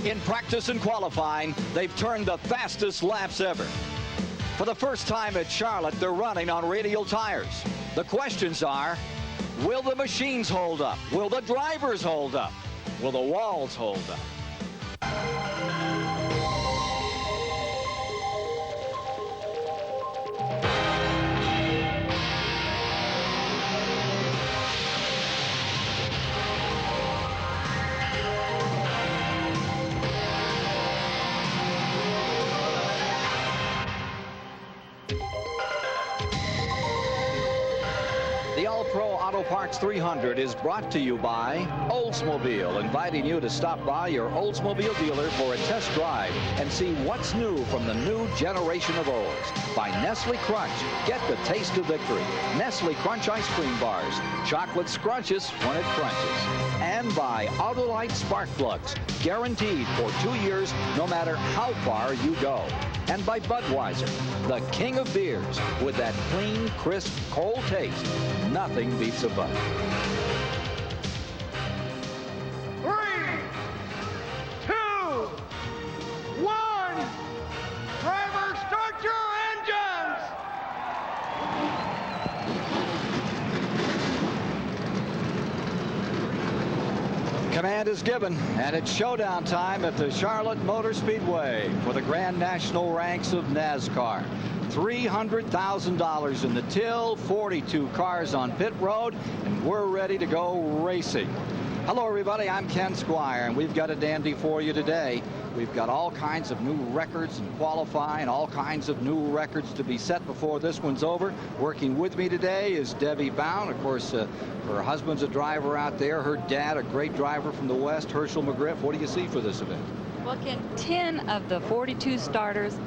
In practice and qualifying, they've turned the fastest laps ever. For the first time at Charlotte, they're running on radial tires. The questions are, will the machines hold up? Will the drivers hold up? Will the walls hold up? The All-Pro Auto Parts 300 is brought to you by Oldsmobile, inviting you to stop by your Oldsmobile dealer for a test drive and see what's new from the new generation of Olds. By Nestle Crunch, get the taste of victory. Nestle Crunch ice cream bars, chocolate scrunches when it crunches. And by Autolite spark plugs, guaranteed for 2 years no matter how far you go. And by Budweiser, the king of beers, with that clean, crisp, cold taste. Nothing beats a Bud. 3, 2, 1. Driver, start your engines. Command is given, and it's showdown time at the Charlotte Motor Speedway for the Grand National ranks of NASCAR. $300,000 in the till, 42 cars on pit road, and we're ready to go racing. Hello, everybody. I'm Ken Squire, and we've got a dandy for you today. We've got all kinds of new records in qualifying, all kinds of new records to be set before this one's over. Working with me today is Debbie Bound. Of course, her husband's a driver out there. Her dad, a great driver from the West, Herschel McGriff. What do you see for this event? Well, Ken, 10 of the 42 starters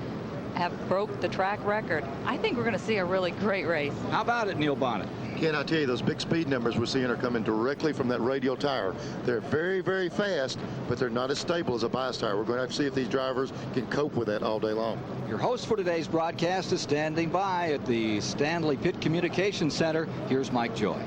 have broke the track record. I think we're going to see a really great race. How about it, Neil Bonnet? Ken, I tell you, those big speed numbers we're seeing are coming directly from that radial tire. They're very, very fast, but they're not as stable as a bias tire. We're going to have to see if these drivers can cope with that all day long. Your host for today's broadcast is standing by at the Stanley Pit Communications Center. Here's Mike Joy.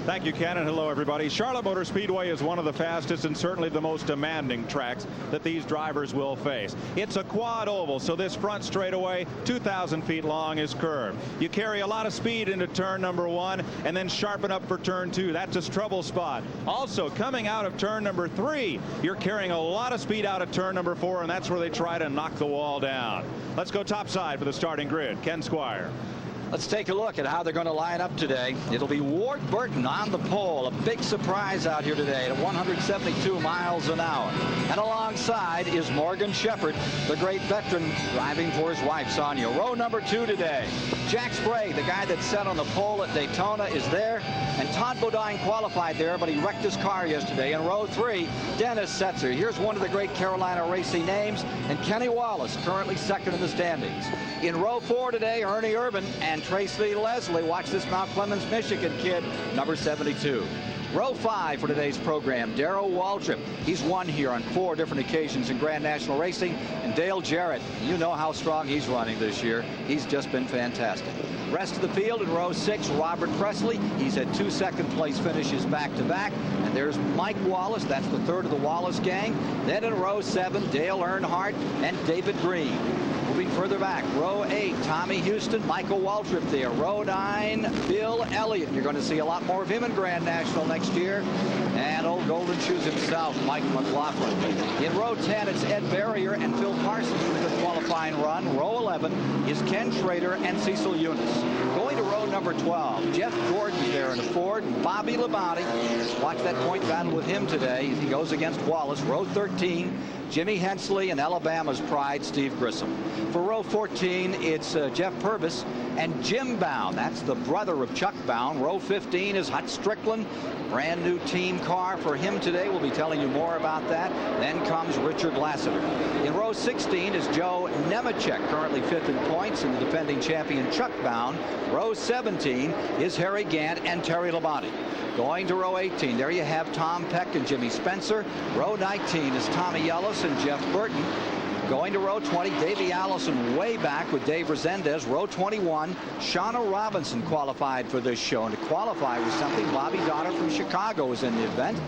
Thank you, Ken, and hello, everybody. Charlotte Motor Speedway is one of the fastest and certainly the most demanding tracks that these drivers will face. It's a quad oval, so this front straightaway, 2,000 feet long, is curved. You carry a lot of speed into turn number 1 and then sharpen up for turn 2. That's a trouble spot. Also, coming out of turn number 3, you're carrying a lot of speed out of turn number 4, and that's where they try to knock the wall down. Let's go topside for the starting grid. Ken Squire. Let's take a look at how they're going to line up today. It'll be Ward Burton on the pole. A big surprise out here today at 172 miles an hour. And alongside is Morgan Shepherd, the great veteran, driving for his wife, Sonia. Row number 2 today. Jack Spray, the guy that set on the pole at Daytona, is there. And Todd Bodine qualified there, but he wrecked his car yesterday. In row 3, Dennis Setzer. Here's one of the great Carolina racing names. And Kenny Wallace, currently second in the standings. In row 4 today, Ernie Urban and Tracy Leslie. Watch this Mount Clemens, Michigan kid, number 72. Row 5 for today's program, Darrell Waldrop. He's won here on 4 different occasions in Grand National Racing. And Dale Jarrett, you know how strong he's running this year. He's just been fantastic. Rest of the field in row 6, Robert Presley. He's had 2 second-place finishes back-to-back. And there's Mike Wallace. That's the third of the Wallace gang. Then in row 7, Dale Earnhardt and David Green. Moving further back, row 8, Tommy Houston, Michael Waltrip there. Row 9, Bill Elliott. You're going to see a lot more of him in Grand National next year. And old Golden Shoes himself, Mike McLaughlin. In row 10, it's Ed Barrier and Phil Parsons with the qualifying run. Row 11 is Ken Schrader and Cecil Eunice. Going to row number 12, Jeff Gordon there in a Ford, and Bobby Labonte. Watch that point battle with him today. He goes against Wallace. Row 13, Jimmy Hensley and Alabama's pride, Steve Grissom. For row 14, it's Jeff Purvis and Jim Bound. That's the brother of Chuck Bound. Row 15 is Hut Strickland. Brand new team car for him today. We'll be telling you more about that. Then comes Richard Lassiter. In row 16 is Joe Nemechek, currently 5th in points, and the defending champion Chuck Bound. Row 17 is Harry Gant and Terry Labonte. Going to row 18, there you have Tom Peck and Jimmy Spencer. Row 19 is Tommy Ellis and Jeff Burton. Going to row 20, Davey Allison way back with Dave Resendez. Row 21, Shauna Robinson qualified for this show. And to qualify was something Bobby Donner from Chicago was in the event.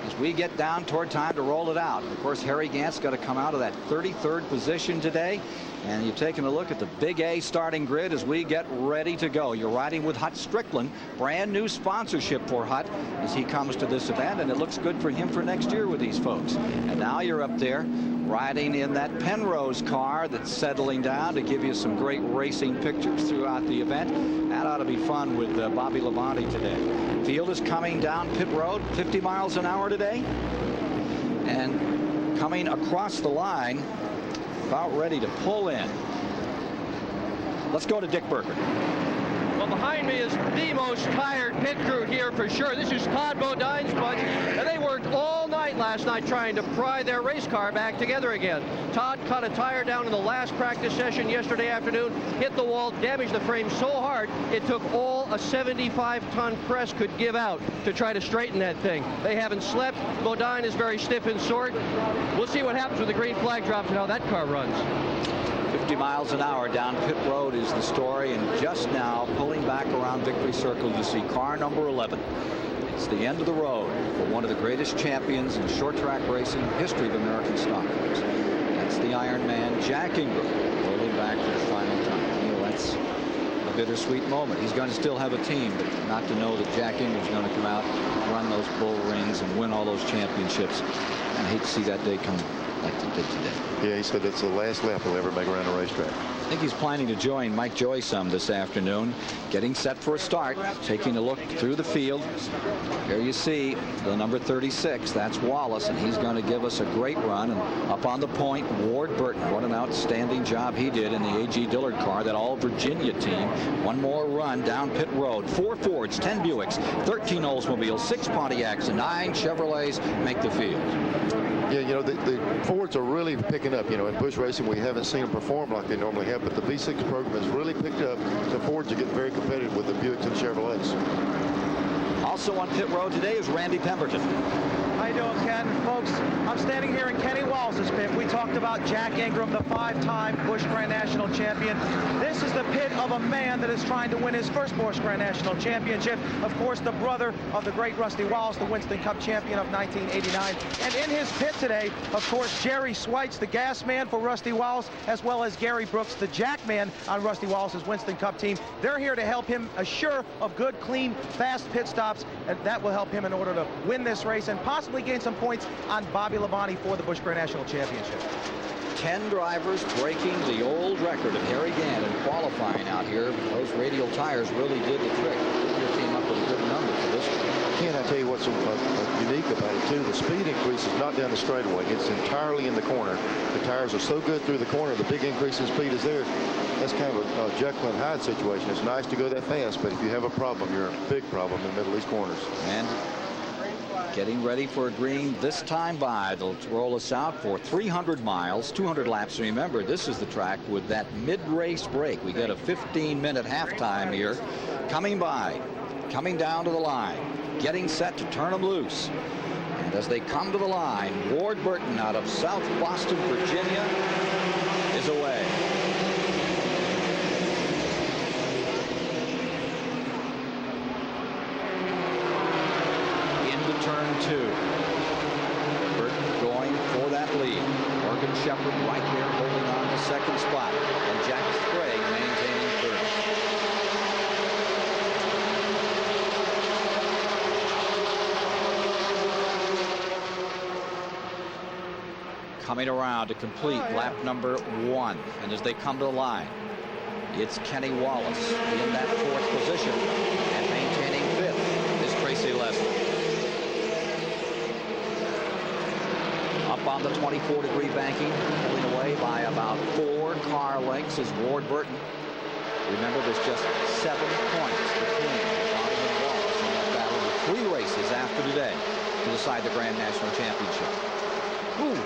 As we get down toward time to roll it out. Of course, Harry Gant's got to come out of that 33rd position today. And you're taking a look at the Big A starting grid as we get ready to go. You're riding with Hut Strickland, brand new sponsorship for Hut as he comes to this event, and it looks good for him for next year with these folks. And now you're up there riding in that Penrose car that's settling down to give you some great racing pictures throughout the event. That ought to be fun with Bobby Labonte today. Field is coming down pit road, 50 miles an hour today, and coming across the line, about ready to pull in. Let's go to Dick Burkert. Well, behind me is the most tired pit crew here for sure. This is Todd Bodine's bunch, and they worked all night last night trying to pry their race car back together again. Todd cut a tire down in the last practice session yesterday afternoon, hit the wall, damaged the frame so hard it took all a 75-ton press could give out to try to straighten that thing. They haven't slept. Bodine is very stiff and sore. We'll see what happens when the green flag drops and how that car runs. 50 miles an hour down pit road is the story, and just now pulling back around Victory Circle you see car number 11. It's the end of the road for one of the greatest champions in short track racing history of American stock cars. That's the Iron Man, Jack Ingram, rolling back for the final time. You know, that's a bittersweet moment. He's going to still have a team, but not to know that Jack Ingram's going to come out, run those bull rings, and win all those championships. I hate to see that day come like they did today. Yeah, he said that's the last lap he'll ever make around a racetrack. I think he's planning to join Mike Joy some this afternoon, getting set for a start, taking a look through the field. Here you see the number 36. That's Wallace, and he's going to give us a great run. And up on the point, Ward Burton. What an outstanding job he did in the A.G. Dillard car, that all-Virginia team. One more run down pit road. 4 Fords, 10 Buicks, 13 Oldsmobiles, 6 Pontiacs, and 9 Chevrolets make the field. Yeah, you know, the Fords are really picking up. You know, in Busch racing, we haven't seen them perform like they normally have, but the V6 program has really picked up. The Fords are getting very competitive with the Buicks and Chevrolets. Also on pit road today is Randy Pemberton. How you doing, Ken? Folks, I'm standing here in Kenny Wallace's pit. We talked about Jack Ingram, the 5-time Busch Grand National champion. This is the pit of a man that is trying to win his first Busch Grand National championship. Of course, the brother of the great Rusty Wallace, the Winston Cup champion of 1989. And in his pit today, of course, Jerry Sweitz, the gas man for Rusty Wallace, as well as Gary Brooks, the jack man on Rusty Wallace's Winston Cup team. They're here to help him assure of good, clean, fast pit stops, and that will help him in order to win this race and possibly gain some points on Bobby Labonte for the Busch Grand National Championship. 10 drivers breaking the old record of Harry Gant in qualifying out here. Those radial tires really did the trick. Your team up with a good number for this one. Ken, I tell you what's unique about it, too. The speed increase is not down the straightaway. It's entirely in the corner. The tires are so good through the corner. The big increase in speed is there. That's kind of a Jekyll and Hyde situation. It's nice to go that fast, but if you have a problem, you're a big problem in the middle of these corners. And getting ready for a green this time by. They'll roll us out for 300 miles, 200 laps. Remember, this is the track with that mid-race break. We get a 15-minute halftime here. Coming by, coming down to the line, getting set to turn them loose. And as they come to the line, Ward Burton out of South Boston, Virginia, is away. Turn 2. Burton going for that lead. Morgan Shepherd right there holding on the second spot. And Jack Sprague maintaining third. Coming around to complete lap number 1. And as they come to the line, it's Kenny Wallace in that 4th position. And maintaining 5th is Tracy Leslie. On the 24-degree banking, pulling away by about 4 car lengths is Ward Burton. Remember, there's just 7 points between Labonte and Wallace in that battle with 3 races after today to decide the Grand National Championship. Ooh,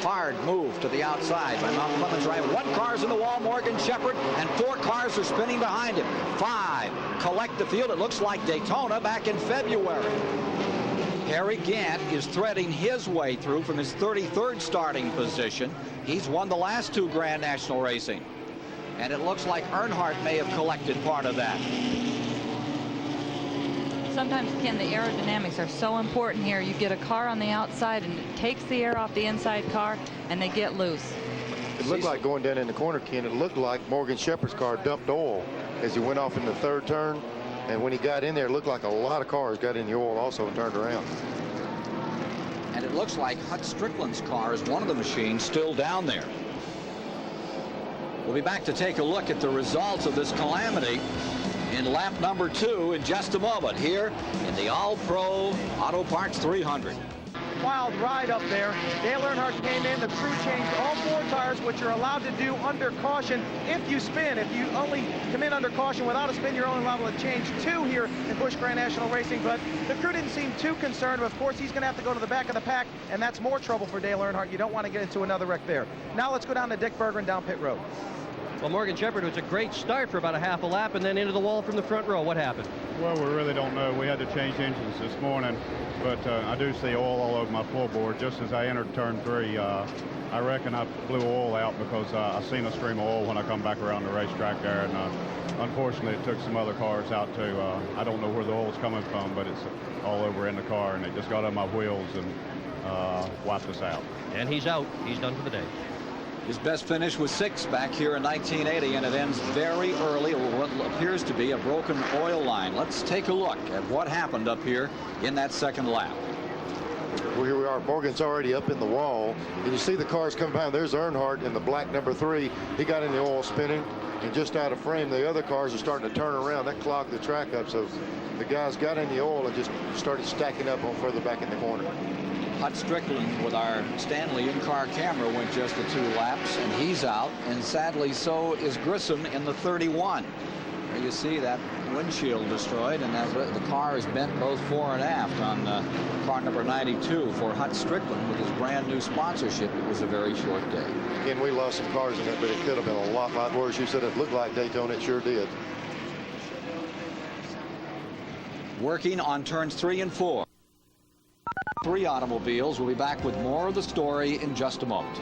hard move to the outside by Mount Clemens right. 1 car's in the wall, Morgan Shepherd, and 4 cars are spinning behind him. 5 collect the field. It looks like Daytona back in February. Harry Gant is threading his way through from his 33rd starting position. He's won the last 2 Grand National Racing. And it looks like Earnhardt may have collected part of that. Sometimes, Ken, the aerodynamics are so important here. You get a car on the outside and it takes the air off the inside car and they get loose. It looked like going down in the corner, Ken, it looked like Morgan Shepherd's car dumped oil as he went off in the 3rd turn. And when he got in there, it looked like a lot of cars got in the oil also and turned around. And it looks like Hut Strickland's car is one of the machines still down there. We'll be back to take a look at the results of this calamity in lap number 2 in just a moment here in the All-Pro Auto Parts 300. Wild ride up there. Dale Earnhardt came in. The crew changed all 4 tires, which you're allowed to do under caution if you spin. If you only come in under caution without a spin, you're only allowed to change 2 here in Busch Grand National Racing. But the crew didn't seem too concerned. But of course, he's going to have to go to the back of the pack, and that's more trouble for Dale Earnhardt. You don't want to get into another wreck there. Now let's go down to Dick Berger and down pit road. Well, Morgan Shepherd was a great start for about a half a lap and then into the wall from the front row. What happened? Well, we really don't know. We had to change engines this morning, but I do see oil all over my floorboard. Just as I entered turn 3, I reckon I blew oil out because I seen a stream of oil when I come back around the racetrack there, and unfortunately it took some other cars out too. I don't know where the oil's coming from, but it's all over in the car, and it just got on my wheels and wiped us out. And he's out. He's done for the day. His best finish was 6th back here in 1980, and it ends very early with what appears to be a broken oil line. Let's take a look at what happened up here in that 2nd lap. Well, here we are. Morgan's already up in the wall. And you see the cars coming behind. There's Earnhardt in the black number 3. He got in the oil spinning and just out of frame. The other cars are starting to turn around. That clogged the track up. So the guys got in the oil and just started stacking up on further back in the corner. Hut Strickland with our Stanley in-car camera went just the 2 laps, and he's out. And sadly, so is Grissom in the 31. There you see that windshield destroyed, and the car is bent both fore and aft on car number 92 for Hut Strickland with his brand new sponsorship. It was a very short day. Again, we lost some cars in it, but it could have been a lot worse. You said it looked like Daytona. It sure did. Working on turns 3 and 4. 3 automobiles. We'll be back with more of the story in just a moment.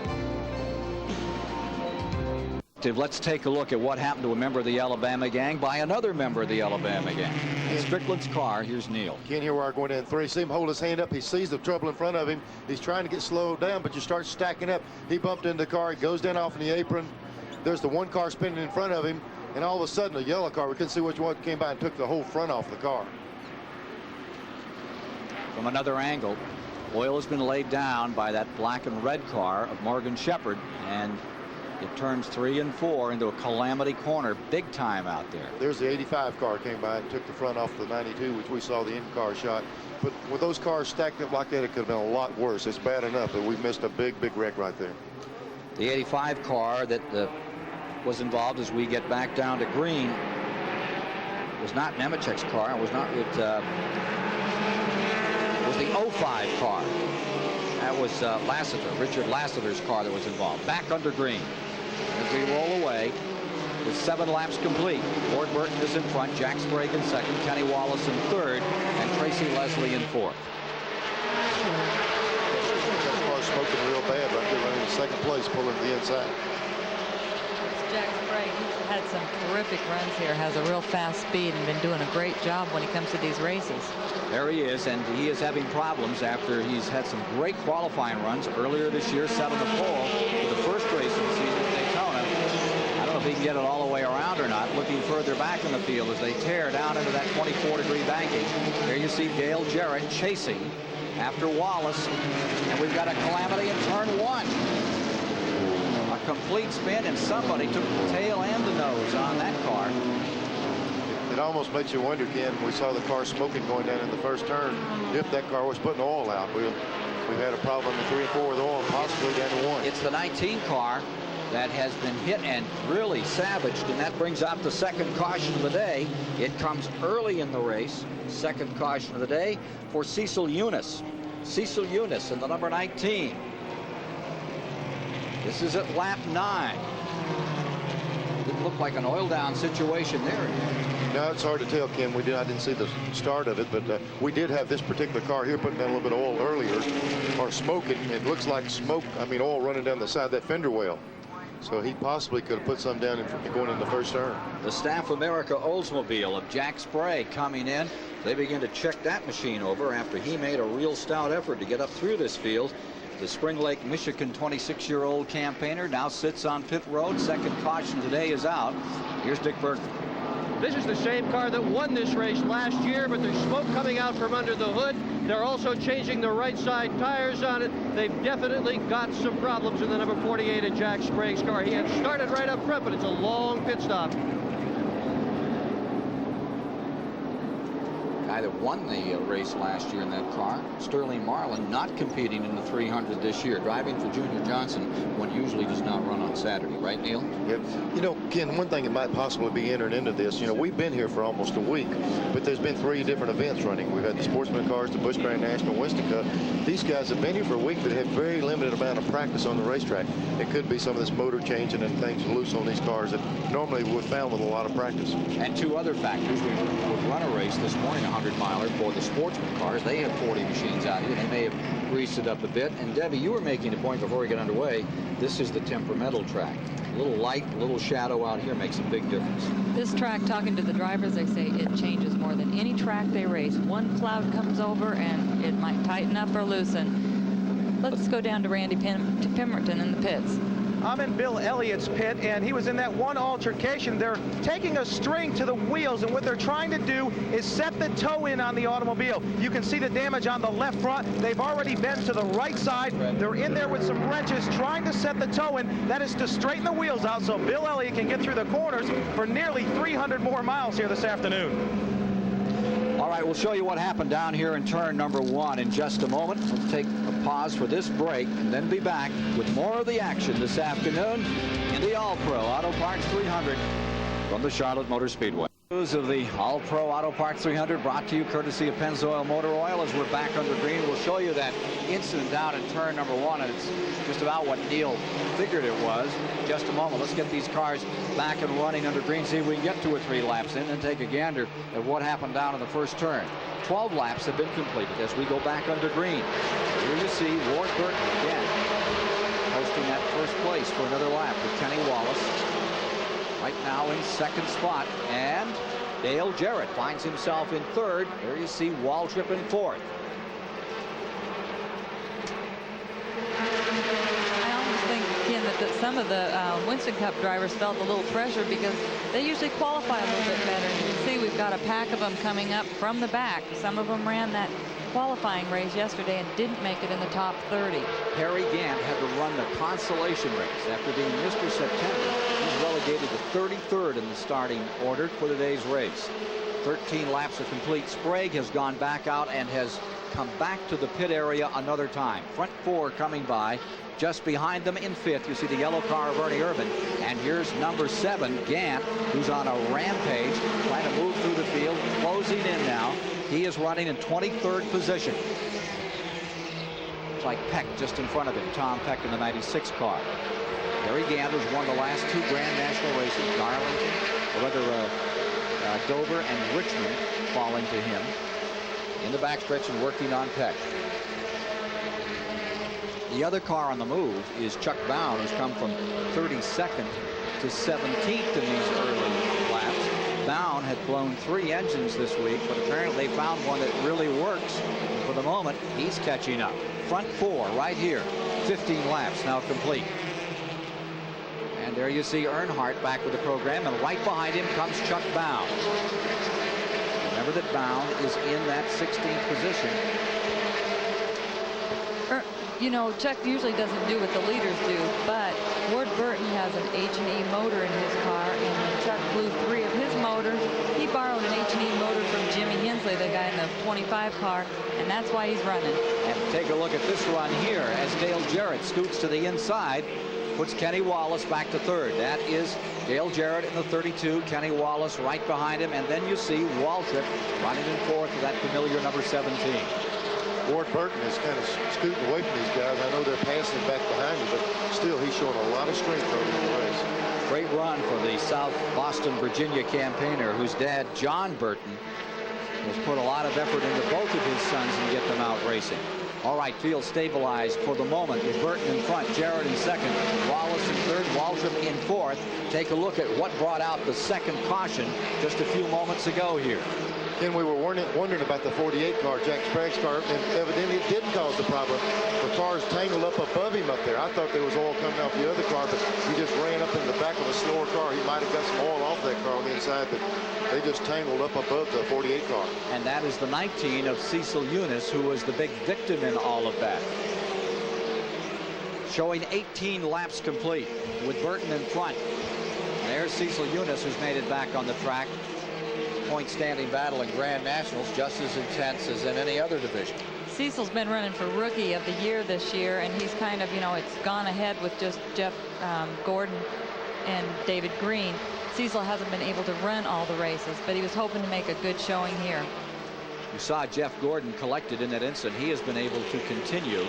Let's take a look at what happened to a member of the Alabama gang by another member of the Alabama gang. In Strickland's car, here's Neil. Ken, here we are going in 3. See him hold his hand up. He sees the trouble in front of him. He's trying to get slowed down, but you start stacking up. He bumped into the car. He goes down off in the apron. There's the 1 car spinning in front of him, and all of a sudden a yellow car, we couldn't see which one, came by and took the whole front off the car. From another angle, oil has been laid down by that black and red car of Morgan Shepherd, and it turns 3 and 4 into a calamity corner, big time out there. There's the 85 car came by and took the front off the 92, which we saw the in-car shot. But with those cars stacked up like that, it could have been a lot worse. It's bad enough, but we missed a big wreck right there. The 85 car that was involved as we get back down to green was not Nemechek's car. It was not with. Was the 05 car. That was Lassiter, Richard Lassiter's car that was involved. Back under green. As we roll away with 7 laps complete. Ward Burton is in front, Jack Sprague in 2nd, Kenny Wallace in 3rd, and Tracy Leslie in 4th. That car's smoking real bad right there, running in 2nd place, pulling to the inside. Jack Sprague, he's had some terrific runs here, has a real fast speed, and been doing a great job when it comes to these races. There he is, and he is having problems after he's had some great qualifying runs earlier this year, set on the pole for the first race of the season at Daytona. I don't know if he can get it all the way around or not. Looking further back in the field as they tear down into that 24-degree banking. There you see Dale Jarrett chasing after Wallace, and we've got a calamity in turn 1. A complete spin, and somebody took the tail and the nose on that car. It almost makes you wonder, Ken, we saw the car smoking going down in the first turn. If that car was putting oil out, we've had a problem in 3 and 4 with oil, possibly down to 1. It's the 19 car that has been hit and really savaged, and that brings out the 2nd caution of the day. It comes early in the race. 2nd caution of the day for Cecil Eunice. Cecil Eunice in the number 19. This is at lap 9. Didn't look like an oil down situation there. Now it's hard to tell, Ken. I didn't see the start of it, but we did have this particular car here putting down a little bit of oil earlier, or smoking. It looks like smoke. I mean, oil running down the side of that fender well. So he possibly could have put some down going in the first turn. The Staff America Oldsmobile of Jack Sprague coming in. They begin to check that machine over after he made a real stout effort to get up through this field. The Spring Lake, Michigan 26-year-old campaigner now sits on pit road. Second caution today is out. Here's Dick Burton. This is the same car that won this race last year, but there's smoke coming out from under the hood. They're also changing the right side tires on it. They've definitely got some problems in the number 48 of Jack Sprague's car. He had started right up front, but it's a long pit stop. Guy that won the race last year in that car, Sterling Marlin, not competing in the 300 this year, driving for Junior Johnson when usually does not run on Saturday, right, Neil? Yep. You know, Ken, one thing that might possibly be entered into this, you know, we've been here for almost a week, but there's been 3 different events running. We've had the Sportsman cars, the Busch Grand National, Winston Cup. These guys have been here for a week, but have very limited amount of practice on the racetrack. It could be some of this motor changing and things loose on these cars that normally we're found with a lot of practice. And 2 other factors. We would run a race this morning, 100-miler for the Sportsman cars. They have 40 machines out here. They may have greased it up a bit. And Debbie, you were making a point before we get underway. This is the temperamental track. A little light, a little shadow out here makes a big difference. This track, talking to the drivers, they say it changes more than any track they race. One cloud comes over and it might tighten up or loosen. Let's go down to Randy Pemberton in the pits. I'm in Bill Elliott's pit, and he was in that one altercation. They're taking a string to the wheels, and what they're trying to do is set the toe in on the automobile. You can see the damage on the left front. They've already bent to the right side. They're in there with some wrenches trying to set the toe in. That is to straighten the wheels out so Bill Elliott can get through the corners for nearly 300 more miles here this afternoon. All right, we'll show you what happened down here in turn number 1 in just a moment. We'll take a pause for this break and then be back with more of the action this afternoon in the All-Pro Auto Parts 300 from the Charlotte Motor Speedway. News of the All-Pro Auto Parts 300 brought to you courtesy of Pennzoil Motor Oil. As we're back under green, we'll show you that incident down in turn number 1, and it's just about what Neil figured it was. Just a moment. Let's get these cars back and running under green, see if we can get 2 or 3 laps in and take a gander at what happened down in the first turn. 12 laps have been completed as we go back under green. Here you see Ward Burton again hosting that first place for another lap with Kenny Wallace. Right now in second spot, and Dale Jarrett finds himself in third. There you see Waltrip in fourth. I almost think, Ken, that some of the Winston Cup drivers felt a little pressure because they usually qualify a little bit better. You can see we've got a pack of them coming up from the back. Some of them ran that qualifying race yesterday and didn't make it in the top 30. Harry Gant had to run the consolation race after being Mr. September. He's relegated to 33rd in the starting order for today's race. 13 laps are complete. Sprague has gone back out and has come back to the pit area another time. Front 4 coming by. Just behind them in 5th, you see the yellow car of Ernie Irvin. And here's number 7, Gant, who's on a rampage, trying to move through the field, closing in now. He is running in 23rd position. It's like Peck just in front of him, Tom Peck in the 96 car. Harry Gant has won the last 2 Grand National races, Darlington, or rather Dover and Richmond falling to him. In the backstretch and working on Peck. The other car on the move is Chuck Bound, who's come from 32nd to 17th in these early laps. Bound had blown 3 engines this week, but apparently they found one that really works. And for the moment, he's catching up. Front 4 right here. 15 laps now complete. And there you see Earnhardt back with the program, and right behind him comes Chuck Bound. Remember that Bound is in that 16th position. You know, Chuck usually doesn't do what the leaders do, but Ward Burton has an H&E motor in his car, and when Chuck blew 3 of his motors, he borrowed an H&E motor from Jimmy Hensley, the guy in the 25 car, and that's why he's running. And take a look at this run here as Dale Jarrett scoots to the inside, puts Kenny Wallace back to 3rd. That is Dale Jarrett in the 32, Kenny Wallace right behind him, and then you see Waltrip running in 4th with that familiar number 17. Ward Burton is kind of scooting away from these guys. I know they're passing back behind him, but still he's showing a lot of strength early in the race. Great run for the South Boston, Virginia campaigner, whose dad, John Burton, has put a lot of effort into both of his sons and get them out racing. All right, field stabilized for the moment with Burton in front, Jarrett in second, Wallace in third, Waldrop in fourth. Take a look at what brought out the second caution just a few moments ago here. Then we were wondering about the 48 car, Jack Sprague's car, and evidently it didn't cause the problem. The car's tangled up above him up there. I thought there was oil coming off the other car, but he just ran up in the back of a slower car. He might have got some oil off that car on the inside, but they just tangled up above the 48 car. And that is the 19 of Cecil Eunice, who was the big victim in all of that. Showing 18 laps complete with Burton in front. There's Cecil Eunice, who's made it back on the track. Point standing battle in Grand Nationals, just as intense as in any other division. Cecil's been running for Rookie of the Year this year, and he's kind of, it's gone ahead with just Jeff Gordon and David Green. Cecil hasn't been able to run all the races, but he was hoping to make a good showing here. You saw Jeff Gordon collected in that instant. He has been able to continue.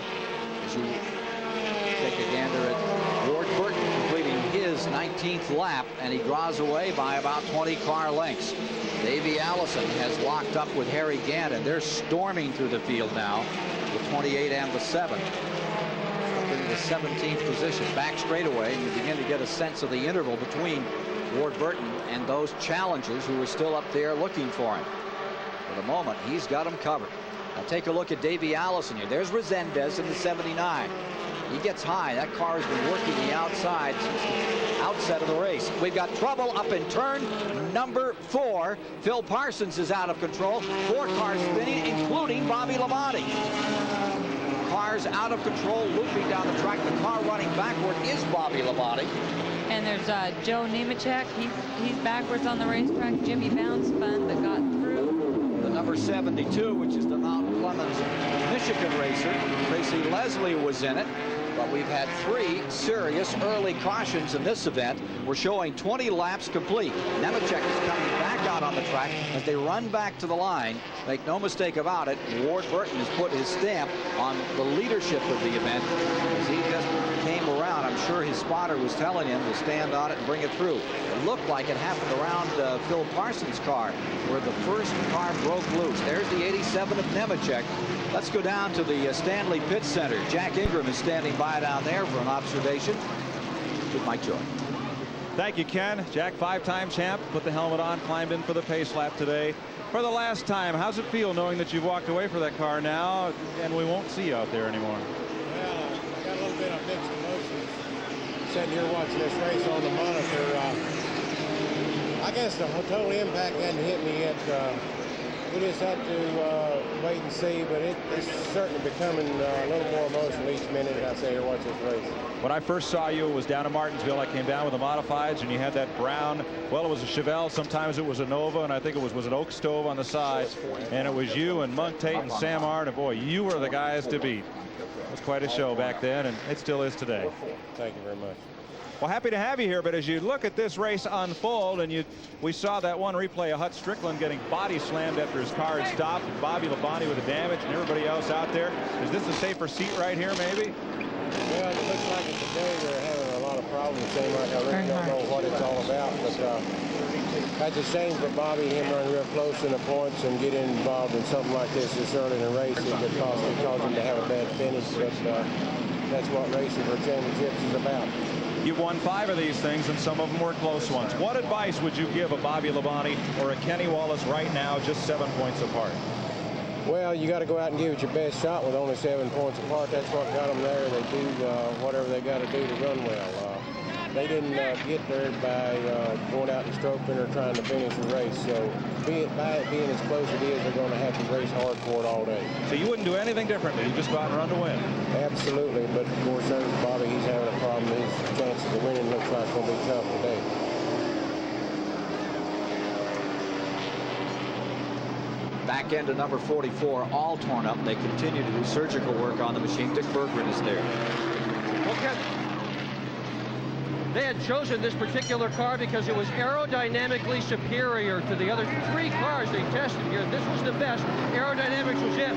As you take a gander at Ward Burton completing his 19th lap, and he draws away by about 20 car lengths. Davey Allison has locked up with Harry Gannon. They're storming through the field now, the 28 and the 7. Up into the 17th position, back straightaway, and you begin to get a sense of the interval between Ward Burton and those challengers who are still up there looking for him. For the moment, he's got them covered. Now take a look at Davey Allison here. There's Resendez in the 79. He gets high. That car has been working the outside since the outset of the race. We've got trouble up in turn number 4. Phil Parsons is out of control. 4 cars spinning, including Bobby Labonte. Cars out of control, looping down the track. The car running backward is Bobby Labonte. And there's Joe Nemechek. He's backwards on the racetrack. Jimmy Bounce spun but got through. The number 72, which is the Mount Clemens, Michigan racer. Tracy Leslie was in it. But we've had 3 serious early cautions in this event. We're showing 20 laps complete. Nemechek is coming back out on the track as they run back to the line. Make no mistake about it, Ward Burton has put his stamp on the leadership of the event as he just came around. I'm sure his spotter was telling him to stand on it and bring it through. It looked like it happened around Phil Parsons' car, where the first car broke loose. There's the 87 of Nemechek. Let's go down to the Stanley Pit Center. Jack Ingram is standing by down there for an observation with Mike Joy. Thank you, Ken. Jack, 5-time champ, put the helmet on, climbed in for the pace lap today. For the last time, how's it feel knowing that you've walked away from that car now and we won't see you out there anymore? Well, I got a little bit of mixed emotions sitting here watching this race on the monitor. I guess the total impact hadn't hit me yet. We just have to wait and see, but it's certainly becoming a little more emotional each minute that I sit here watch this race. When I first saw you, it was down in Martinsville. I came down with the modifieds, and you had that brown, well, it was a Chevelle, sometimes it was a Nova, and I think it was an oak stove on the side, and it was you and Monk Tate and Sam Ard, and boy, you were the guys to beat. It was quite a show back then, and it still is today. Thank you very much. Well, happy to have you here, but as you look at this race unfold, and we saw that one replay of Hut Strickland getting body slammed after his car had stopped, and Bobby Labonte with the damage, and everybody else out there. Is this a safer seat right here, maybe? Well, it looks like today they're having a lot of problems. It seems like I really don't know what it's all about, but that's a shame for Bobby, him running real close in the points and getting involved in something like this early in the race. It could cause him to have a bad finish, but that's what racing for championships is about. You've won 5 of these things, and some of them were close ones. What advice would you give a Bobby Labonte or a Kenny Wallace right now, just 7 points apart? Well, you got to go out and give it your best shot with only 7 points apart. That's what got them there. They do whatever they got to do to run well. They didn't get there by going out and stroking or trying to finish the race. So by it being as close as it is, they're going to have to race hard for it all day. So you wouldn't do anything differently. You just go out and run to win. Absolutely. But, of course, there's Bobby. He's having a problem. His chances of winning looks like it's going to be tough today. Back end of number 44, all torn up. They continue to do surgical work on the machine. Dick Berggren is there. Okay. They had chosen this particular car because it was aerodynamically superior to the other 3 cars they tested here. This was the best. Aerodynamics was it.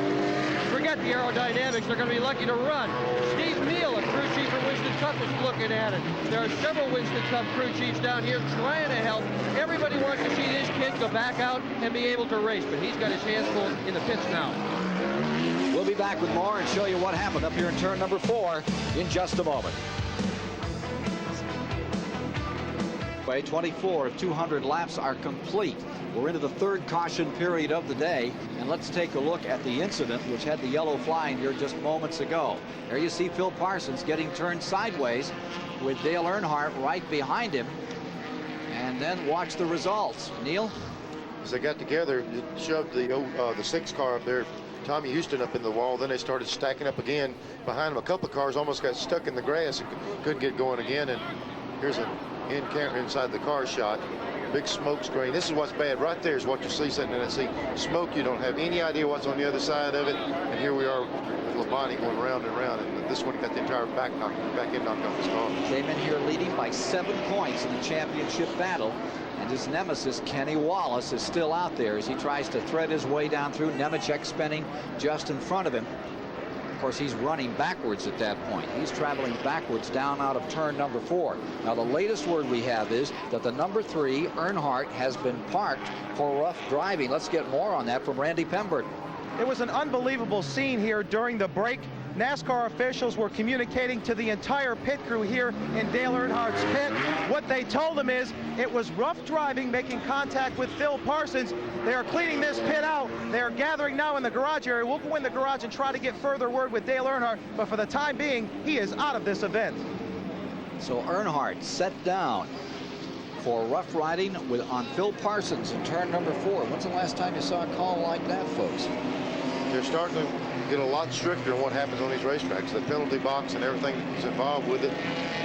Forget the aerodynamics. They're going to be lucky to run. Steve Neal, a crew chief for Winston Cup, is looking at it. There are several Winston Cup crew chiefs down here trying to help. Everybody wants to see this kid go back out and be able to race, but he's got his hands full in the pits now. We'll be back with more and show you what happened up here in turn number 4 in just a moment. 24 of 200 laps are complete. We're into the 3rd caution period of the day, and let's take a look at the incident which had the yellow flag here just moments ago. There you see Phil Parsons getting turned sideways with Dale Earnhardt right behind him, and then watch the results. Neil? As they got together, it shoved the 6 car up there, Tommy Houston, up in the wall. Then they started stacking up again behind him. A couple of cars almost got stuck in the grass and couldn't get going again. And here's an inside the car shot. Big smoke screen. This is what's bad. Right there is what you see sitting in and see smoke. You don't have any idea what's on the other side of it. And here we are with Labonte going round and round. And this one got the entire back end knocked off his car. Came in here leading by 7 points in the championship battle. And his nemesis, Kenny Wallace, is still out there as he tries to thread his way down through. Nemechek spinning just in front of him. Of course, he's running backwards at that point. He's traveling backwards down out of turn number 4. Now, the latest word we have is that the number 3, Earnhardt, has been parked for rough driving. Let's get more on that from Randy Pemberton. It was an unbelievable scene here during the break. NASCAR officials were communicating to the entire pit crew here in Dale Earnhardt's pit. What they told them is it was rough driving, making contact with Phil Parsons. They are cleaning this pit out. They are gathering now in the garage area. We'll go in the garage and try to get further word with Dale Earnhardt, but for the time being, he is out of this event. So Earnhardt set down for rough riding on Phil Parsons in turn number 4. When's the last time you saw a call like that, folks? They're starting to get a lot stricter on what happens on these racetracks. The penalty box and everything that's involved with it.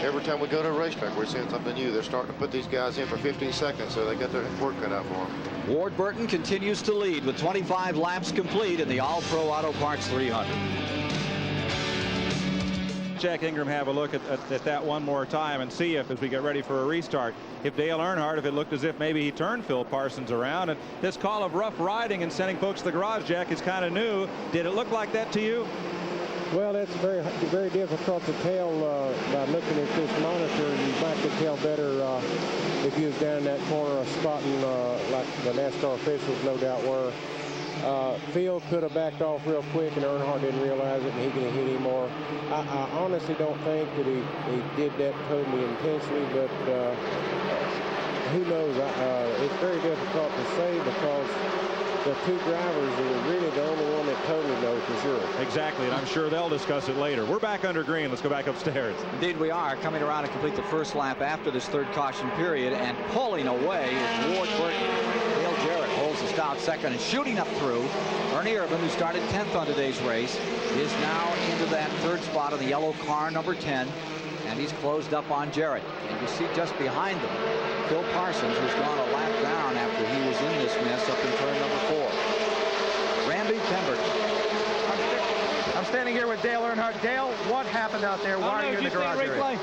Every time we go to a racetrack, we're seeing something new. They're starting to put these guys in for 15 seconds, so they got their work cut out for them. Ward Burton continues to lead with 25 laps complete in the All-Pro Auto Parts 300. Jack Ingram have a look at that one more time and see if, as we get ready for a restart, if Dale Earnhardt, if it looked as if maybe he turned Phil Parsons around. And this call of rough riding and sending folks to the garage, Jack, is kind of new. Did it look like that to you? Well, it's very difficult to tell by looking at this monitor. You might could tell better if you was down in that corner spotting like the NASCAR officials no doubt were. Phil could have backed off real quick and Earnhardt didn't realize it and he could have hit him more. I honestly don't think that he did that totally intentionally, but who knows? It's very difficult to say because the 2 drivers are really the only one that totally knows for sure. Exactly, and I'm sure they'll discuss it later. We're back under green. Let's go back upstairs. Indeed we are, coming around to complete the first lap after this 3rd caution period, and pulling away is Ward Burton. Dale Jarrett holds the stout second and shooting up through. Ernie Irvin, who started 10th on today's race, is now into that 3rd spot in the yellow car, number 10, and he's closed up on Jarrett. And you see just behind them, Phil Parsons, who's gone a lap down after he was in this mess up in turn number 4. Randy Pemberton. I'm standing here with Dale Earnhardt. Dale, what happened out there? Why are you in the garage area?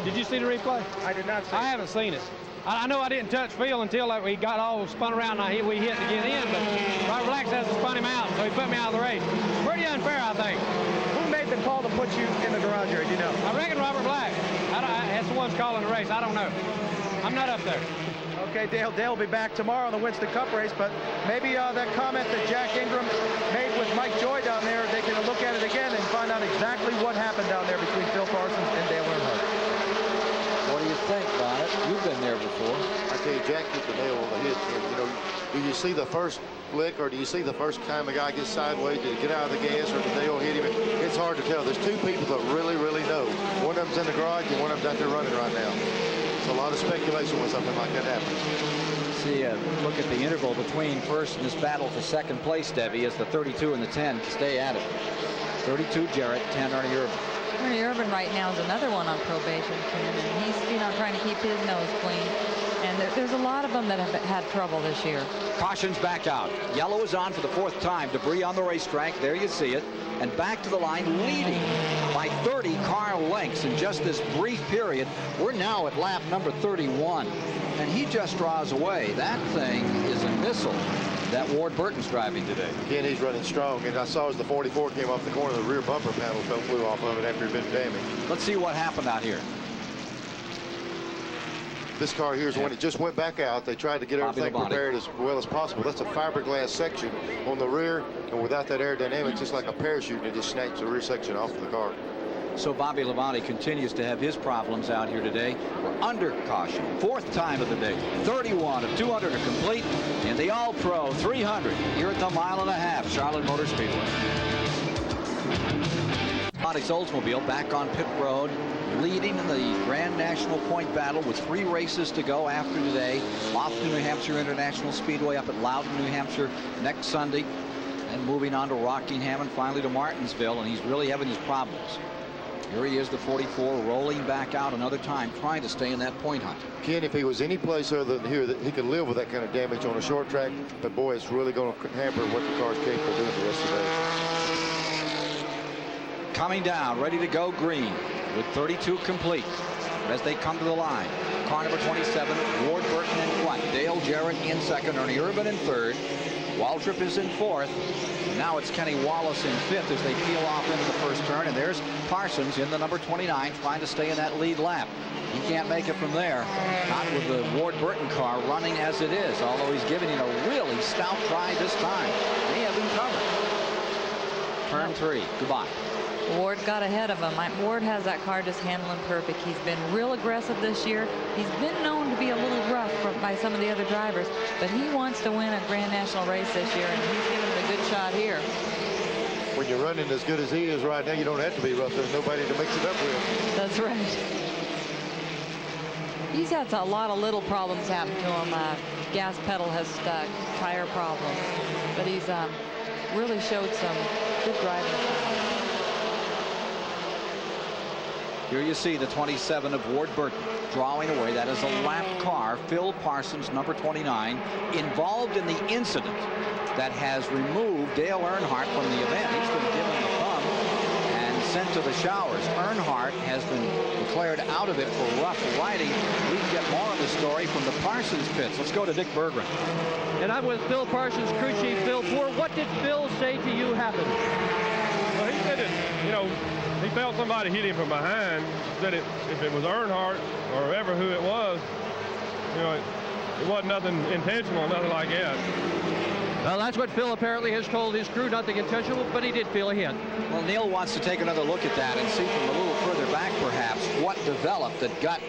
Did you see the replay? I did not see it. I haven't seen it. I know I didn't touch Phil until we got all spun around and we hit to get in, but Robert Black says to spun him out, so he put me out of the race. Pretty unfair, I think. Who made the call to put you in the garage area, do you know? I reckon Robert Black. That's the one's calling the race. I don't know. I'm not up there. Okay, Dale will be back tomorrow in the Winston Cup race, but maybe that comment that Jack Ingram made with Mike Joy down there, they can look at it again and find out exactly what happened down there between Phil Parsons and Dale Earnhardt. What do you think, Bonnet? You've been there before. I tell you, Jack hit the nail on the head. You know, do you see the first lick or do you see the first time a guy gets sideways to get out of the gas or the nail hit him? It's hard to tell. There's 2 people that really know. One of them's in the garage and one of them's out there running right now. It's a lot of speculation when something like that happens. See, look at the interval between first and this battle for 2nd place, Debbie, as the 32 and the 10 stay at it. 32 Jarrett, 10 Ernie Irvin. Ernie Irvin right now is another one on probation, Ken, and he's trying to keep his nose clean. And there's a lot of them that have had trouble this year. Caution's back out. Yellow is on for the 4th time. Debris on the racetrack. There you see it. And back to the line, leading by 30 car lengths in just this brief period. We're now at lap number 31. And he just draws away. That thing is a missile that Ward Burton's driving today. Again, he's running strong. And I saw as the 44 came off the corner, the rear bumper panel flew off of it after it had been damaged. Let's see what happened out here. This car here is when it just went back out. They tried to get everything prepared as well as possible. That's a fiberglass section on the rear, and without that aerodynamics, just like a parachute, and it just snatched the rear section off of the car. So Bobby Labonte continues to have his problems out here today. We're under caution. 4th time of the day. 31 of 200 are complete in the All-Pro 300 here at the 1.5 Charlotte Motor Speedway. Labonte's Oldsmobile back on pit road, leading in the Grand National point battle with 3 races to go after today. Off to New Hampshire International Speedway up at Loudon, New Hampshire next Sunday, and moving on to Rockingham and finally to Martinsville, and he's really having his problems. Here he is, the 44, rolling back out another time, trying to stay in that point hunt. Ken, if he was any place other than here, that he could live with that kind of damage on a short track, but boy, it's really going to hamper what the car's capable of doing the rest of the day. Coming down, ready to go green with 32 complete as they come to the line. Car number 27, Ward Burton in front, Dale Jarrett in second, Ernie Urban in third, Waltrip is in 4th. Now it's Kenny Wallace in 5th as they peel off into the first turn, and there's Parsons in the number 29 trying to stay in that lead lap. He can't make it from there, not with the Ward Burton car running as it is, although he's giving it a really stout try this time. They have him covered. Turn 3, goodbye. Ward got ahead of him. Ward has that car just handling perfect. He's been real aggressive this year. He's been known to be a little rough by some of the other drivers, but he wants to win a Grand National race this year, and he's giving it a good shot here. When you're running as good as he is right now, you don't have to be rough. There's nobody to mix it up with. That's right. He's had a lot of little problems happen to him. Gas pedal has stuck, tire problems, but he's really showed some good driving. Here you see the 27 of Ward Burton drawing away. That is a lap car. Phil Parsons, number 29, involved in the incident that has removed Dale Earnhardt from the event. He's been given the thumb and sent to the showers. Earnhardt has been declared out of it for rough riding. We can get more of the story from the Parsons pits. Let's go to Dick Berggren. And I'm with Phil Parsons, crew chief Phil Ford. What did Phil say to you happened? Well, he said that, he felt somebody hit him from behind. Said if it was Earnhardt or whoever who it was, it wasn't nothing intentional, nothing like that. Well, that's what Phil apparently has told his crew, nothing intentional, but he did feel a hit. Well, Neil wants to take another look at that and see from a little further back, perhaps, what developed that got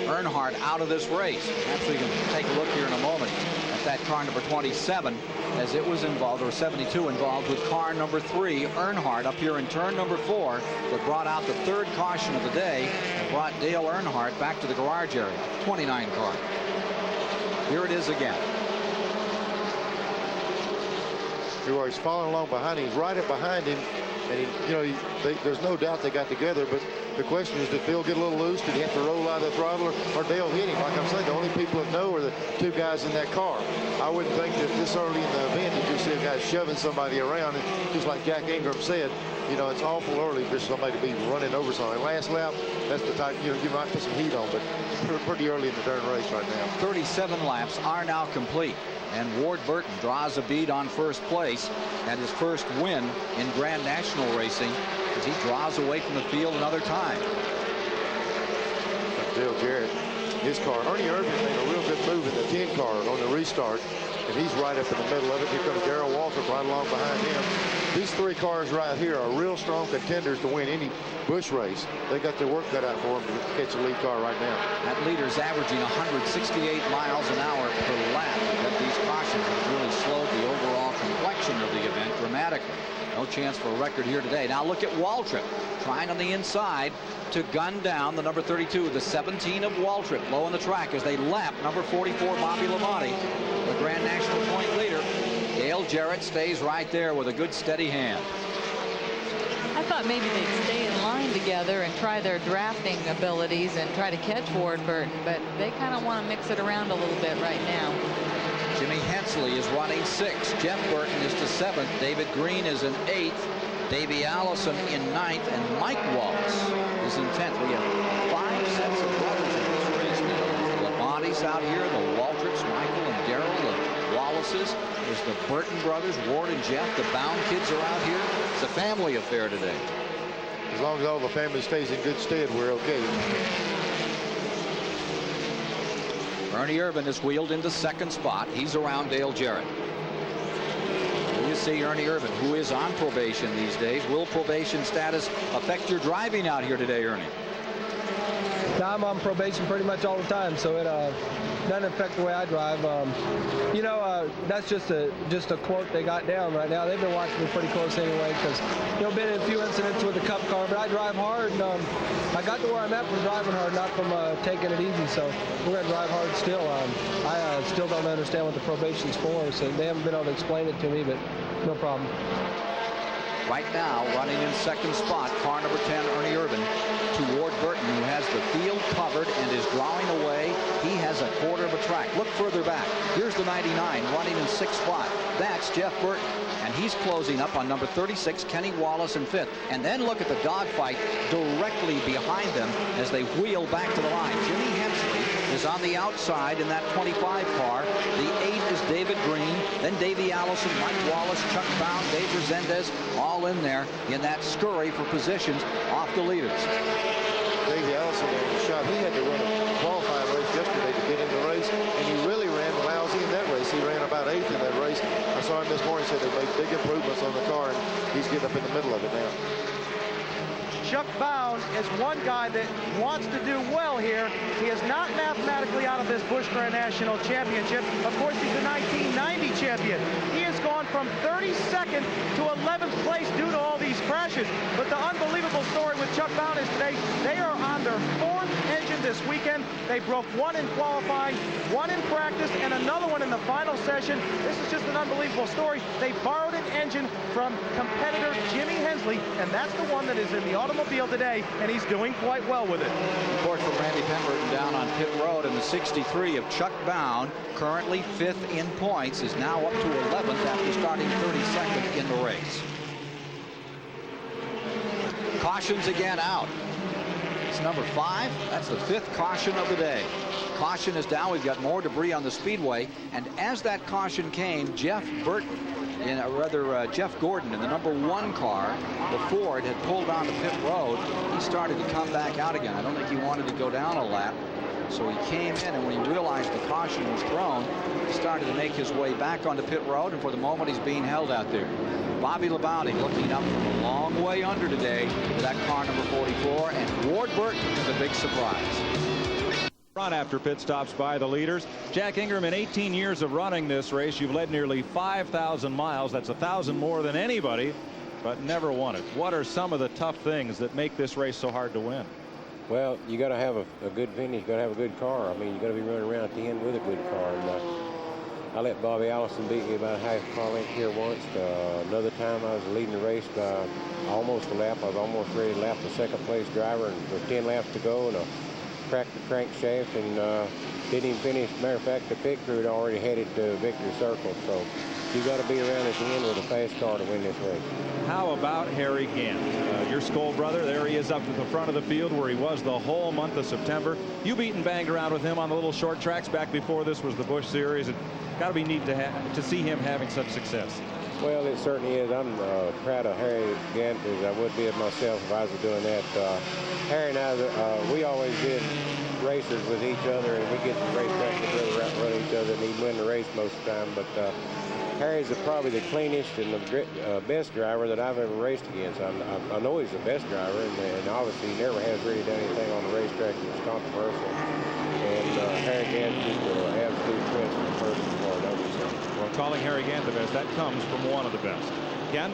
Earnhardt out of this race. Perhaps we can take a look here in a moment at that car number 27, as it was involved, or 72 involved, with car number 3, Earnhardt, up here in turn number 4, that brought out the 3rd caution of the day and brought Dale Earnhardt back to the garage area. 29 car. Here it is again. He's following along behind him. He's right up behind him, and there's no doubt they got together, but the question is, did Phil get a little loose? Did he have to roll out of the throttle, or Dale hit him? Like I'm saying, the only people that know are the 2 guys in that car. I wouldn't think that this early in the event you just see a guy shoving somebody around, and just like Jack Ingram said, it's awful early for somebody to be running over somebody. Last lap, that's the type, you might put some heat on, but pretty early in the darn race right now. 37 laps are now complete, and Ward Burton draws a bead on first place and his first win in Grand National racing as he draws away from the field another time. Dale Jarrett, his car. Ernie Irvin made a real good move in the 10 car on the restart, and he's right up in the middle of it. Here comes Darrell Waltrip right along behind him. These 3 cars right here are real strong contenders to win any Busch race. They got their work cut out for them to catch the lead car right now. That leader's averaging 168 miles an hour per lap. But these cautions have really slowed the overall complexion of the event dramatically. No chance for a record here today. Now look at Waltrip trying on the inside to gun down the number 32, the 17 of Waltrip, low on the track as they lap number 44, Bobby Labonte, the Grand National point leader. Dale Jarrett stays right there with a good steady hand. I thought thought maybe they'd stay in line together and try their drafting abilities and try to catch Ward Burton, but they kind of want to mix it around a little bit right now. Jimmy Hensley is running 6th. Jeff Burton is to 7th. David Green is in 8th. Davey Allison in 9th, and Mike Wallace is in 10th. We have 5 sets of brothers in this race now. The Lamontis out here, the Waldrops, Michael and Darrell, the Wallaces. There's the Burton brothers, Ward and Jeff. The Bound kids are out here. It's a family affair today. As long as all the family stays in good stead, we're okay. Ernie Irvan is wheeled into 2nd spot. He's around Dale Jarrett. You see Ernie Irvan, who is on probation these days. Will probation status affect your driving out here today, Ernie? I'm on probation pretty much all the time, so it doesn't affect the way I drive. You know, that's just a quote they got down right now. They've been watching me pretty close anyway, because been in a few incidents with the Cup car, but I drive hard, and I got to where I'm at from driving hard, not from taking it easy. So we're gonna drive hard still. I still don't understand what the probation's for, so they haven't been able to explain it to me, but no problem. Right now, running in 2nd spot, car number 10, Ernie Irvan, to Ward Burton, who has the field covered and is drawing away. He has a quarter of a track. Look further back. Here's the 99 running in 6th spot. That's Jeff Burton, and he's closing up on number 36, Kenny Wallace, in 5th. And then look at the dogfight directly behind them as they wheel back to the line. Jimmy Hensley is on the outside in that 25 car. The 8 is David Green, then Davey Allison, Mike Wallace, Chuck Bound, Dave Resendez, all in there in that scurry for positions off the leaders. Davey Allison on the shot. He had to run a qualifying race yesterday to get in the race, and he really ran lousy in that race. He ran about 8th in that race. I saw him this morning. He said they made big improvements on the car, and he's getting up in the middle of it now. Chuck Bound is one guy that wants to do well here. He is not mathematically out of this Busch Grand National Championship. Of course, he's the 1990 champion. He has gone from 32nd to 11th place due to all these crashes. But the unbelievable story with Chuck Bound is today, they are on their 4th engine this weekend. They broke 1 in qualifying, 1 in practice, and another one in the final session. This is just an unbelievable story. They borrowed an engine from competitor Jimmy Hensley, and that's the one that is in the automobile today, and he's doing quite well with it. Report from Randy Pemberton down on pit road, and the 63 of Chuck Bound, currently 5th in points, is now up to 11th after starting 32nd in the race. Cautions again out. It's number 5. That's the 5th caution of the day. Caution is down. We've got more debris on the speedway, and as that caution came, Jeff Gordon in the number 1 car, the Ford, had pulled onto pit road. He started to come back out again. I don't think he wanted to go down a lap, so he came in, and when he realized the caution was thrown, he started to make his way back onto pit road, and for the moment he's being held out there. Bobby Labonte looking up from a long way under today to that car number 44, and Ward Burton is a big surprise. Run after pit stops by the leaders. Jack Ingram, in 18 years of running this race, you've led nearly 5,000 miles. That's 1,000 more than anybody, but never won it. What are some of the tough things that make this race so hard to win? Well, you got to have a good finish. You got to have a good car. I mean, you got to be running around at the end with a good car. And I let Bobby Allison beat me about a half car length here once. Another time I was leading the race by almost a lap. I was almost ready to lap the 2nd place driver, and with 10 laps to go, and cracked the crankshaft and didn't even finish. Matter of fact, the pit crew had already headed to victory circle. So you got to be around at the end with a fast car to win this race. How about Harry Gant, your Skoll brother? There he is up at the front of the field where he was the whole month of September. You beat and banged around with him on the little short tracks back before this was the Busch Series. It's got to be neat to see him having such success. Well, it certainly is. I'm proud of Harry Gant as I would be of myself if I was doing that. Harry and I, we always did races with each other, and we get to race back together, run each other, and he'd win the race most of the time. But Harry's probably the cleanest and the best driver that I've ever raced against. I know he's the best driver, and obviously he never has really done anything on the racetrack that's controversial. And Harry Gant's just an absolute prince person for another. Well, calling Harry Gant the best, that comes from one of the best. Ken?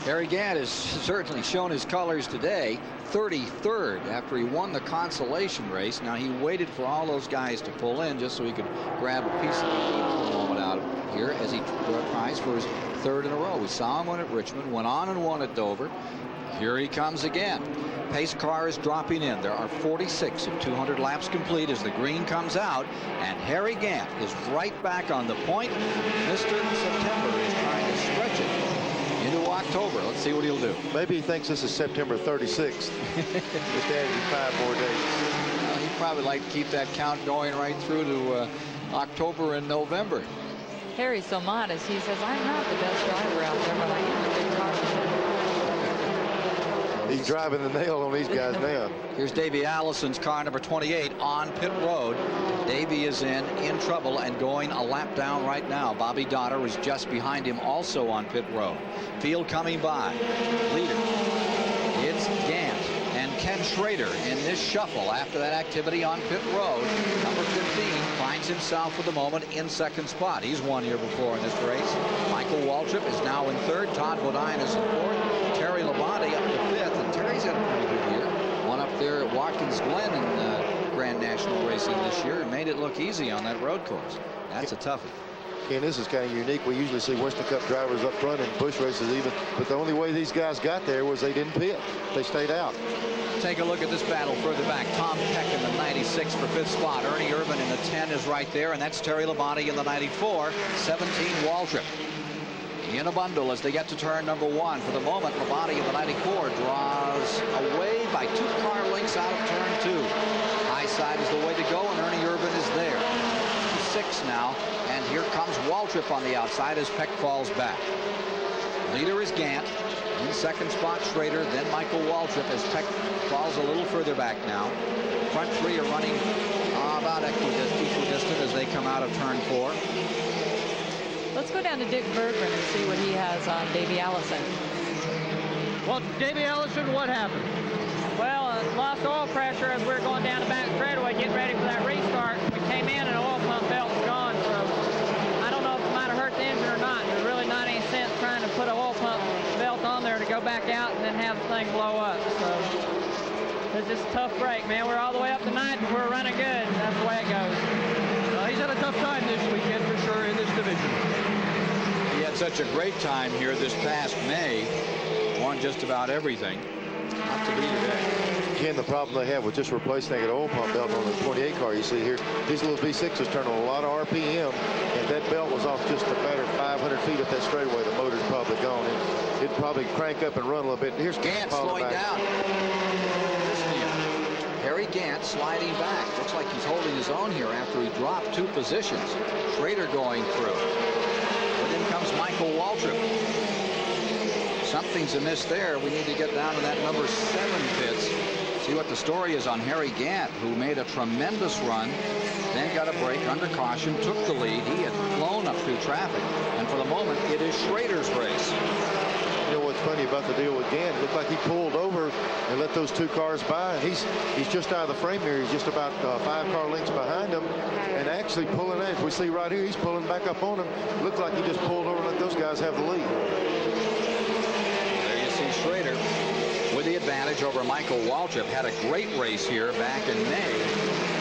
Harry Gant has certainly shown his colors today. 33rd after he won the consolation race. Now he waited for all those guys to pull in just so he could grab a piece of the moment out of here as he tries for his 3rd in a row. We saw him win at Richmond, went on and won at Dover. Here he comes again. Pace car is dropping in. There are 46 of 200 laps complete as the green comes out, and Harry Gant is right back on the point. Mr. September is trying to stretch it into October. Let's see what he'll do. Maybe he thinks this is September 36th. Just adding 5 more days. He'd probably like to keep that count going right through to October and November. Harry's so modest. He says, I'm not the best driver out there, but I am a big car. He's driving the nail on these guys now. Here's Davey Allison's car, number 28, on pit road. Davey is in trouble and going a lap down right now. Bobby Dotter is just behind him, also on pit road. Field coming by. Leader. It's Gant and Ken Schrader in this shuffle after that activity on pit road. Number 15 finds himself for the moment in second spot. He's won here before in this race. Michael Waltrip is now in third. Todd Bodine is in fourth. Terry Labonte up to fifth, and Terry's had a pretty good year. One up there at Watkins Glen in Grand National Racing this year and made it look easy on that road course. That's a toughie. And this is kind of unique. We usually see Western Cup drivers up front in Busch races even, but the only way these guys got there was they didn't pit. They stayed out. Take a look at this battle further back. Tom Peck in the 96 for fifth spot. Ernie Irvin in the 10 is right there, and that's Terry Labonte in the 94. 17 Waltrip. In a bundle as they get to turn number 1. For the moment, Labonte in the 94 draws away by 2 car lengths out of turn 2. High side is the way to go, and Ernie Irvin is there. 6 now, and here comes Waltrip on the outside as Peck falls back. Leader is Gant. In second spot, Schrader, then Michael Waltrip as Peck falls a little further back now. Front 3 are running about equidistant as they come out of turn 4. Let's go down to Dick Berggren and see what he has on Davey Allison. Well, Davey Allison, what happened? Well, lost oil pressure as we were going down the back straightaway getting ready for that restart. We came in and the oil pump belt was gone, so I don't know if it might have hurt the engine or not. There's really not any sense trying to put an oil pump belt on there to go back out and then have the thing blow up. So it's just a tough break, man. We're all the way up to 9th, but we're running good. That's the way it goes. He's had a tough time this weekend for sure in this division. He had such a great time here this past May. Won just about everything. Not to be today. Again, the problem they have with just replacing that oil pump belt on the 28 car you see here, these little V6s turn on a lot of RPM, and that belt was off just a matter of 500 feet up that straightaway. The motor's probably gone. It'd probably crank up and run a little bit. Here's Gant slowing down. Harry Gant sliding back. Looks like he's holding his own here after he dropped 2 positions. Schrader going through. But in comes Michael Waltrip. Something's amiss there. We need to get down to that number 7 pits. See what the story is on Harry Gant, who made a tremendous run, then got a break under caution, took the lead. He had flown up through traffic, and for the moment, it is Schrader's race. You know what's funny about the deal with Gant? It looked like he pulled over and let those 2 cars by, and he's just out of the frame here. He's just about 5 car lengths behind them, and actually pulling in. If we see right here, he's pulling back up on him. Looks like he just pulled over and let those guys have the lead. There you see Schrader with the advantage over Michael Waltrip. Had a great race here back in May.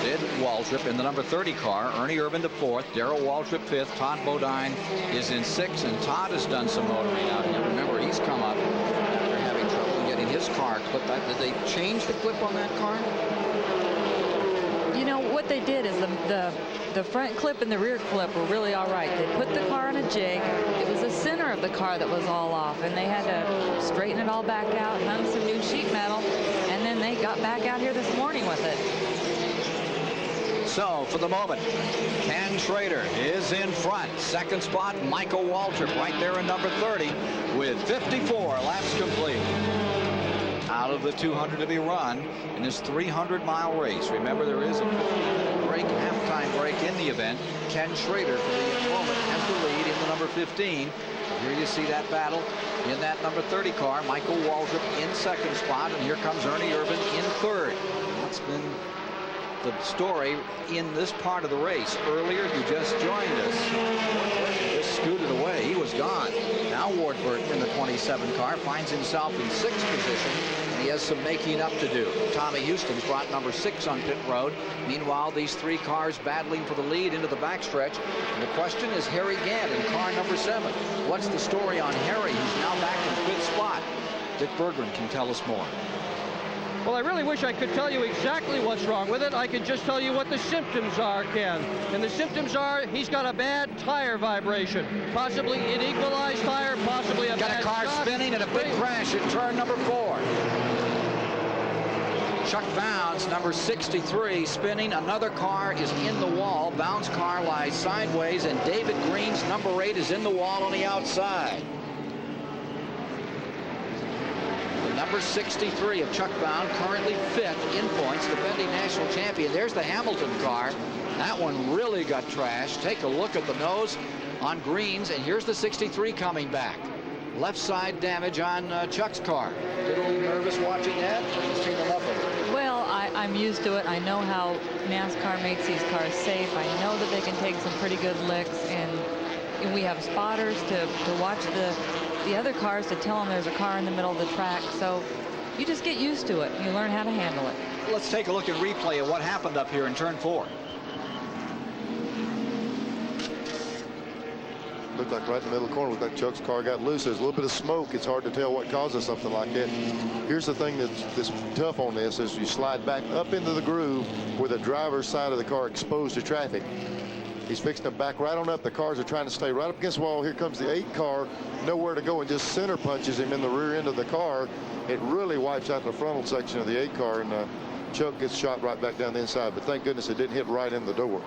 Did Waltrip in the number 30 car. Ernie Irvin to 4th. Darrell Waltrip 5th. Todd Bodine is in 6th, and Todd has done some motoring out here. Remember, he's come up after having trouble getting his car clipped. Did they change the clip on that car? You know, what they did is the front clip and the rear clip were really all right. They put the car on a jig. It was the center of the car that was all off, and they had to straighten it all back out, hung some new sheet metal, and then they got back out here this morning with it. So, for the moment, Ken Schrader is in front. Second spot, Michael Waltrip right there in number 30 with 54 laps complete. Out of the 200 to be run in this 300-mile race. Remember, there is a break, halftime break in the event. Ken Schrader, for the moment, has the lead in the number 15. Here you see that battle in that number 30 car. Michael Waltrip in second spot, and here comes Ernie Irvin in third. That's been the story in this part of the race. Earlier, you just joined us. He just scooted away. He was gone. Now Ward Burton in the 27 car finds himself in 6th position, and he has some making up to do. Tommy Houston's brought number 6 on pit road. Meanwhile, these 3 cars battling for the lead into the backstretch. And the question is Harry Gant in car number 7. What's the story on Harry? He's now back in 5th spot. Dick Berggren can tell us more. Well, I really wish I could tell you exactly what's wrong with it. I can just tell you what the symptoms are, Ken. And the symptoms are he's got a bad tire vibration, possibly an equalized tire, possibly a bad car shock. spinning and a big crash at turn number 4. Chuck Bounds, number 63, spinning. Another car is in the wall. Bounds' car lies sideways, and David Green's number 8 is in the wall on the outside. Number 63 of Chuck Bound, currently 5th in points, defending national champion. There's the Hamilton car. That one really got trashed. Take a look at the nose on Green's, and here's the 63 coming back. Left side damage on Chuck's car. Get a little nervous watching that? I've seen enough of it. Well, I'm used to it. I know how NASCAR makes these cars safe. I know that they can take some pretty good licks, and we have spotters to watch the other cars to tell them there's a car in the middle of the track. So you just get used to it. You learn how to handle it. Let's take a look at replay of what happened up here in turn 4. Looked like right in the middle of the corner, looked like Chuck's car got loose. There's a little bit of smoke. It's hard to tell what causes something like that. Here's the thing that's tough on this is you slide back up into the groove with the driver's side of the car exposed to traffic. He's fixing to back right on up. The cars are trying to stay right up against the wall. Here comes the 8 car, nowhere to go, and just center punches him in the rear end of the car. It really wipes out the frontal section of the 8 car, and Chuck gets shot right back down the inside. But thank goodness it didn't hit right in the door.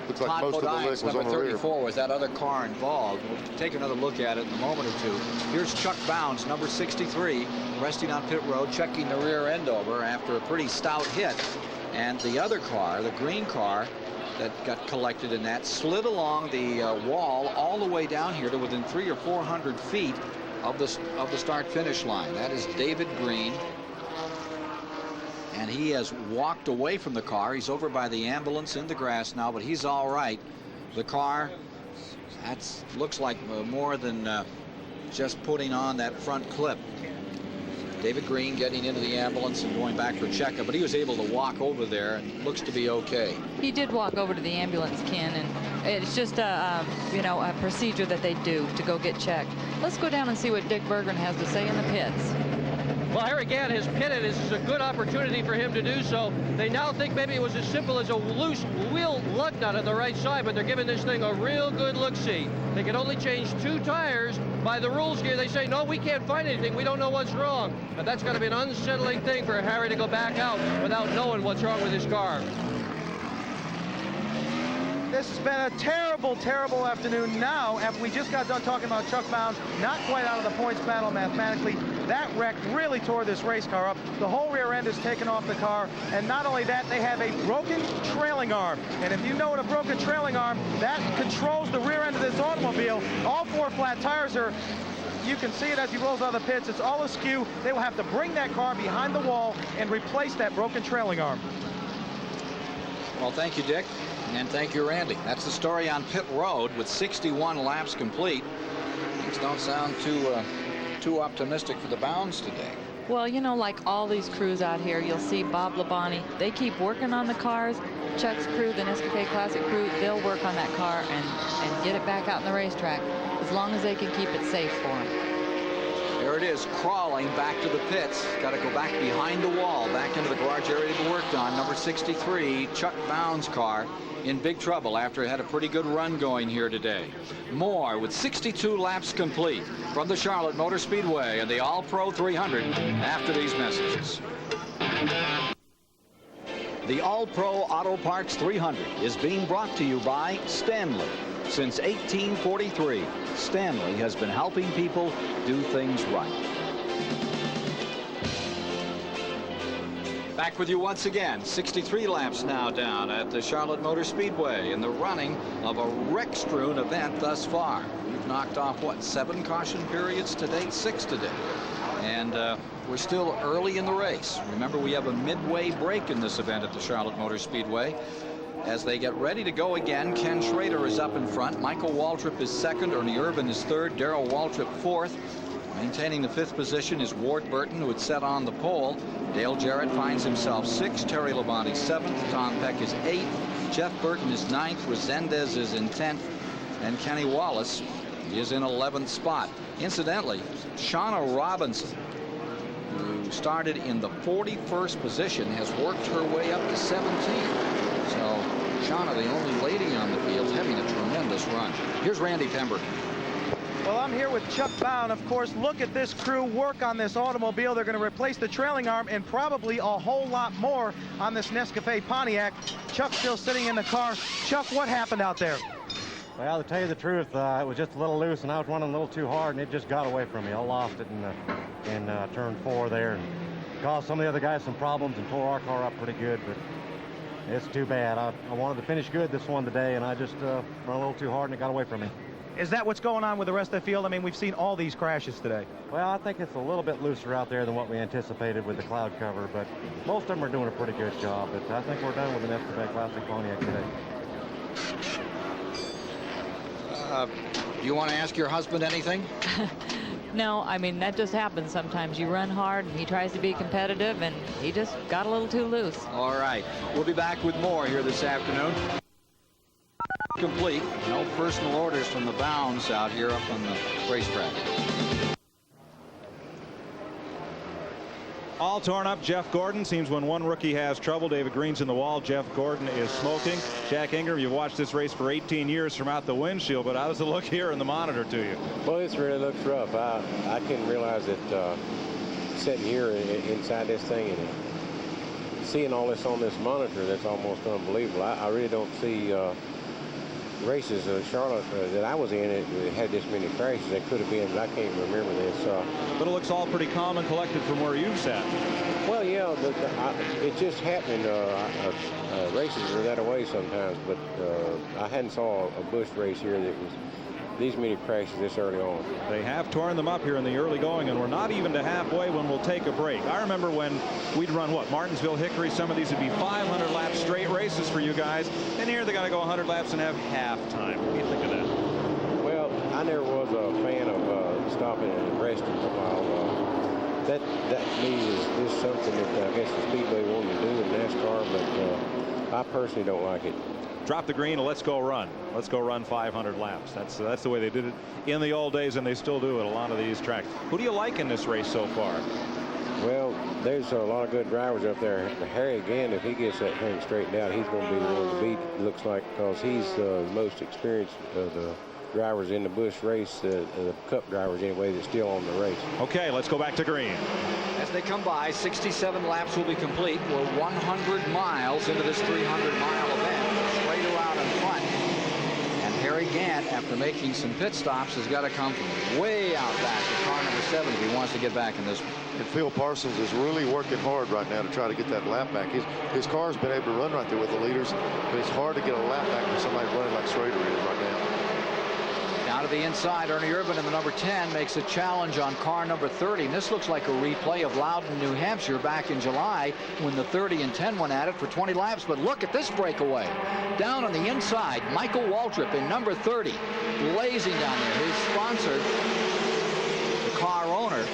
Looks like Todd most of the lick was on number the rear. 34 was that other car involved. We'll take another look at it in a moment or two. Here's Chuck Bounds, number 63, resting on pit road, checking the rear end over after a pretty stout hit. And the other car, the green car that got collected in that, slid along the wall all the way down here to within 300 or 400 feet of the start-finish line. That is David Green. And he has walked away from the car. He's over by the ambulance in the grass now, but he's all right. The car, that looks like more than just putting on that front clip. David Green getting into the ambulance and going back for a checkup, but he was able to walk over there and looks to be okay. He did walk over to the ambulance, Ken, and it's just a procedure that they do to go get checked. Let's go down and see what Dick Berggren has to say in the pits. Well, here again, his pitted. This is a good opportunity for him to do so. They now think maybe it was as simple as a loose wheel lug nut on the right side, but they're giving this thing a real good look-see. They can only change 2 tires. By the rules here, they say, no, we can't find anything. We don't know what's wrong. But that's got to be an unsettling thing for Harry to go back out without knowing what's wrong with his car. This has been a terrible, terrible afternoon. Now, after we just got done talking about Chuck Bounds, not quite out of the points battle mathematically, that wreck really tore this race car up. The whole rear end is taken off the car, and not only that, they have a broken trailing arm. And if you know what a broken trailing arm, that controls the rear end of this automobile. All 4 flat tires are, you can see it as he rolls out of the pits, it's all askew. They will have to bring that car behind the wall and replace that broken trailing arm. Well, thank you, Dick. And thank you, Randy. That's the story on pit road with 61 laps complete. Things don't sound too optimistic for the Bounds today. Well, you know, like all these crews out here, you'll see Bob Labonte. They keep working on the cars. Chuck's crew, the Nescafe Classic crew, they'll work on that car and get it back out in the racetrack as long as they can keep it safe for them. There it is, crawling back to the pits. Got to go back behind the wall, back into the garage area to be worked on. Number 63, Chuck Bounds' car, in big trouble after it had a pretty good run going here today. More with 62 laps complete from the Charlotte Motor Speedway and the All-Pro 300 after these messages. The All-Pro Auto Parts 300 is being brought to you by Stanley. Since 1843, Stanley has been helping people do things right. Back with you once again. 63 laps now down at the Charlotte Motor Speedway in the running of a wreck-strewn event thus far. We've knocked off, what, 7 caution periods to date? 6 today. And we're still early in the race. Remember, we have a midway break in this event at the Charlotte Motor Speedway. As they get ready to go again, Ken Schrader is up in front. Michael Waltrip is second. Ernie Irvin is third. Darrell Waltrip fourth. Maintaining the 5th position is Ward Burton, who had set on the pole. Dale Jarrett finds himself 6th. Terry Labonte 7th. Tom Peck is 8th. Jeff Burton is 9th. Resendez is in 10th. And Kenny Wallace is in 11th spot. Incidentally, Shauna who started in the 41st position, has worked her way up to 17. So Shauna, the only lady on the field, having a tremendous run. Here's Randy Pemberton. Well, I'm here with Chuck Bowen. Of course, look at this crew work on this automobile. They're going to replace the trailing arm and probably a whole lot more on this Nescafe Pontiac. Chuck's still sitting in the car. Chuck, what happened out there? Well, to tell you the truth, it was just a little loose, and I was running a little too hard, and it just got away from me. I lost it in turn 4 there, and caused some of the other guys some problems and tore our car up pretty good, but it's too bad. I wanted to finish good this one today, and I just ran a little too hard, and it got away from me. Is that what's going on with the rest of the field? I mean, we've seen all these crashes today. Well, I think it's a little bit looser out there than what we anticipated with the cloud cover, but most of them are doing a pretty good job. But I think we're done with the Nescafe Classic Pontiac today. You want to ask your husband anything? No, I mean, that just happens sometimes. You run hard, and he tries to be competitive, and he just got a little too loose. All right. We'll be back with more here this afternoon. Complete. No personal orders from the Bounds out here up on the racetrack. All torn up. Jeff Gordon seems when one rookie has trouble. David Green's in the wall. Jeff Gordon is smoking. Jack Ingram, you've watched this race for 18 years from out the windshield, but how does it look here in the monitor to you? Well, this really looks rough. I couldn't realize that sitting here inside this thing and seeing all this on this monitor, that's almost unbelievable. I really don't see races Charlotte that I was in it had this many crashes. That could have been, but I can't remember this. But it looks all pretty calm and collected from where you've sat. Well, yeah, it just happened. Races are that way sometimes, but I hadn't saw a Busch race here that was these many crashes this early on. They have torn them up here in the early going, and we're not even to halfway when we'll take a break. I remember when we'd run, what, Martinsville, Hickory, some of these would be 500 lap straight races for you guys, and here they got to go 100 laps and have halftime. What do you think of that? Well, I never was a fan of stopping and resting for a while. That to me is something that I guess the Speedway wanted to do in NASCAR, but I personally don't like it. Drop the green and let's go run. Let's go run 500 laps. That's the way they did it in the old days, and they still do it a lot of these tracks. Who do you like in this race so far? Well, there's a lot of good drivers up there. Harry, again, if he gets that thing straightened out, he's going to be the one to beat, looks like, because he's the most experienced of the drivers in the Busch race, the Cup drivers anyway, that's still on the race. Okay, let's go back to green. As they come by, 67 laps will be complete. We're 100 miles into this 300-mile event. Schrader out in front. And Harry Gant, after making some pit stops, has got to come from way out back to car number 7 if he wants to get back in this one. And Phil Parsons is really working hard right now to try to get that lap back. His car's been able to run right there with the leaders, but it's hard to get a lap back when somebody's running like Schrader is right now. Down to the inside, Ernie Irvin in the number 10 makes a challenge on car number 30. And this looks like a replay of Loudon, New Hampshire back in July when the 30 and 10 went at it for 20 laps. But look at this breakaway. Down on the inside, Michael Waltrip in number 30, blazing down there. His sponsor, the car owner,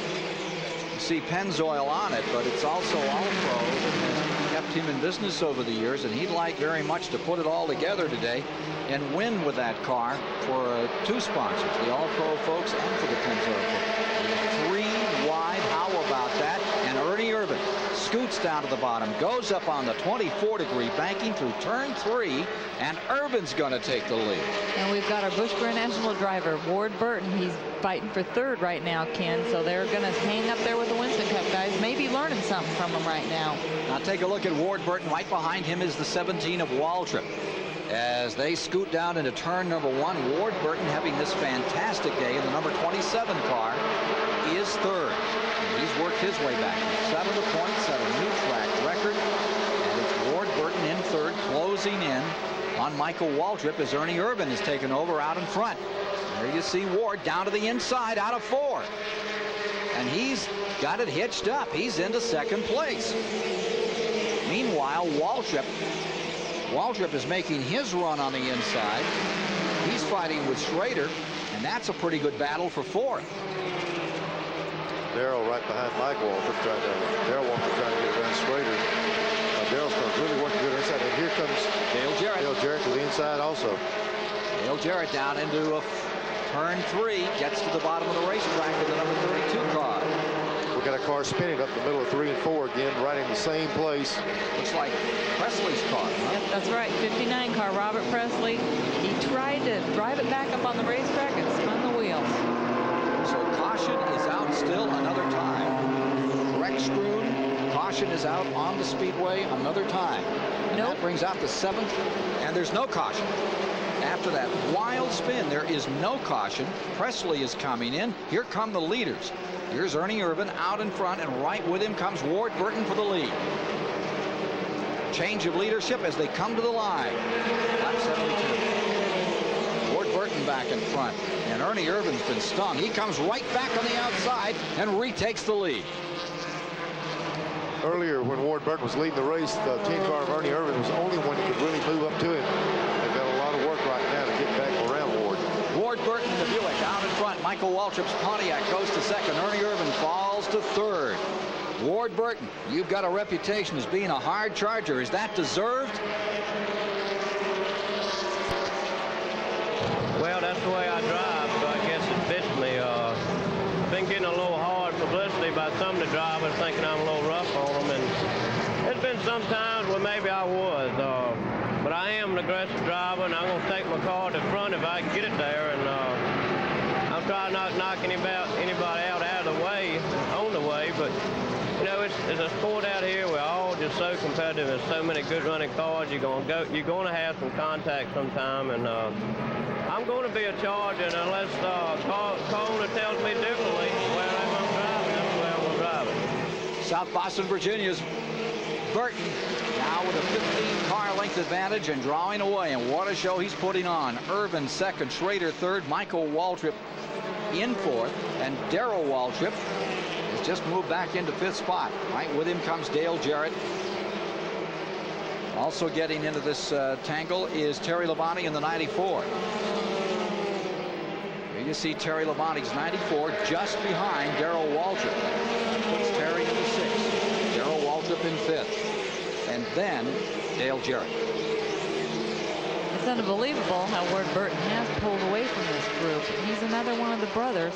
you see Pennzoil on it, but it's also All-Pro that has kept him in business over the years, and he'd like very much to put it all together today and win with that car for two sponsors, the All-Pro folks and for the Pennzoil folks. 3 wide, how about that? And Ernie Irvin scoots down to the bottom, goes up on the 24-degree banking through turn 3, and Irvin's going to take the lead. And we've got our Busch Grand National driver, Ward Burton. He's fighting for 3rd right now, Ken, so they're going to hang up there with the Winston Cup guys, maybe learning something from them right now. Now take a look at Ward Burton. Right behind him is the 17 of Waltrip. As they scoot down into turn number 1, Ward Burton, having this fantastic day in the number 27 car, is 3rd. And he's worked his way back. 7 points, set a new track record. And it's Ward Burton in 3rd, closing in on Michael Waltrip as Ernie Irvin is taken over out in front. There you see Ward down to the inside out of 4. And he's got it hitched up. He's into 2nd place. Meanwhile, Waltrip is making his run on the inside. He's fighting with Schrader, and that's a pretty good battle for 4th. Darrell right behind Mike Waltrip. Darrell Waltrip trying to get around Schrader. Darrell's going to really work good inside. And here comes Dale Jarrett. Dale Jarrett to the inside also. Dale Jarrett down into a turn 3, gets to the bottom of the racetrack with the number 32 car. We got a car spinning up the middle of 3 and 4 again, right in the same place. Looks like Presley's car. Huh? Yep, that's right. 59 car, Robert Presley. He tried to drive it back up on the racetrack and spun the wheels. So caution is out still another time. Rex Scroon, caution is out on the speedway another time. And that brings out the 7th, and there's no caution. After that wild spin, there is no caution. Presley is coming in. Here come the leaders. Here's Ernie Irvan out in front, and right with him comes Ward Burton for the lead. Change of leadership as they come to the line. Lap 72. Ward Burton back in front, and Ernie Irvan's been stung. He comes right back on the outside and retakes the lead. Earlier, when Ward Burton was leading the race, the team car of Ernie Irvan was the only one who could really move up to him. They've got a lot of work right now to get back around Ward. Ward Burton, the Buick, out in front. Michael Waltrip's Pontiac goes to second. Ernie Irvan falls to third. Ward Burton, you've got a reputation as being a hard charger. Is that deserved? Well, that's the way I drive, so I guess it fits me. I've been getting a little hard publicity by some of the drivers thinking I'm a little rough on them, and there's been some times where maybe I was. But I am an aggressive driver, and I'm going to take my car to the front if I can get it there, and I'm trying not to knock anybody out of the way, on the way, but you know, it's a sport out here. We're all just so competitive. There's so many good running cars. You're going to have some contact sometime, and I'm going to be a charger, and unless Kona tells me differently, where I'm driving, that's the way I'm going to drive it. South Boston, Virginia's Burton now with a 15-car length advantage and drawing away. And what a show he's putting on. Irvan second, Schrader third, Michael Waltrip in fourth, and Darrell Waltrip has just moved back into fifth spot. Right with him comes Dale Jarrett. Also getting into this tangle is Terry Labonte in the 94. Here you see Terry Labonte's 94 just behind Darrell Waltrip. That puts Terry in the sixth. Darrell Waltrip in fifth. And then Dale Jarrett. It's unbelievable how Ward Burton has pulled away from this group. He's another one of the brothers.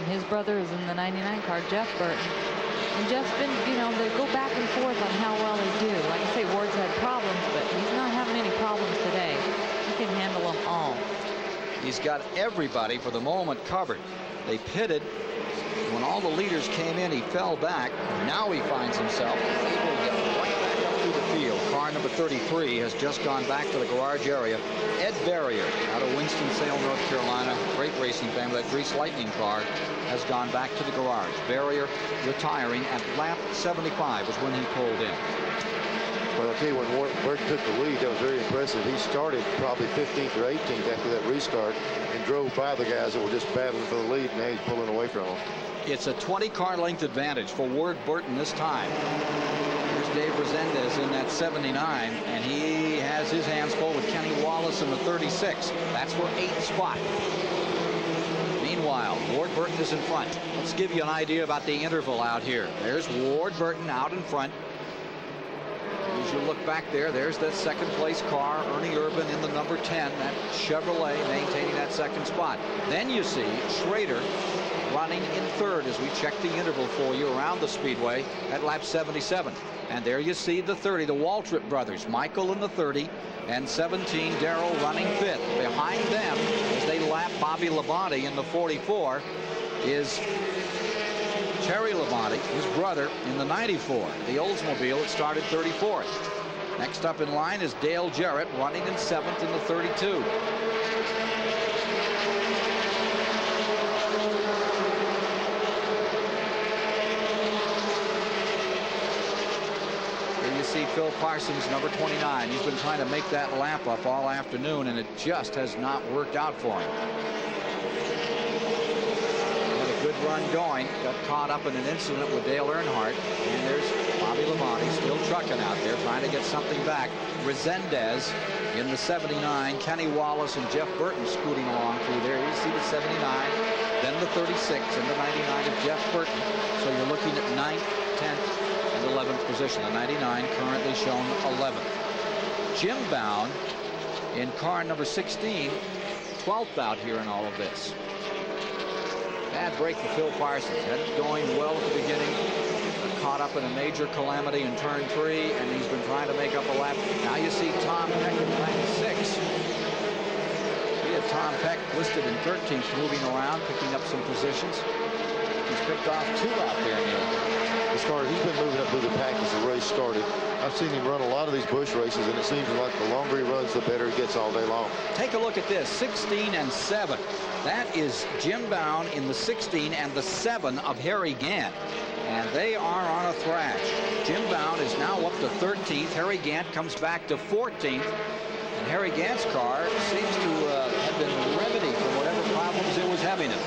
His brother is in the 99 car, Jeff Burton. And Jeff's been, you know, they go back and forth on how well they do. Like I say, Ward's had problems, but he's not having any problems today. He can handle them all. He's got everybody for the moment covered. They pitted. When all the leaders came in, he fell back. Now he finds himself able to get right back up through the field. Car number 33 has just gone back to the garage area. Ed Barrier out of Winston-Salem, North Carolina. Great racing family. That Grease Lightning car has gone back to the garage. Barrier retiring at lap 75 was when he pulled in. Well, I'll tell you, when Burton took the lead, that was very impressive. He started probably 15th or 18th after that restart and drove by the guys that were just battling for the lead, and now he's pulling away from them. It's a 20-car length advantage for Ward Burton this time. Here's Dave Resendez in that 79, and he has his hands full with Kenny Wallace in the 36. That's for 8th spot. Meanwhile, Ward Burton is in front. Let's give you an idea about the interval out here. There's Ward Burton out in front. As you look back there, there's that second place car, Ernie Irvan in the number 10, that Chevrolet maintaining that second spot. Then you see Schrader running in third as we check the interval for you around the speedway at lap 77. And there you see the 30, the Waltrip brothers, Michael in the 30 and 17, Darrell running fifth. Behind them, as they lap Bobby Labonte in the 44, is Terry Labonte, his brother, in the 94. The Oldsmobile that started 34th. Next up in line is Dale Jarrett running in 7th in the 32. Here you see Phil Parsons, number 29. He's been trying to make that lap up all afternoon, and it just has not worked out for him. Good run going, got caught up in an incident with Dale Earnhardt, and there's Bobby Labonte still trucking out there trying to get something back. Resendez in the 79, Kenny Wallace and Jeff Burton scooting along through there. You see the 79, then the 36 and the 99 of Jeff Burton. So you're looking at 9th, 10th, and 11th position. The 99 currently shown 11th. Jim Bound in car number 16, 12th out here in all of this. bad break for Phil Parsons. Had it going well at the beginning. Caught up in a major calamity in turn 3, and he's been trying to make up a lap. Now you see Tom Peck in lane 6. We had Tom Peck listed in 13th, moving around, picking up some positions. He's picked off 2 out there, Neil. He's been moving up through the pack as the race started. I've seen him run a lot of these Busch races, and it seems like the longer he runs, the better he gets all day long. Take a look at this, 16 and 7. That is Jim Bound in the 16 and the 7 of Harry Gant. And they are on a thrash. Jim Bound is now up to 13th. Harry Gant comes back to 14th. And Harry Gant's car seems to have been remedied from whatever problems it was having it.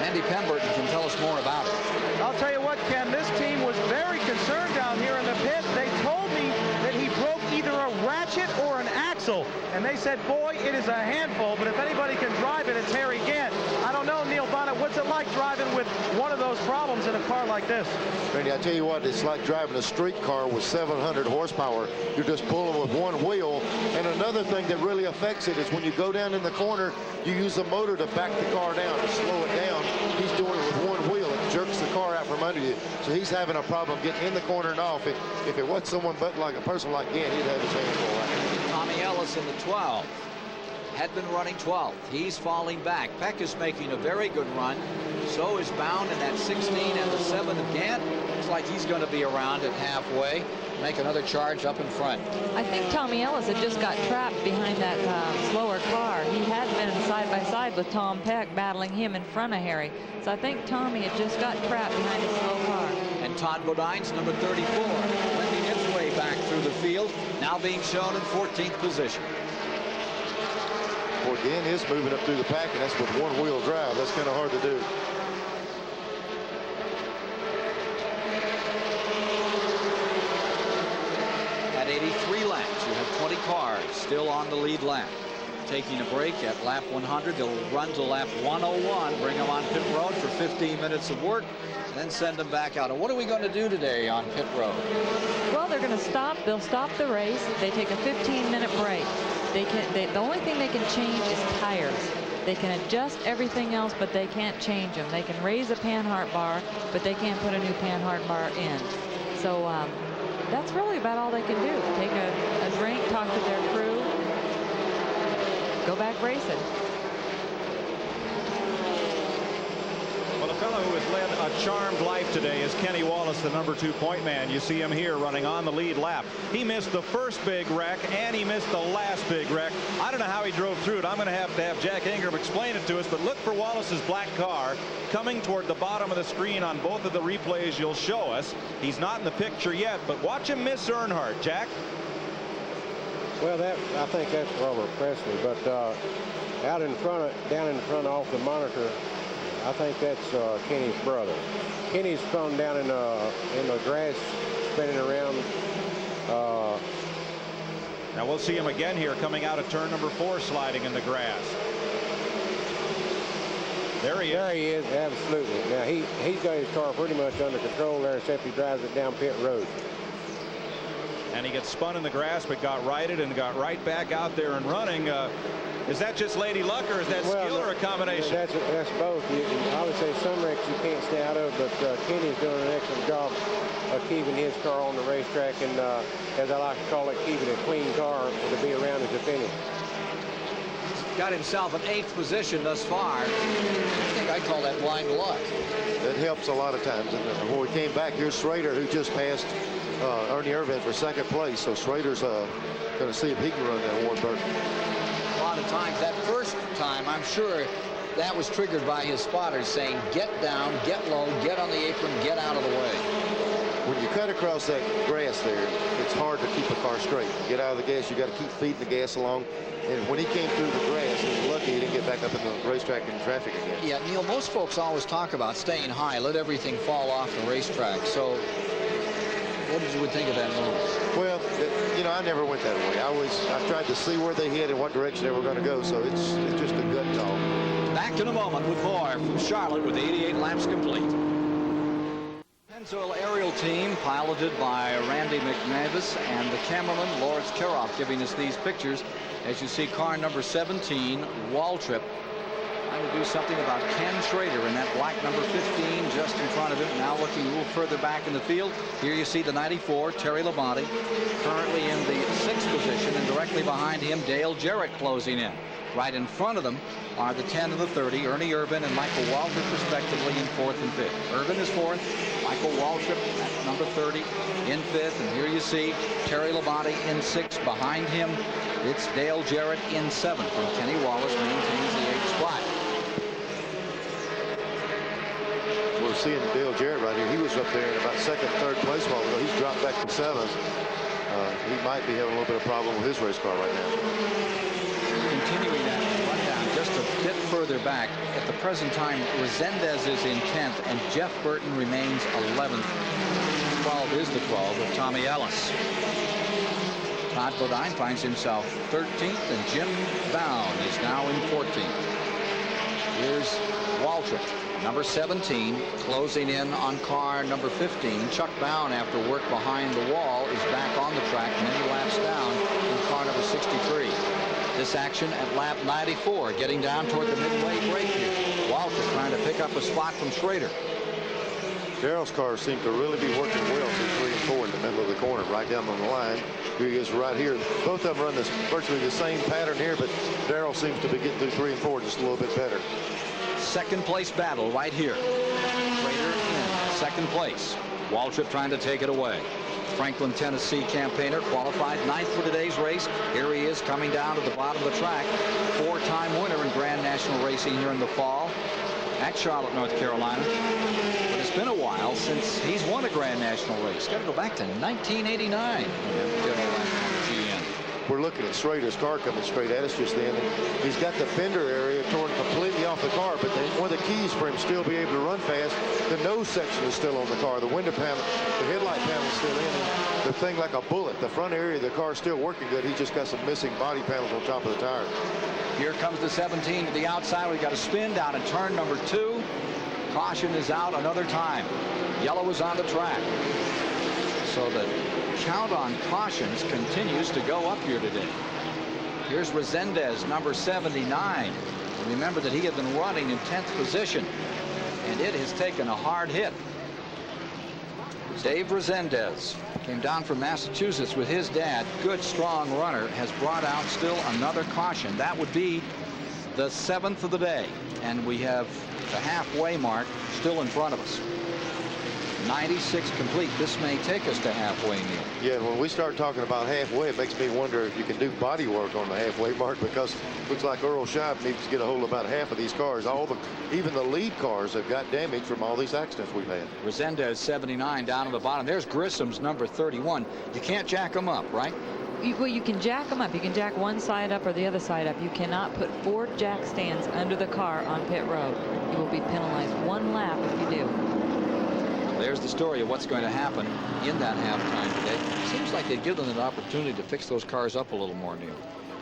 Andy Pemberton can tell us more about it. I'll tell you what, Ken, this team was very concerned down here in the pit. They told me that he broke either a ratchet or an axle. And they said, boy, it is a handful, but if anybody can drive it, it's Harry Gant. I don't know, Neil Bonnet, what's it like driving with one of those problems in a car like this? Randy, I tell you what, it's like driving a street car with 700 horsepower. You're just pulling with one wheel. And another thing that really affects it is when you go down in the corner, you use the motor to back the car down, to slow it down. He's doing it with one wheel. It jerks the car out from under you. So he's having a problem getting in the corner and off. If it wasn't someone but like a person like Gant, he'd have his hands full right. Tommy Ellis in the 12. Had been running 12th. He's falling back. Peck is making a very good run. So is Bound in that 16 and the 7 of Gant. Looks like he's going to be around at halfway. Make another charge up in front. I think Tommy Ellis had just got trapped behind that slower car. He had been side by side with Tom Peck, battling him in front of Harry. So I think Tommy had just got trapped behind a slow car. And Todd Bodine's number 34, wending his way back through the field, now being shown in 14th position. Well, Gant is moving up through the pack, and that's with one-wheel drive. That's kind of hard to do. At 83 laps, you have 20 cars still on the lead lap. Taking a break at lap 100. They'll run to lap 101, bring them on pit road for 15 minutes of work, and then send them back out. And what are we going to do today on pit road? Well, they're going to stop. They'll stop the race. They take a 15-minute break. The only thing they can change is tires. They can adjust everything else, but they can't change them. They can raise a Panhard bar, but they can't put a new Panhard bar in. So that's really about all they can do. Take a drink, talk to their crew, go back racing. Well, a fellow who has led a charmed life today is Kenny Wallace, the number 2 point man. You see him here running on the lead lap. He missed the first big wreck, and he missed the last big wreck. I don't know how he drove through it. I'm going to have Jack Ingram explain it to us, but look for Wallace's black car coming toward the bottom of the screen on both of the replays you'll show us. He's not in the picture yet, but watch him miss Earnhardt. Jack? Well, I think that's Robert Presley, but down in front off the monitor, I think that's Kenny's brother. Kenny's come down in the grass, spinning around. Now we'll see him again here coming out of turn number 4, sliding in the grass. There he is. There he is, absolutely. Now he's got his car pretty much under control there, except he drives it down pit road. And he gets spun in the grass, but got righted and got right back out there and running. Is that just lady luck, or is that skill, or a combination? That's both. I would say some wrecks you can't stay out of, but Kenny's doing an excellent job of keeping his car on the racetrack, and as I like to call it, keeping a clean car to be around at the finish. Got himself in 8th position thus far. I think I call that blind luck. That helps a lot of times. And when we came back, here's Schrader, who just passed Ernie Irvin for 2nd place. So Schrader's going to see if he can run that Warren Burton. A lot of times, that first time, I'm sure that was triggered by his spotters saying, get down, get low, get on the apron, get out of the way. When you cut across that grass there, it's hard to keep a car straight. Get out of the gas, you got to keep feeding the gas along. And when he came through the grass, he was lucky he didn't get back up in the racetrack in traffic again. Yeah, Neil, most folks always talk about staying high, let everything fall off the racetrack. So what did you think of that move? Well, you know, I never went that way. I tried to see where they hit and what direction they were going to go, so it's just a gut call. Back in a moment with more from Charlotte with 88 laps complete. Pennzoil aerial team piloted by Randy McNavis and the cameraman Lawrence Karoff giving us these pictures. As you see, car number 17, Waltrip. I trying to do something about Ken Schrader in that black number 15 just in front of him. Now looking a little further back in the field. Here you see the 94, Terry Labonte, currently in the 6th position, and directly behind him, Dale Jarrett closing in. Right in front of them are the 10 and the 30, Ernie Irvin and Michael Waltrip, respectively, in 4th and 5th. Irvin is 4th, Michael Waltrip at number 30 in 5th, and here you see Terry Labonte in 6th. Behind him, it's Dale Jarrett in 7th, and Kenny Wallace maintains the 8th spot. We're seeing Dale Jarrett right here. He was up there in about 2nd, 3rd place while ago. He's dropped back to 7th. He might be having a little bit of problem with his race car right now. Continuing that rundown just a bit further back. At the present time, Resendez is in 10th, and Jeff Burton remains 11th. 12 is the 12 of Tommy Ellis. Todd Bodine finds himself 13th, and Jim Bound is now in 14th. Here's Waltrip, number 17, closing in on car number 15. Chuck Bound, after work behind the wall, is back on the track many laps down in car number 63. This action at lap 94, getting down toward the midway break here. Waltrip trying to pick up a spot from Schrader. Darrell's car seemed to really be working well through 3 and 4 in the middle of the corner, right down on the line. Here he is right here. Both of them run this virtually the same pattern here, but Darrell seems to be getting through 3 and 4 just a little bit better. 2nd place battle right here. Schrader in 2nd place. Waltrip trying to take it away. Franklin, Tennessee campaigner, qualified 9th for today's race. Here he is coming down to the bottom of the track. 4-time winner in Grand National Racing here in the fall at Charlotte, North Carolina. But it's been a while since he's won a Grand National race. Got to go back to 1989. We're looking at Schrader's car coming straight at us just then. He's got the fender area torn completely off the car, but one of the keys for him still be able to run fast, the nose section is still on the car. The window panel, the headlight panel is still in. And the thing like a bullet. The front area of the car is still working good. He's just got some missing body panels on top of the tire. Here comes the 17 to the outside. We've got a spin down in turn number 2. Caution is out another time. Yellow is on the track. So the count on cautions continues to go up here today. Here's Resendez, number 79. Remember that he had been running in 10th position, and it has taken a hard hit. Dave Resendez came down from Massachusetts with his dad. Good, strong runner. Has brought out still another caution. That would be the 7th of the day, and we have the halfway mark still in front of us. 96 complete. This may take us to halfway, Neil. Yeah, when we start talking about halfway, it makes me wonder if you can do body work on the halfway mark, because it looks like Earl Scheib needs to get a hold of about half of these cars. Even the lead cars have got damage from all these accidents we've had. Resendez 79 down at the bottom. There's Grissom's number 31. You can't jack them up, right? Well, you can jack them up. You can jack one side up or the other side up. You cannot put 4 jack stands under the car on pit road. You will be penalized 1 lap if you do. There's the story of what's going to happen in that halftime today. Seems like they give them an opportunity to fix those cars up a little more, Neil.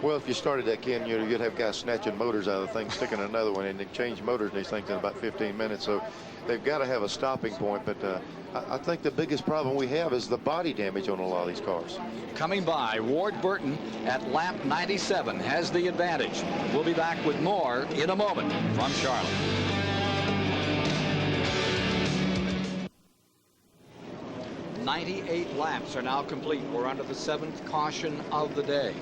Well, if you started that, Ken, you'd have guys snatching motors out of the thing, sticking another one, and they change motors in these things in about 15 minutes. So they've got to have a stopping point. But I think the biggest problem we have is the body damage on a lot of these cars. Coming by, Ward Burton at lap 97 has the advantage. We'll be back with more in a moment from Charlotte. 98 laps are now complete. We're under the 7th caution of the day.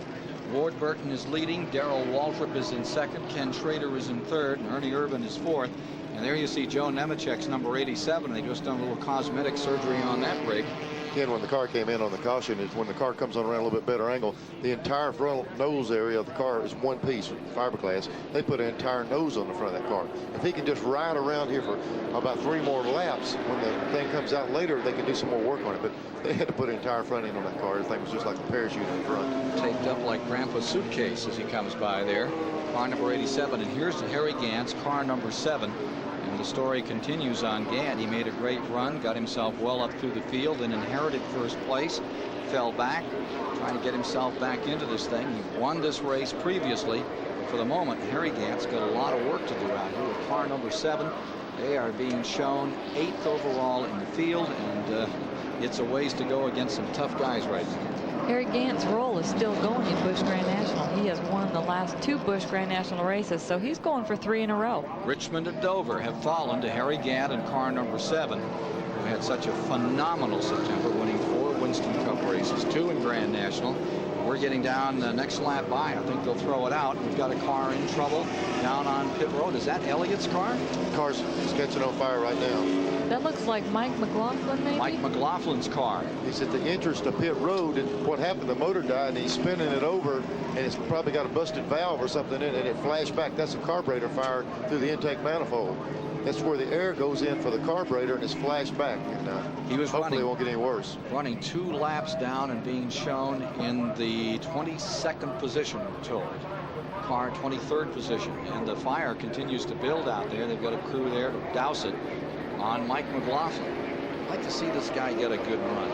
Ward Burton is leading. Darrell Waltrip is in 2nd. Ken Schrader is in 3rd. And Ernie Irvin is 4th. And there you see Joe Nemechek's number 87. They just done a little cosmetic surgery on that rig. Ken, when the car came in on the caution, is when the car comes on around a little bit better angle, the entire front nose area of the car is one piece, fiberglass. They put an entire nose on the front of that car. If he can just ride around here for about 3 more laps, when the thing comes out later, they can do some more work on it. But they had to put an entire front end on that car. Everything was just like a parachute in front. Taped up like Grandpa's suitcase as he comes by there. Car number 87. And here's Harry Gant's car number 7. And the story continues on Gant. He made a great run, got himself well up through the field, and inherited 1st place. Fell back, trying to get himself back into this thing. He won this race previously. But for the moment, Harry Gant's got a lot of work to do out here with car number 7. They are being shown 8th overall in the field, and it's a ways to go against some tough guys right now. Harry Gant's role is still going in Busch Grand National. He has won the last 2 Busch Grand National races, so he's going for 3 in a row. Richmond and Dover have fallen to Harry Gant and car number 7, who had such a phenomenal September, winning 4 Winston Cup races, 2 in Grand National. We're getting down the next lap by. I think they'll throw it out. We've got a car in trouble down on pit road. Is that Elliott's car? The car's catching on fire right now. That looks like Mike McLaughlin, maybe? Mike McLaughlin's car. He's at the entrance to pit road, and what happened, the motor died, and he's spinning it over, and it's probably got a busted valve or something in it, and it flashed back. That's a carburetor fire through the intake manifold. That's where the air goes in for the carburetor, and it's flashed back. And he was hopefully it won't get any worse. Running 2 laps down and being shown in the 22nd position, we're told. Car 23rd position, and the fire continues to build out there. They've got a crew there to douse it on Mike McLaughlin. I'd like to see this guy get a good run.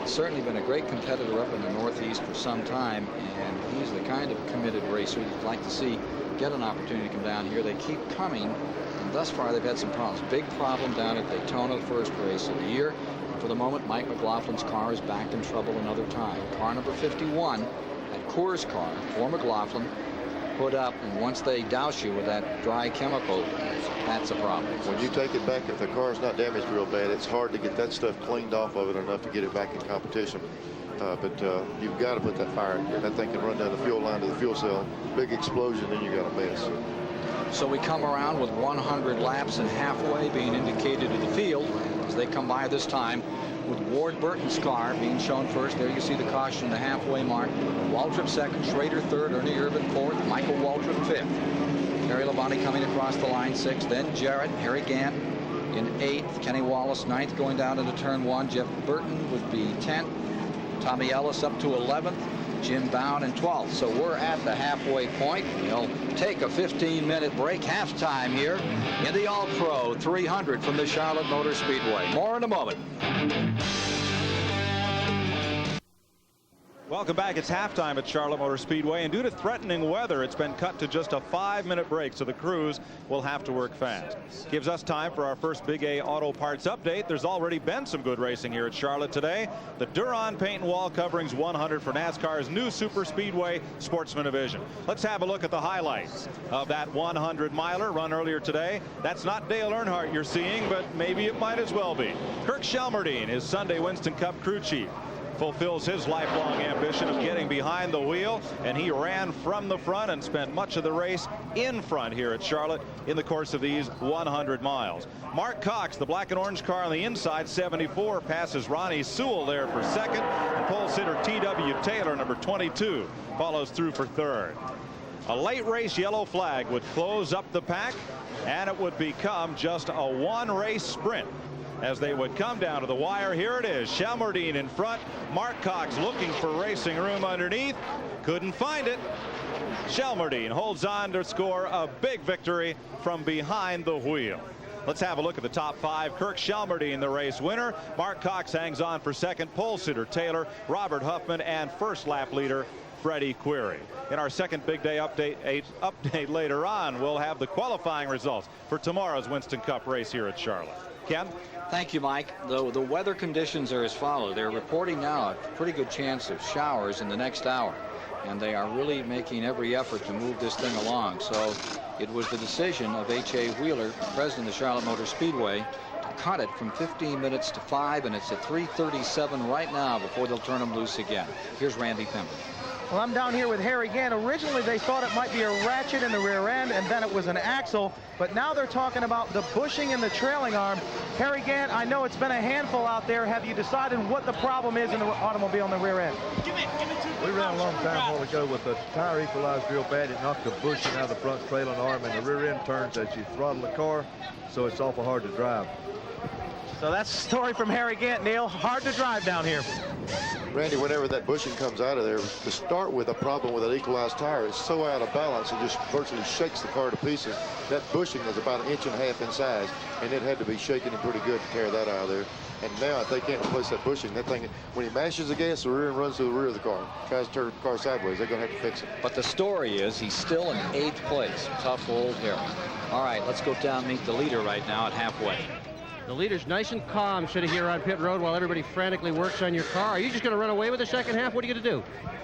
He's certainly been a great competitor up in the Northeast for some time, and he's the kind of committed racer you'd like to see get an opportunity to come down here. They keep coming, and thus far they've had some problems. Big problem down at Daytona, the first race of the year. And for the moment, Mike McLaughlin's car is back in trouble another time. Car number 51, that Coors car for McLaughlin, put up, and once they douse you with that dry chemical, that's a problem. When you take it back, if the car's not damaged real bad, it's hard to get that stuff cleaned off of it enough to get it back in competition. But you've got to put that fire in here. That thing can run down the fuel line to the fuel cell. Big explosion, then you got a mess. So we come around with 100 laps and halfway being indicated to the field as they come by this time, with Ward Burton's car being shown first. There you see the caution, the halfway mark. Waltrip second, Schrader third, Ernie Irvin fourth, Michael Waltrip fifth. Terry Labonte coming across the line sixth, then Jarrett, Harry Gant in 8th, Kenny Wallace 9th going down into turn 1. Jeff Burton would be 10th, Tommy Ellis up to 11th, Jim Bound in 12th. So we're at the halfway point. We'll take a 15-minute break, halftime here in the All-Pro 300 from the Charlotte Motor Speedway. More in a moment. Welcome back. It's halftime at Charlotte Motor Speedway, and due to threatening weather, it's been cut to just a 5-minute break, so the crews will have to work fast. Gives us time for our first Big A Auto Parts update. There's already been some good racing here at Charlotte today. The Duron Paint and Wall Coverings 100 for NASCAR's new Super Speedway Sportsman Division. Let's have a look at the highlights of that 100-miler run earlier today. That's not Dale Earnhardt you're seeing, but maybe it might as well be. Kirk Shelmerdine, his Sunday Winston Cup crew chief, fulfills his lifelong ambition of getting behind the wheel, and he ran from the front and spent much of the race in front here at Charlotte in the course of these 100 miles. Mark Cox, the black and orange car on the inside, 74, passes Ronnie Sewell there for second, and pole sitter T.W. Taylor, number 22, follows through for third. A late race yellow flag would close up the pack, and it would become just a one-race sprint as they would come down to the wire. Here it is, Shelmerdine in front, Mark Cox looking for racing room underneath, couldn't find it. Shelmerdine holds on to score a big victory from behind the wheel. Let's have a look at the top 5. Kirk Shelmerdine, the race winner. Mark Cox hangs on for second, pole sitter Taylor, Robert Huffman, and first lap leader Freddie Query. In our second Big Day update later on, we'll have the qualifying results for tomorrow's Winston Cup race here at Charlotte. Ken? Thank you, Mike. The weather conditions are as follows. They're reporting now a pretty good chance of showers in the next hour, and they are really making every effort to move this thing along. So it was the decision of H.A. Wheeler, president of the Charlotte Motor Speedway, to cut it from 15 minutes to 5, and it's at 3:37 right now before they'll turn them loose again. Here's Randy Pember. Well, I'm down here with Harry Gant. Originally, they thought it might be a ratchet in the rear end, and then it was an axle. But now they're talking about the bushing in the trailing arm. Harry Gant, I know it's been a handful out there. Have you decided what the problem is in the automobile in the rear end? We ran a long time while ago with the tire equalized real bad. It knocked the bushing out of the front trailing arm, and the rear end turns as you throttle the car, so it's awful hard to drive. So that's the story from Harry Gant, Neil. Hard to drive down here. Randy, whenever that bushing comes out of there, to start with, a problem with an equalized tire is so out of balance, it just virtually shakes the car to pieces. That bushing was about 1.5 inches in size, and it had to be shaking him pretty good to tear that out of there. And now if they can't replace that bushing, that thing, when he mashes the gas, the rear end runs to the rear of the car, tries to turn the car sideways, they're going to have to fix it. But the story is he's still in 8th place. Tough old Harry. All right, let's go down and meet the leader right now at halfway. The leader's nice and calm sitting here on pit road while everybody frantically works on your car. Are you just going to run away with the second half? What are you going to do?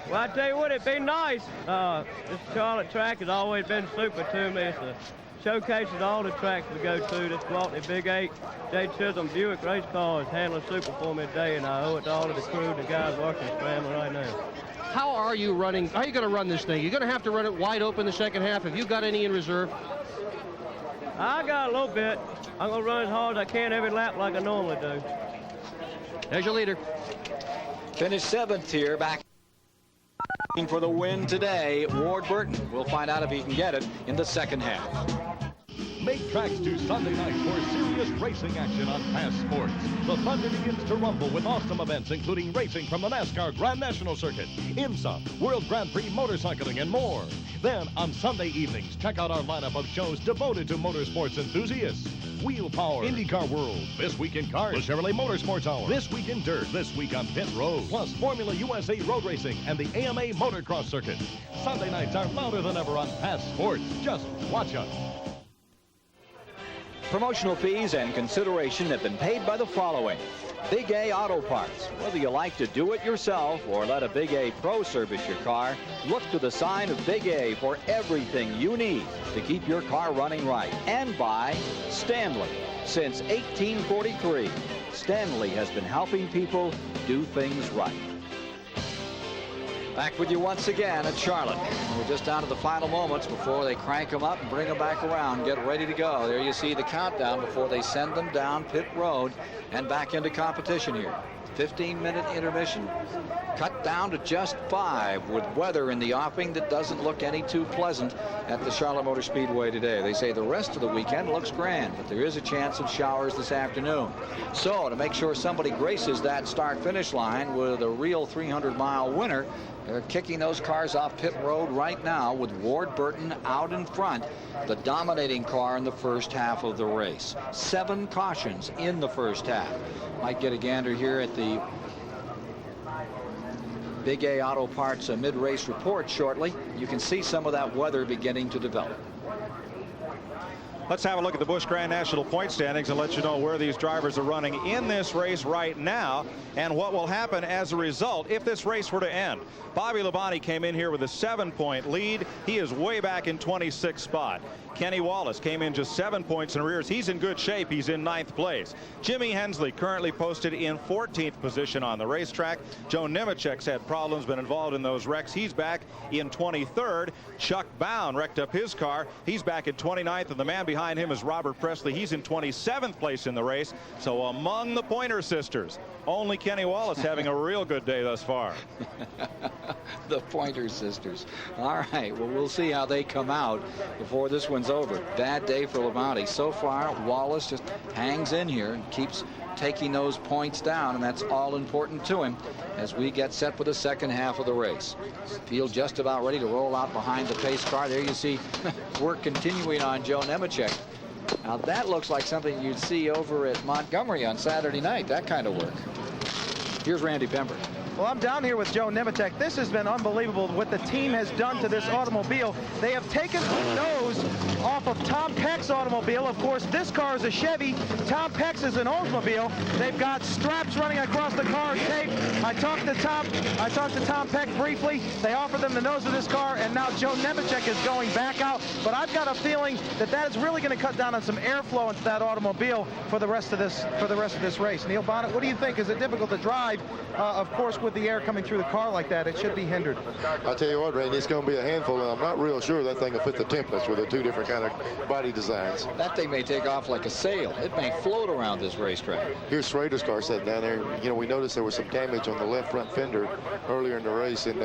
Well, I tell you what, it'd be nice. This Charlotte track has always been super to me. It's a showcases all the tracks we go to. This Walton Big 8, J. Chisholm Buick race car is handling super for me today, and I owe it to all of the crew and the guys working scrambling right now. How are you running? How are you going to run this thing? You're going to have to run it wide open the second half. Have you got any in reserve? I got a little bit. I'm going to run as hard as I can every lap like I normally do. There's your leader. Finished 7th here, back for the win today. Ward Burton. We'll find out if he can get it in the second half. Make tracks to Sunday night for serious racing action on Pass Sports. The thunder begins to rumble with awesome events, including racing from the NASCAR Grand National Circuit, IMSA, World Grand Prix motorcycling, and more. Then, on Sunday evenings, check out our lineup of shows devoted to motorsports enthusiasts. Wheel Power, IndyCar World, This Week in Cars, the Chevrolet Motorsports Hour, This Week in Dirt, This Week on Pit Road, plus Formula USA Road Racing and the AMA Motocross Circuit. Sunday nights are louder than ever on Pass Sports. Just watch us. Promotional fees and consideration have been paid by the following. Big A Auto Parts. Whether you like to do it yourself or let a Big A Pro service your car, look to the sign of Big A for everything you need to keep your car running right. And by Stanley. Since 1843, Stanley has been helping people do things right. Back with you once again at Charlotte. We're just down to the final moments before they crank them up and bring them back around, get ready to go. There you see the countdown before they send them down pit road and back into competition here. 15-minute intermission, cut down to just 5 with weather in the offing that doesn't look any too pleasant at the Charlotte Motor Speedway today. They say the rest of the weekend looks grand, but there is a chance of showers this afternoon. So to make sure somebody graces that start-finish line with a real 300-mile winner, they're kicking those cars off pit road right now with Ward Burton out in front, the dominating car in the first half of the race. 7 cautions in the first half. Might get a gander here at the Big A Auto Parts mid-race report shortly. You can see some of that weather beginning to develop. Let's have a look at the Busch Grand National point standings and let you know where these drivers are running in this race right now and what will happen as a result if this race were to end. Bobby Labonte came in here with a 7-point lead. He is way back in 26th spot. Kenny Wallace came in just 7 points in arrears. He's in good shape. He's in 9th place. Jimmy Hensley currently posted in 14th position on the racetrack. Joe Nemechek's had problems, been involved in those wrecks. He's back in 23rd. Chuck Bound wrecked up his car. He's back in 29th, and the man behind him is Robert Presley. He's in 27th place in the race. So among the Pointer sisters, only Kenny Wallace having a real good day thus far. The Pointer sisters. All right, well, we'll see how they come out before this one's over. Bad day for Labonte. So far, Wallace just hangs in here and keeps taking those points down, and that's all important to him as we get set for the second half of the race. Field just about ready to roll out behind the pace car. There you see work continuing on Joe Nemechek. Now that looks like something you'd see over at Montgomery on Saturday night, that kind of work. Here's Randy Pember. Well, I'm down here with Joe Nemechek. This has been unbelievable what the team has done to this automobile. They have taken the nose off of Tom Peck's automobile. Of course, this car is a Chevy. Tom Peck's is an Oldsmobile. They've got straps running across the car, tape. I talked to Tom Peck briefly. They offered them the nose of this car, and now Joe Nemechek is going back out. But I've got a feeling that that is really going to cut down on some airflow into that automobile for the rest of this race. Neil Bonnet, what do you think? Is it difficult to drive? Of course, with the air coming through the car like that, it should be hindered. I tell you what, Randy, it's going to be a handful, and I'm not real sure that thing will fit the templates with the 2 different kind of body designs. That thing may take off like a sail. It may float around this racetrack. Here's Schrader's car sitting down there. You know, we noticed there was some damage on the left front fender earlier in the race, and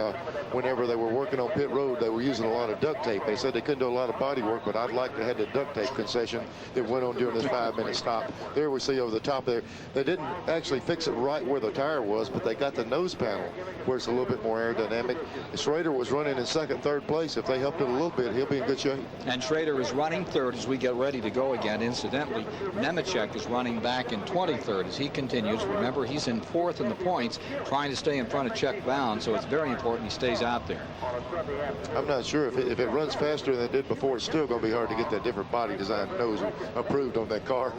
whenever they were working on pit road, they were using a lot of duct tape. They said they couldn't do a lot of body work, but I'd like to have the duct tape concession that went on during this 5-minute stop. There we see over the top there. They didn't actually fix it right where the tire was, but they got the nose panel where it's a little bit more aerodynamic. Schrader was running in 2nd, 3rd place. If they helped it a little bit, he'll be in good shape. And Schrader Schrader is running third as we get ready to go again. Incidentally, Nemechek is running back in 23rd as he continues. Remember, he's in fourth in the points, trying to stay in front of Chuck Bound, so it's very important he stays out there. I'm not sure if it runs faster than it did before. It's still going to be hard to get that different body design nose approved on that car.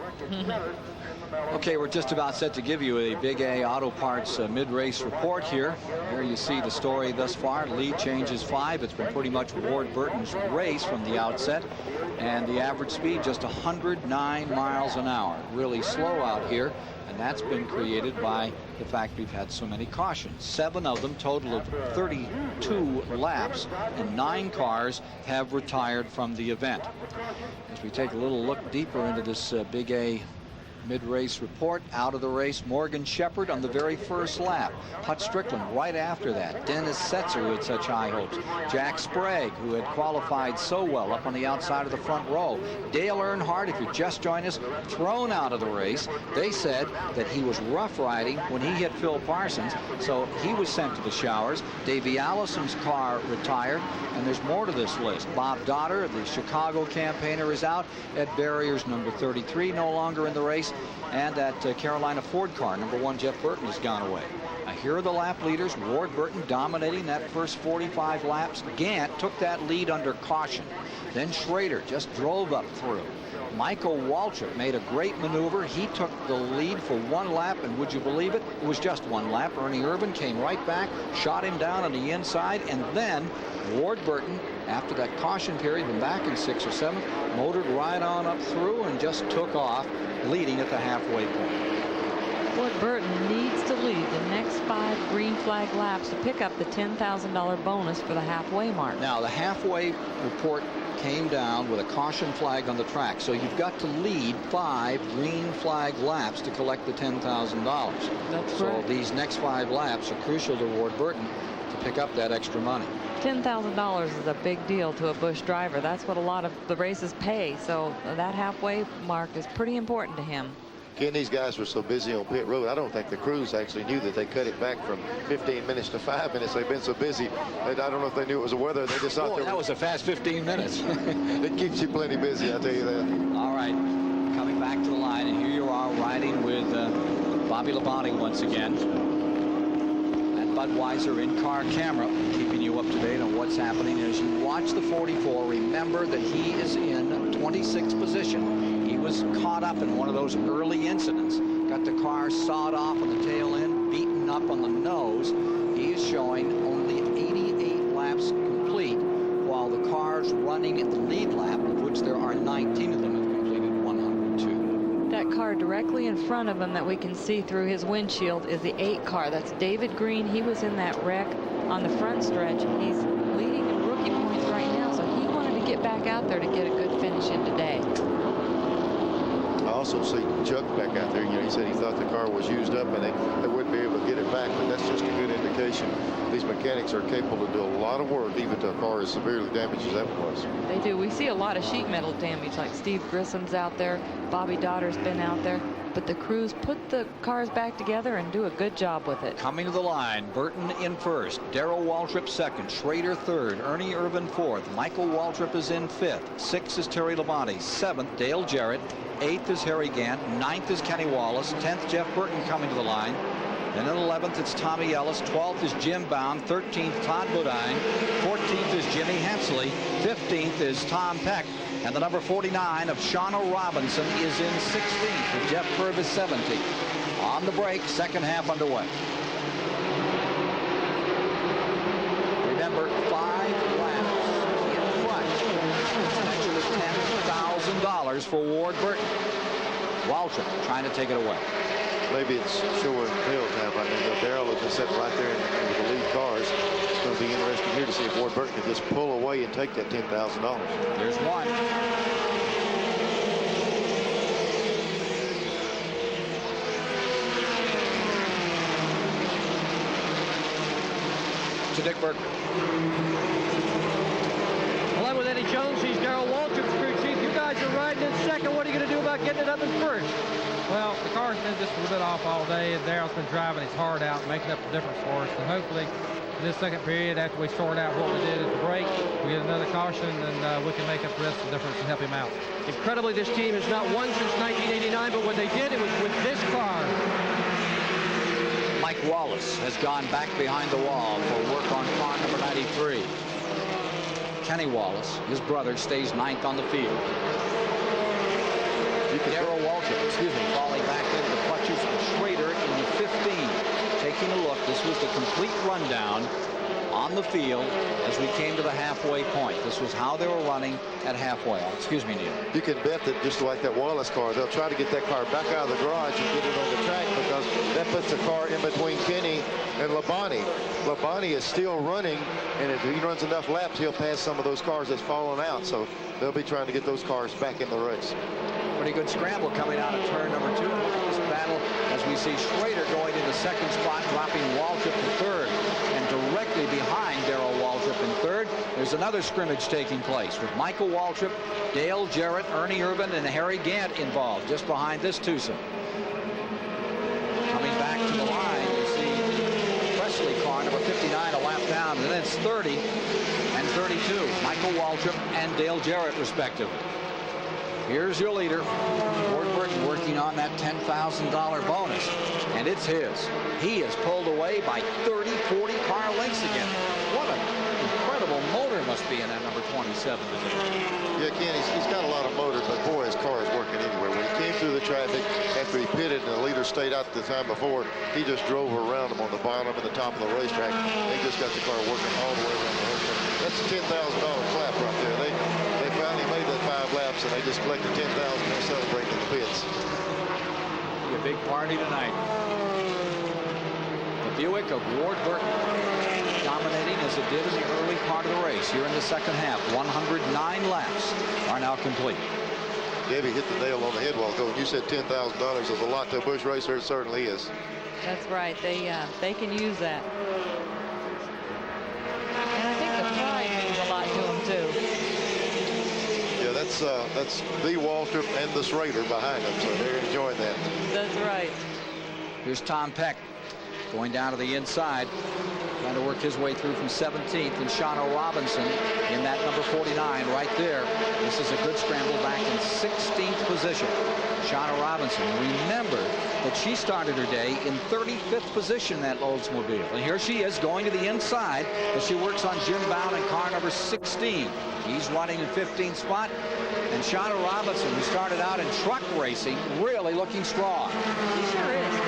Okay, we're just about set to give you a Big A Auto Parts mid-race report here. Here you see the story thus far. Lead changes 5. It's been pretty much Ward Burton's race from the outset. And the average speed just 109 miles an hour. Really slow out here. And that's been created by the fact we've had so many cautions. 7 of them, total of 32 laps, and 9 cars have retired from the event. As we take a little look deeper into this Big A mid-race report, out of the race, Morgan Shepherd on the very first lap. Hut Strickland right after that. Dennis Setzer, who had such high hopes. Jack Sprague, who had qualified so well up on the outside of the front row. Dale Earnhardt, if you just joined us, thrown out of the race. They said that he was rough riding when he hit Phil Parsons, so he was sent to the showers. Davey Allison's car retired, and there's more to this list. Bob Dotter, the Chicago campaigner, is out. Ed Barrier's number 33 no longer in the race. And that Carolina Ford car, number 1, Jeff Burton, has gone away. Now, here are the lap leaders. Ward Burton dominating that first 45 laps. Gant took that lead under caution. Then Schrader just drove up through. Michael Waltrip made a great maneuver. He took the lead for 1 lap, and would you believe it? It was just 1 lap. Ernie Irvan came right back, shot him down on the inside, and then Ward Burton, after that caution period, been back in 6th or 7th, motored right on up through and just took off, leading at the halfway point. Ward Burton needs to lead the next 5 green flag laps to pick up the $10,000 bonus for the halfway mark. Now, the halfway report came down with a caution flag on the track, so you've got to lead 5 green flag laps to collect the $10,000. That's so right. These next 5 laps are crucial to Ward Burton to pick up that extra money. $10,000 is a big deal to a Busch driver. That's what a lot of the races pay, so that halfway mark is pretty important to him. Ken, these guys were so busy on pit road, I don't think the crews actually knew that they cut it back from 15 minutes to 5 minutes. They've been so busy. I don't know if they knew it was the weather. They just thought that was a fast 15 minutes. It keeps you plenty busy, I'll tell you that. All right, coming back to the line, and here you are riding with Bobby Labonte once again. And Budweiser in-car camera, keeping you up to date on what's happening. As you watch the 44, remember that he is in 26th position. He was caught up in one of those early incidents. Got the car sawed off on the tail end, beaten up on the nose. He is showing only 88 laps complete, while the cars running in the lead lap, of which there are 19 of them, have completed 102. That car directly in front of him that we can see through his windshield is the 8 car. That's David Green. He was in that wreck on the front stretch. He's leading in rookie points right now, so he wanted to get back out there to get a good finish in today. I also see Chuck back out there. You know, he said he thought the car was used up and they wouldn't be able to get it back, but that's just a good indication. These mechanics are capable to do a lot of work, even to a car as severely damaged as that was. They do. We see a lot of sheet metal damage, like Steve Grissom's out there. Bobby Dotter's been out there. But the crews put the cars back together and do a good job with it. Coming to the line, Burton in first, Darrell Waltrip second, Schrader third, Ernie Irvan fourth, Michael Waltrip is in fifth, 6th is Terry Labonte, 7th Dale Jarrett, 8th is Harry Gant, 9th is Kenny Wallace, 10th Jeff Burton coming to the line. Then at 11th, it's Tommy Ellis. 12th is Jim Bound. 13th, Todd Bodine. 14th is Jimmy Hensley. 15th is Tom Peck. And the number 49 of Shawna Robinson is in 16th. And Jeff Purvis 17th. On the break, second half underway. Remember, 5 laps in front. Extra $10,000 for Ward Burton. Waltrip trying to take it away. Maybe it's show and tell time. I mean, Darrell has been sitting right there with the lead cars. It's going to be interesting here to see if Ward Burton can just pull away and take that $10,000. There's one. To Dick Burton. Well, that was Eddie Jones. He's Darrell Waltrip's crew chief. You guys are riding in second. What are you going to do about getting it up in first? Well, the car's been just a little bit off all day, and Darrell's been driving his heart out, making up the difference for us. And hopefully, in this second period, after we sort out what we did at the break, we get another caution, and we can make up the rest of the difference and help him out. Incredibly, this team has not won since 1989, but when they did, it was with this car. Mike Wallace has gone back behind the wall for work on car number 93. Kenny Wallace, his brother, stays 9th on the field. Darrell Waltrip, falling back into the clutches of Schrader in the 15. Taking a look, this was the complete rundown on the field as we came to the halfway point. This was how they were running at halfway. Excuse me, Neil. You can bet that just like that Wallace car, they'll try to get that car back out of the garage and get it on the track, because that puts the car in between Kenny and Labonte. Labonte is still running, and if he runs enough laps, he'll pass some of those cars that's fallen out. So they'll be trying to get those cars back in the race. Pretty good scramble coming out of turn number 2. Look at this battle as we see Schrader going into second spot, dropping Waltrip to third. And directly behind Darrell Waltrip in third, there's another scrimmage taking place with Michael Waltrip, Dale Jarrett, Ernie Urban, and Harry Gant involved just behind this twosome. Coming back to the line, you see Presley car number 59 a lap down, and then it's 30 and 32. Michael Waltrip and Dale Jarrett respectively. Here's your leader, Ward Burton, working on that $10,000 bonus, and it's his. He is pulled away by 30, 40 car lengths again. What an incredible motor must be in that number 27 today. Yeah, Ken, he's got a lot of motor, but boy, his car is working anyway. When he came through the traffic after he pitted and the leader stayed out the time before, he just drove around him on the bottom and the top of the racetrack. They just got the car working all the way around the racetrack. That's a $10,000 clap right there. They finally made that 5 laps, and they just collected $10,000 and celebrating in the pits. Be a big party tonight. The Buick of Ward Burton dominating as it did in the early part of the race. Here in the second half, 109 laps are now complete. Debbie hit the nail on the head while ago. You said $10,000 is a lot to a Busch racer. It certainly is. That's right. They can use that. And I think the pride means a lot to them too. Yeah, that's the Waltrip and the Schrader behind them, so they're enjoying that. That's right. Here's Tom Peck going down to the inside, trying to work his way through from 17th, and Shawna Robinson in that number 49 right there. This is a good scramble back in 16th position. Shawna Robinson, remember that she started her day in 35th position in that Oldsmobile. And here she is going to the inside as she works on Jim Bound in car number 16. He's running in 15th spot. And Shawna Robinson, who started out in truck racing, really looking strong. She sure is.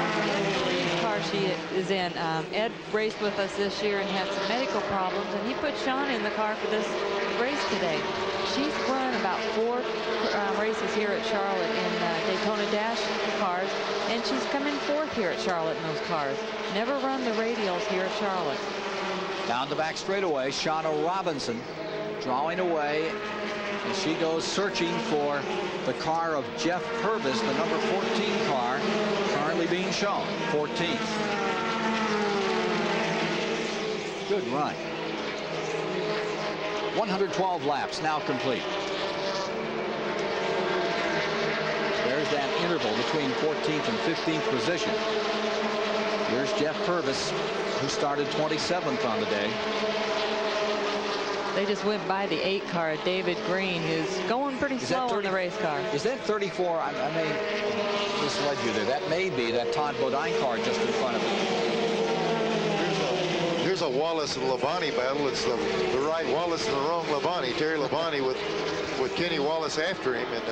Car she is in. Ed raced with us this year and had some medical problems, and he put Shawna in the car for this race today. She's run about 4 races here at Charlotte in Daytona Dash cars, and she's come in 4th here at Charlotte in those cars. Never run the radials here at Charlotte. Down the back straightaway, Shawna Robinson drawing away as she goes searching for the car of Jeff Purvis, the number 14 car, currently being shown, 14th. Good run. 112 laps now complete. There's that interval between 14th and 15th position. Here's Jeff Purvis, who started 27th on the day. They just went by the 8 car, David Green, who's going pretty slow on the race car. Is that 34? I may misled you there. That may be that Todd Bodine car just in front of it. Here's a Wallace and Labonte battle. It's the right Wallace and the wrong Labonte. Terry Labonte with Kenny Wallace after him, and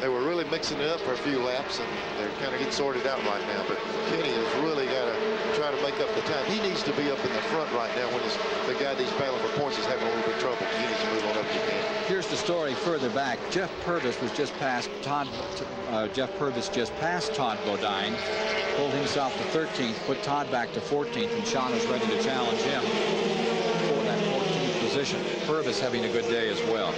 they were really mixing it up for a few laps, and they're kind of getting sorted out right now. But Kenny has really got to try to make up the time. He needs to be up in the front right now when the guy he's battling for points is having a little bit of trouble. He needs to move on up if he can. Here's the story further back. Jeff Purvis was just past Todd. Jeff Purvis just passed Todd Bodine, pulled himself to 13th, put Todd back to 14th, and Shawna's ready to challenge him for that 14th position. Purvis having a good day as well.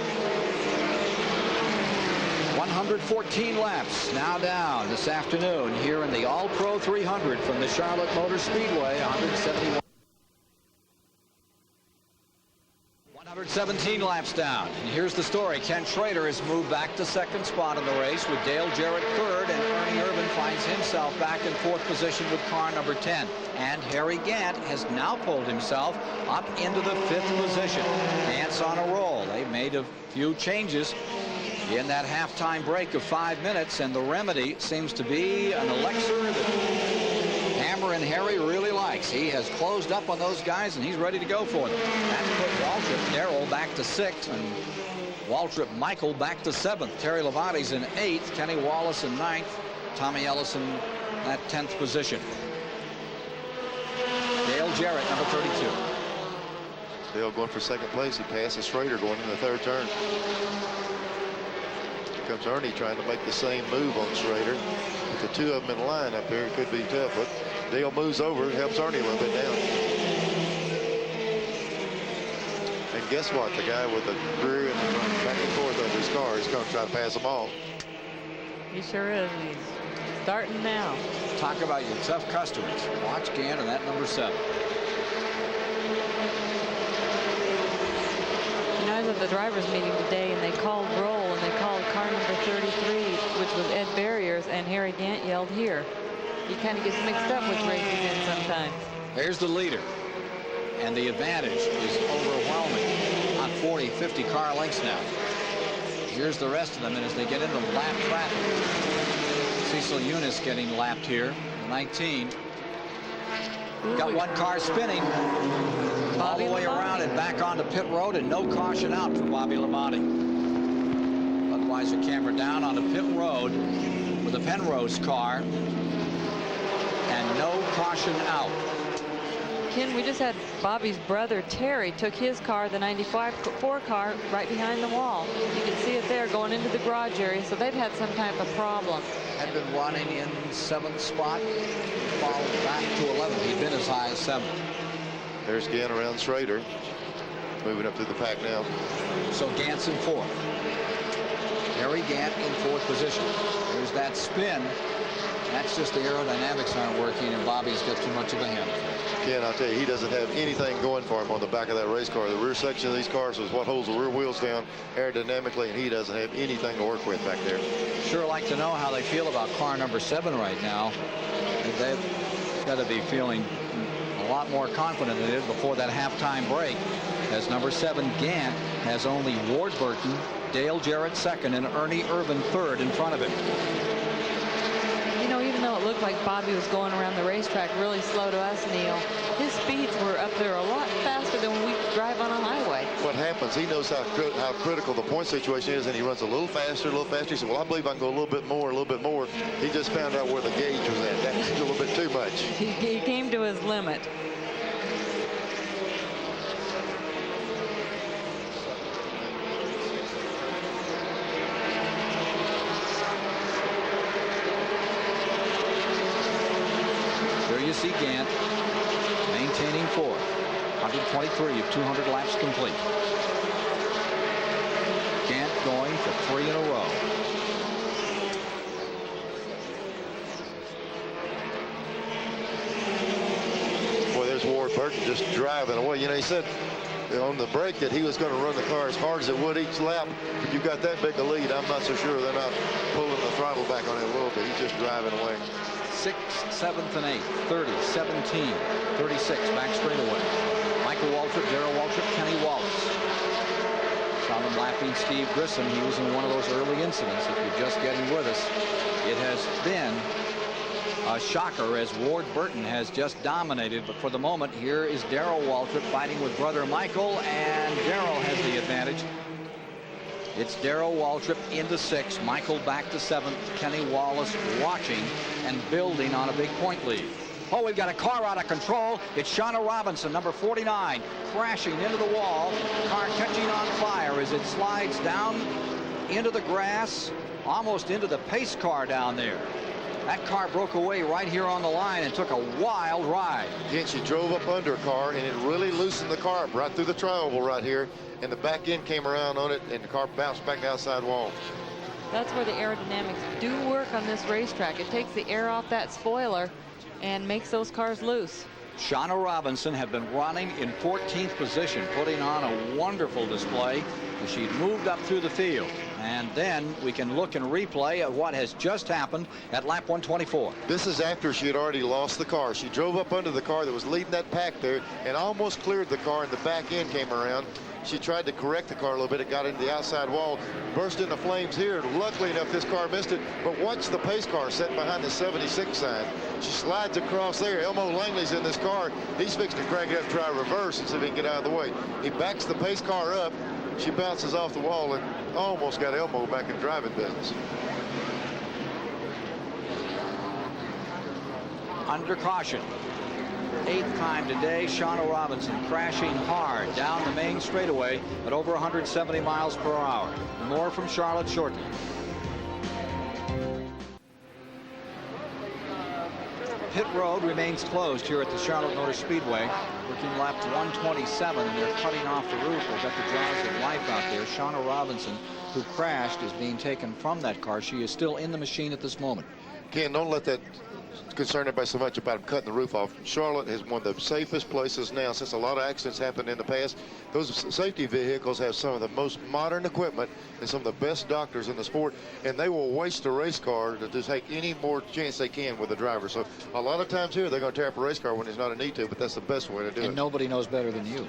114 laps now down this afternoon here in the All-Pro 300 from the Charlotte Motor Speedway. 171 17 laps down. And here's the story. Ken Schrader has moved back to second spot in the race with Dale Jarrett third, and Ernie Irvan finds himself back in fourth position with car number 10. And Harry Gant has now pulled himself up into the fifth position. Gant's on a roll. They've made a few changes in that halftime break of 5 minutes, and the remedy seems to be an elixir that Hammer and Harry really likes. He has closed up on those guys, and he's ready to go for them. That's put Waltrip Darrell back to 6th, and Waltrip Michael back to 7th. Terry Labonte's in 8th. Kenny Wallace in 9th. Tommy Ellison at 10th position. Dale Jarrett, number 32. Dale going for second place. He passes Schrader going in the third turn. Here comes Ernie trying to make the same move on Schrader. With the two of them in line up here, it could be tough, but Dale moves over, helps Ernie a little bit down. And guess what? The guy with the rear and back and forth of his car is going to try to pass them all. He sure is. He's starting now. Talk about your tough customers. Watch Gant and that number 7. You know, I was at the drivers meeting today, and they called roll, and they called car number 33, which was Ed Barriers, and Harry Gant yelled here. He kind of gets mixed up which race he's in sometimes. There's the leader, and the advantage is overwhelming on 40, 50 car lengths now. Here's the rest of them, and as they get into lap traffic, Cecil Eunice getting lapped here, 19. Got one car spinning all the way around and back onto pit road, and no caution out for Bobby Labonte. Budweiser camera down onto pit road with the Penrose car, and no caution out. Ken, we just had Bobby's brother Terry took his car, the 95 car, right behind the wall. You can see it there going into the garage area, so they've had some type of problem. Had been running in 7th spot, followed back to 11th. He'd been as high as 7th. There's Gant around Schrader, moving up through the pack now. So Gant's in 4th. Harry Gant in 4th position. There's that spin. That's just the aerodynamics aren't working, and Bobby's got too much of a handle. Ken, I'll tell you, he doesn't have anything going for him on the back of that race car. The rear section of these cars is what holds the rear wheels down aerodynamically, and he doesn't have anything to work with back there. Sure like to know how they feel about car number 7 right now. They've got to be feeling a lot more confident in it before that halftime break, as number 7 Gant has only Ward Burton, Dale Jarrett 2nd, and Ernie Irvan 3rd in front of him. You know, even though it looked like Bobby was going around the racetrack really slow to us, Neil, his speeds were up there a lot faster than when we drive on a highway. What happens, he knows how critical the point situation is, and he runs a little faster, a little faster. He said, well, I believe I can go a little bit more, a little bit more. He just found out where the gauge was at. That's a little bit too much. He came to his limit. You see Gant maintaining 4th, 123 of 200 laps complete. Gant going for 3 in a row. Boy, there's Ward Burton just driving away. You know, he said on the break that he was going to run the car as hard as it would each lap. But you've got that big a lead, I'm not so sure they're not pulling the throttle back on it a little bit. He's just driving away. 6th, 7th, and 8th, 30, 17, 36, back straightaway. Michael Waltrip, Darrell Waltrip, Kenny Wallace. Saw them lapping Steve Grissom. He was in one of those early incidents. If you're just getting with us, it has been a shocker as Ward Burton has just dominated. But for the moment, here is Darrell Waltrip fighting with brother Michael, and Darrell has the advantage. It's Darrell Waltrip into 6th, Michael back to 7th, Kenny Wallace watching and building on a big point lead. Oh, we've got a car out of control. It's Shauna Robinson, number 49, crashing into the wall. Car catching on fire as it slides down into the grass, almost into the pace car down there. That car broke away right here on the line and took a wild ride. Again, she drove up under a car, and it really loosened the car up right through the triangle right here. And the back end came around on it, and the car bounced back the outside wall. That's where the aerodynamics do work on this racetrack. It takes the air off that spoiler and makes those cars loose. Shauna Robinson had been running in 14th position, putting on a wonderful display as she moved up through the field. And then we can look and replay at what has just happened at lap 124. This is after she had already lost the car. She drove up under the car that was leading that pack there and almost cleared the car, and the back end came around. She tried to correct the car a little bit. It got into the outside wall, burst into flames here. Luckily enough, this car missed it. But watch the pace car sitting behind the 76 sign. She slides across there. Elmo Langley's in this car. He's fixing to crank it up and try reverse and see if he can get out of the way. He backs the pace car up. She bounces off the wall and almost got Elmo back in driving business. Under caution. 8th time today, Shauna Robinson crashing hard down the main straightaway at over 170 miles per hour. More from Charlotte shortly. Pit road remains closed here at the Charlotte Motor Speedway. Working lap 127, and they're cutting off the roof. They've got the jaws of life out there. Shauna Robinson, who crashed, is being taken from that car. She is still in the machine at this moment. Ken, don't let that concern everybody so much about them cutting the roof off. Charlotte is one of the safest places now, since a lot of accidents happened in the past. Those safety vehicles have some of the most modern equipment and some of the best doctors in the sport, and they will waste a race car to take any more chance they can with the driver. So a lot of times here they're going to tear up a race car when there's not a need to, but that's the best way to do it. And nobody knows better than you.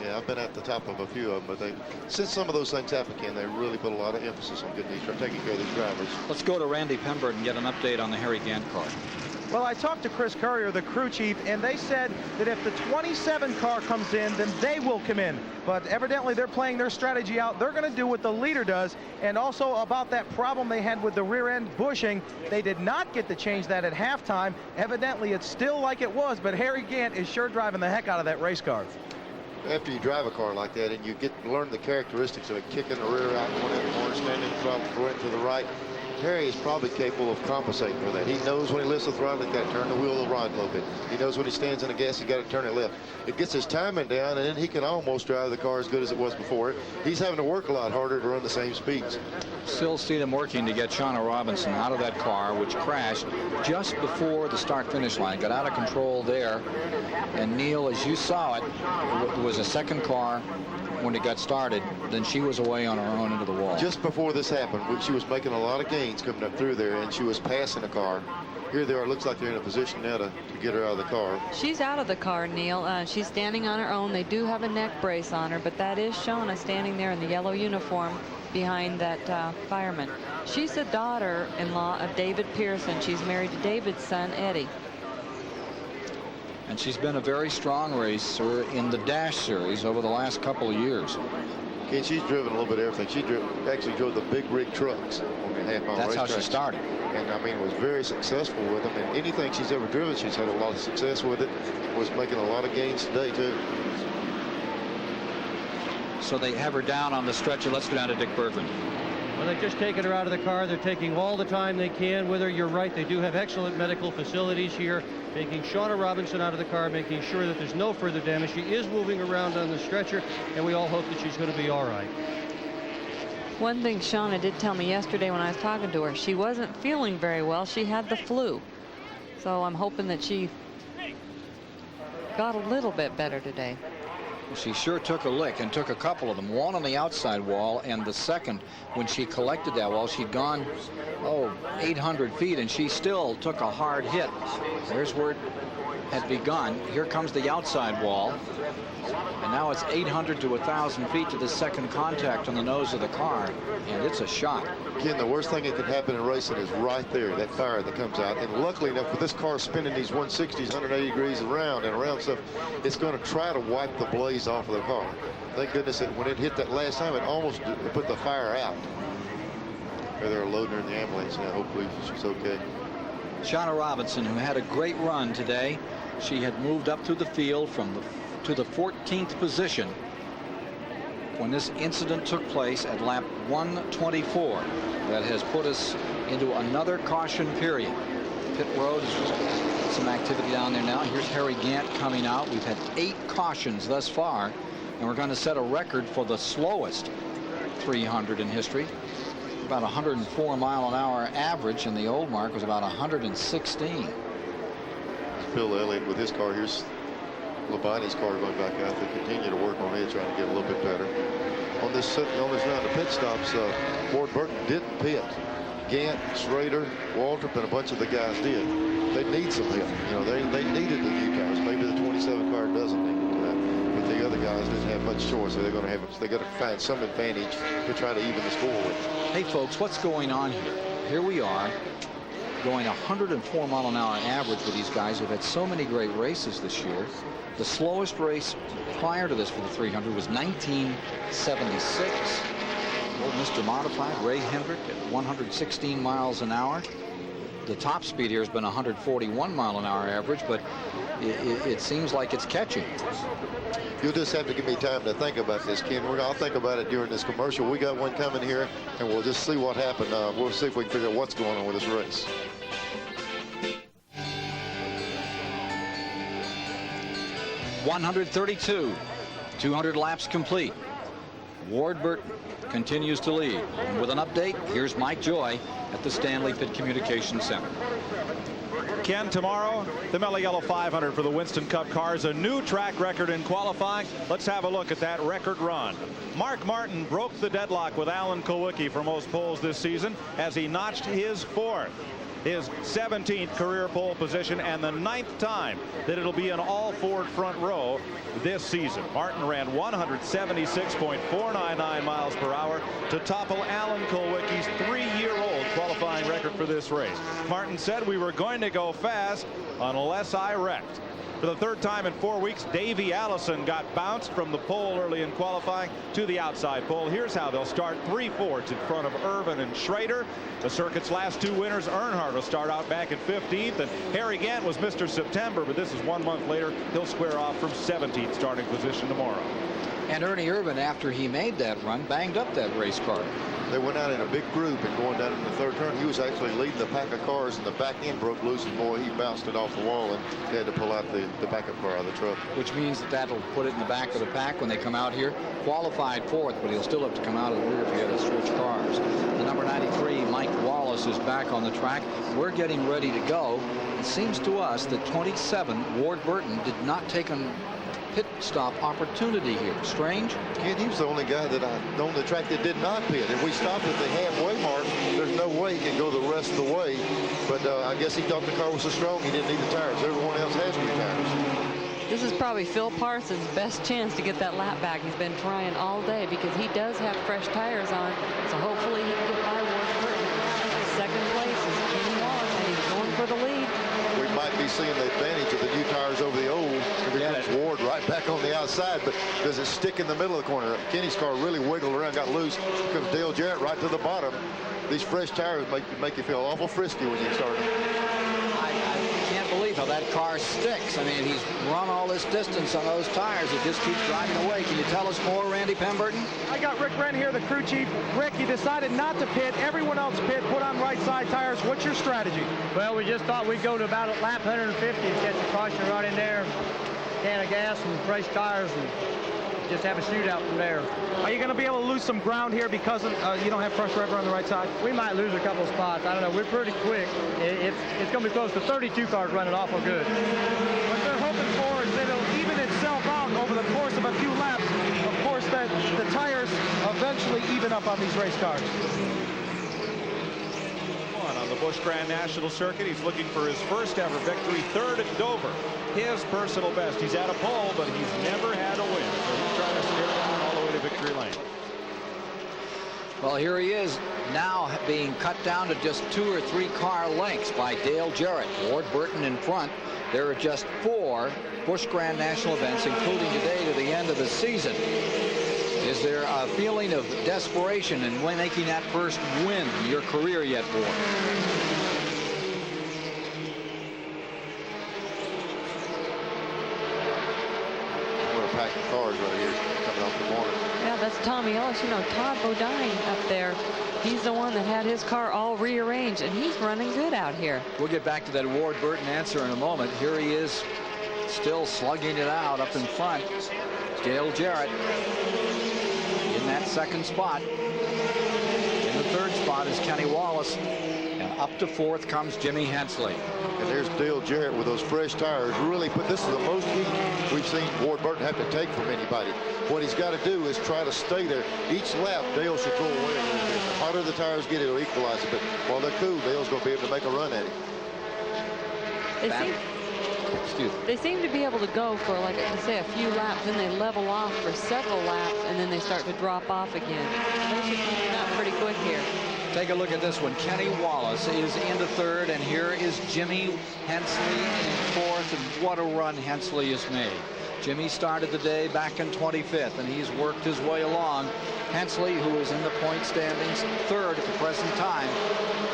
Yeah, I've been at the top of a few of them, but since some of those things happen, Ken, they really put a lot of emphasis on taking care of these drivers. Let's go to Randy Pemberton and get an update on the Harry Gant car. Well, I talked to Chris Courier, the crew chief, and they said that if the 27 car comes in, then they will come in. But evidently they're playing their strategy out. They're going to do what the leader does. And also about that problem they had with the rear end bushing, they did not get to change that at halftime. Evidently it's still like it was, but Harry Gant is sure driving the heck out of that race car. After you drive a car like that and you learn the characteristics of it, kicking the rear out, going in the corner, standing in front, going to the right, Harry is probably capable of compensating for that. He knows when he lifts the throttle, he's got to turn the wheel to the right a little bit. He knows when he stands in the gas, he's got to turn it left. It gets his timing down, and then he can almost drive the car as good as it was before it. He's having to work a lot harder to run the same speeds. Still see them working to get Shauna Robinson out of that car, which crashed just before the start-finish line. Got out of control there. And Neil, as you saw it, it was a second car when it got started. Then she was away on her own into the wall. Just before this happened, she was making a lot of gains coming up through there, and she was passing the car. Here they are. Looks like they're in a position now to get her out of the car. She's out of the car, Neil. She's standing on her own. They do have a neck brace on her, but that is Shauna standing there in the yellow uniform behind that fireman. She's the daughter-in-law of David Pearson. She's married to David's son, Eddie. And she's been a very strong racer in the Dash Series over the last couple of years. Okay, she's driven a little bit of everything. She actually drove the big rig trucks on the half-mile race. That's how she started. And, I mean, was very successful with them. And anything she's ever driven, she's had a lot of success with it. Was making a lot of gains today, too. So they have her down on the stretcher. Let's go down to Dick Bergman. Well, they've just taken her out of the car. They're taking all the time they can with her. You're right. They do have excellent medical facilities here, taking Shauna Robinson out of the car, making sure that there's no further damage. She is moving around on the stretcher, and we all hope that she's going to be all right. One thing Shauna did tell me yesterday when I was talking to her, she wasn't feeling very well. She had the flu. So I'm hoping that she got a little bit better today. She sure took a lick, and took a couple of them. One on the outside wall, and the second when she collected that wall. She'd gone 800 feet, and she still took a hard hit. There's where it had begun. Here comes the outside wall, and now it's 800 to 1,000 feet to the second contact on the nose of the car, and it's a shock. Ken, the worst thing that can happen in racing is right there, that fire that comes out. And luckily enough, with this car spinning these 160s, 180 degrees around and around stuff, it's going to try to wipe the blaze off of the car. Thank goodness that when it hit that last time, it almost put the fire out. They're loading her in the ambulance now. Hopefully she's okay. Shauna Robinson, who had a great run today, she had moved up through the field to the 14th position when this incident took place at lap 124. That has put us into another caution period. Pit road is some activity down there now. Here's Harry Gant coming out. We've had 8 cautions thus far, and we're going to set a record for the slowest 300 in history. About 104 mile an hour average, and the old mark was about 116. Phil Elliott with his car here's Labonte's car going back out. They continue to work on it, trying to get a little bit better. On this round of pit stops, Ward Burton didn't pit. Gant, Schrader, Waltrip, and a bunch of the guys did. They need some help. You know, they needed the new tires. Maybe the 27 car doesn't need it, but the other guys didn't have much choice. So they got to find some advantage to try to even the score with. Hey, folks, what's going on here? Here we are, going 104 mile an hour average with these guys who've had so many great races this year. The slowest race prior to this for the 300 was 1976. Old Mr. Modified, Ray Hendrick, at 116 miles an hour. The top speed here has been 141 mile an hour average, but it seems like it's catching. You'll just have to give me time to think about this, Ken. I'll think about it during this commercial. We got one coming here, and we'll just see what happened. We'll see if we can figure out what's going on with this race. .132, 200 laps complete. Ward Burton continues to lead. And with an update, here's Mike Joy at the Stanley Pit Communications Center. Ken, tomorrow, the Mellow Yellow 500 for the Winston Cup cars, a new track record in qualifying. Let's have a look at that record run. Mark Martin broke the deadlock with Alan Kulwicki for most poles this season as he notched his 4th. His 17th career pole position and the 9th time that it'll be an all Ford front row this season. Martin ran 176.499 miles per hour to topple Alan Kulwicki's 3-year-old qualifying record for this race. Martin said, "We were going to go fast unless I wrecked." For the 3rd time in 4 weeks, Davey Allison got bounced from the pole early in qualifying to the outside pole. Here's how they'll start: 3 Fords in front of Irvin and Schrader. The circuit's last 2 winners, Earnhardt will start out back in 15th, and Harry Gant was Mr. September, but this is 1 month later. He'll square off from 17th starting position tomorrow. And Ernie Irvin, after he made that run, banged up that race car. They went out in a big group, and going down in the 3rd turn, he was actually leading the pack of cars, and the back end broke loose, and boy, he bounced it off the wall, and they had to pull out the backup car out of the truck. Which means that'll put it in the back of the pack when they come out here. Qualified 4th, but he'll still have to come out of the rear if he had to switch cars. The number 93, Mike Wallace, is back on the track. We're getting ready to go. It seems to us that 27, Ward Burton, did not take a pit stop opportunity here. Strange? Ken, he was the only guy that on the track that did not pit. If we stopped at the halfway mark, there's no way he can go the rest of the way. But I guess he thought the car was so strong he didn't need the tires. Everyone else has new tires. This is probably Phil Parsons' best chance to get that lap back. He's been trying all day because he does have fresh tires on. So hopefully he can get by Ward Burton. 2nd place is Kenny Wallace, and he's going for the lead. We might be seeing the advantage of the new tires over the old. Here comes Ward right back on the outside, but does it stick in the middle of the corner? Kenny's car really wiggled around, got loose. Here comes Dale Jarrett right to the bottom. These fresh tires make you feel awful frisky when you start. I can't believe how that car sticks. I mean, he's run all this distance on those tires. It just keeps driving away. Can you tell us more, Randy Pemberton? I got Rick Wren here, the crew chief. Rick, you decided not to pit. Everyone else pit, put on right side tires. What's your strategy? Well, we just thought we'd go to about lap 150 and catch a caution right in there, can of gas and fresh tires, and just have a shootout from there. Are you going to be able to lose some ground here because you don't have fresh rubber on the right side? We might lose a couple of spots. I don't know. We're pretty quick. It's going to be close to 32 cars running awful good. What they're hoping for is that it'll even itself out over the course of a few laps. Of course, that the tires eventually even up on these race cars. On the Busch Grand National Circuit, he's looking for his 1st ever victory, 3rd at Dover. His personal best. He's at a pole, but he's never had a win. So he's trying to steer down all the way to victory lane. Well, here he is now being cut down to just 2 or 3 car lengths by Dale Jarrett. Ward Burton in front. There are just 4 Busch Grand National events, including today, to the end of the season. Is there a feeling of desperation in making that first win in your career yet, Ward? What a pack of cars right here coming off the corner. Yeah, that's Tommy Ellis. You know, Todd Bodine up there. He's the one that had his car all rearranged, and he's running good out here. We'll get back to that Ward Burton answer in a moment. Here he is, still slugging it out up in front. Dale Jarrett in that 2nd spot. In the 3rd spot is Kenny Wallace. And up to fourth comes Jimmy Hensley. And there's Dale Jarrett with those fresh tires. Really put, this is the most heat we've seen Ward Burton have to take from anybody. What he's got to do is try to stay there. Each lap, Dale should go away a little bit. The hotter the tires get, it'll equalize it. But while they're cool, Dale's going to be able to make a run at it. They seem to be able to go for, like I say, a few laps, then they level off for several laps, and then they start to drop off again. They should be up pretty quick here. Take a look at this one. Kenny Wallace is into third, and here is Jimmy Hensley in fourth, and what a run Hensley has made. Jimmy started the day back in 25th, and he's worked his way along. Hensley, who is in the point standings, third at the present time,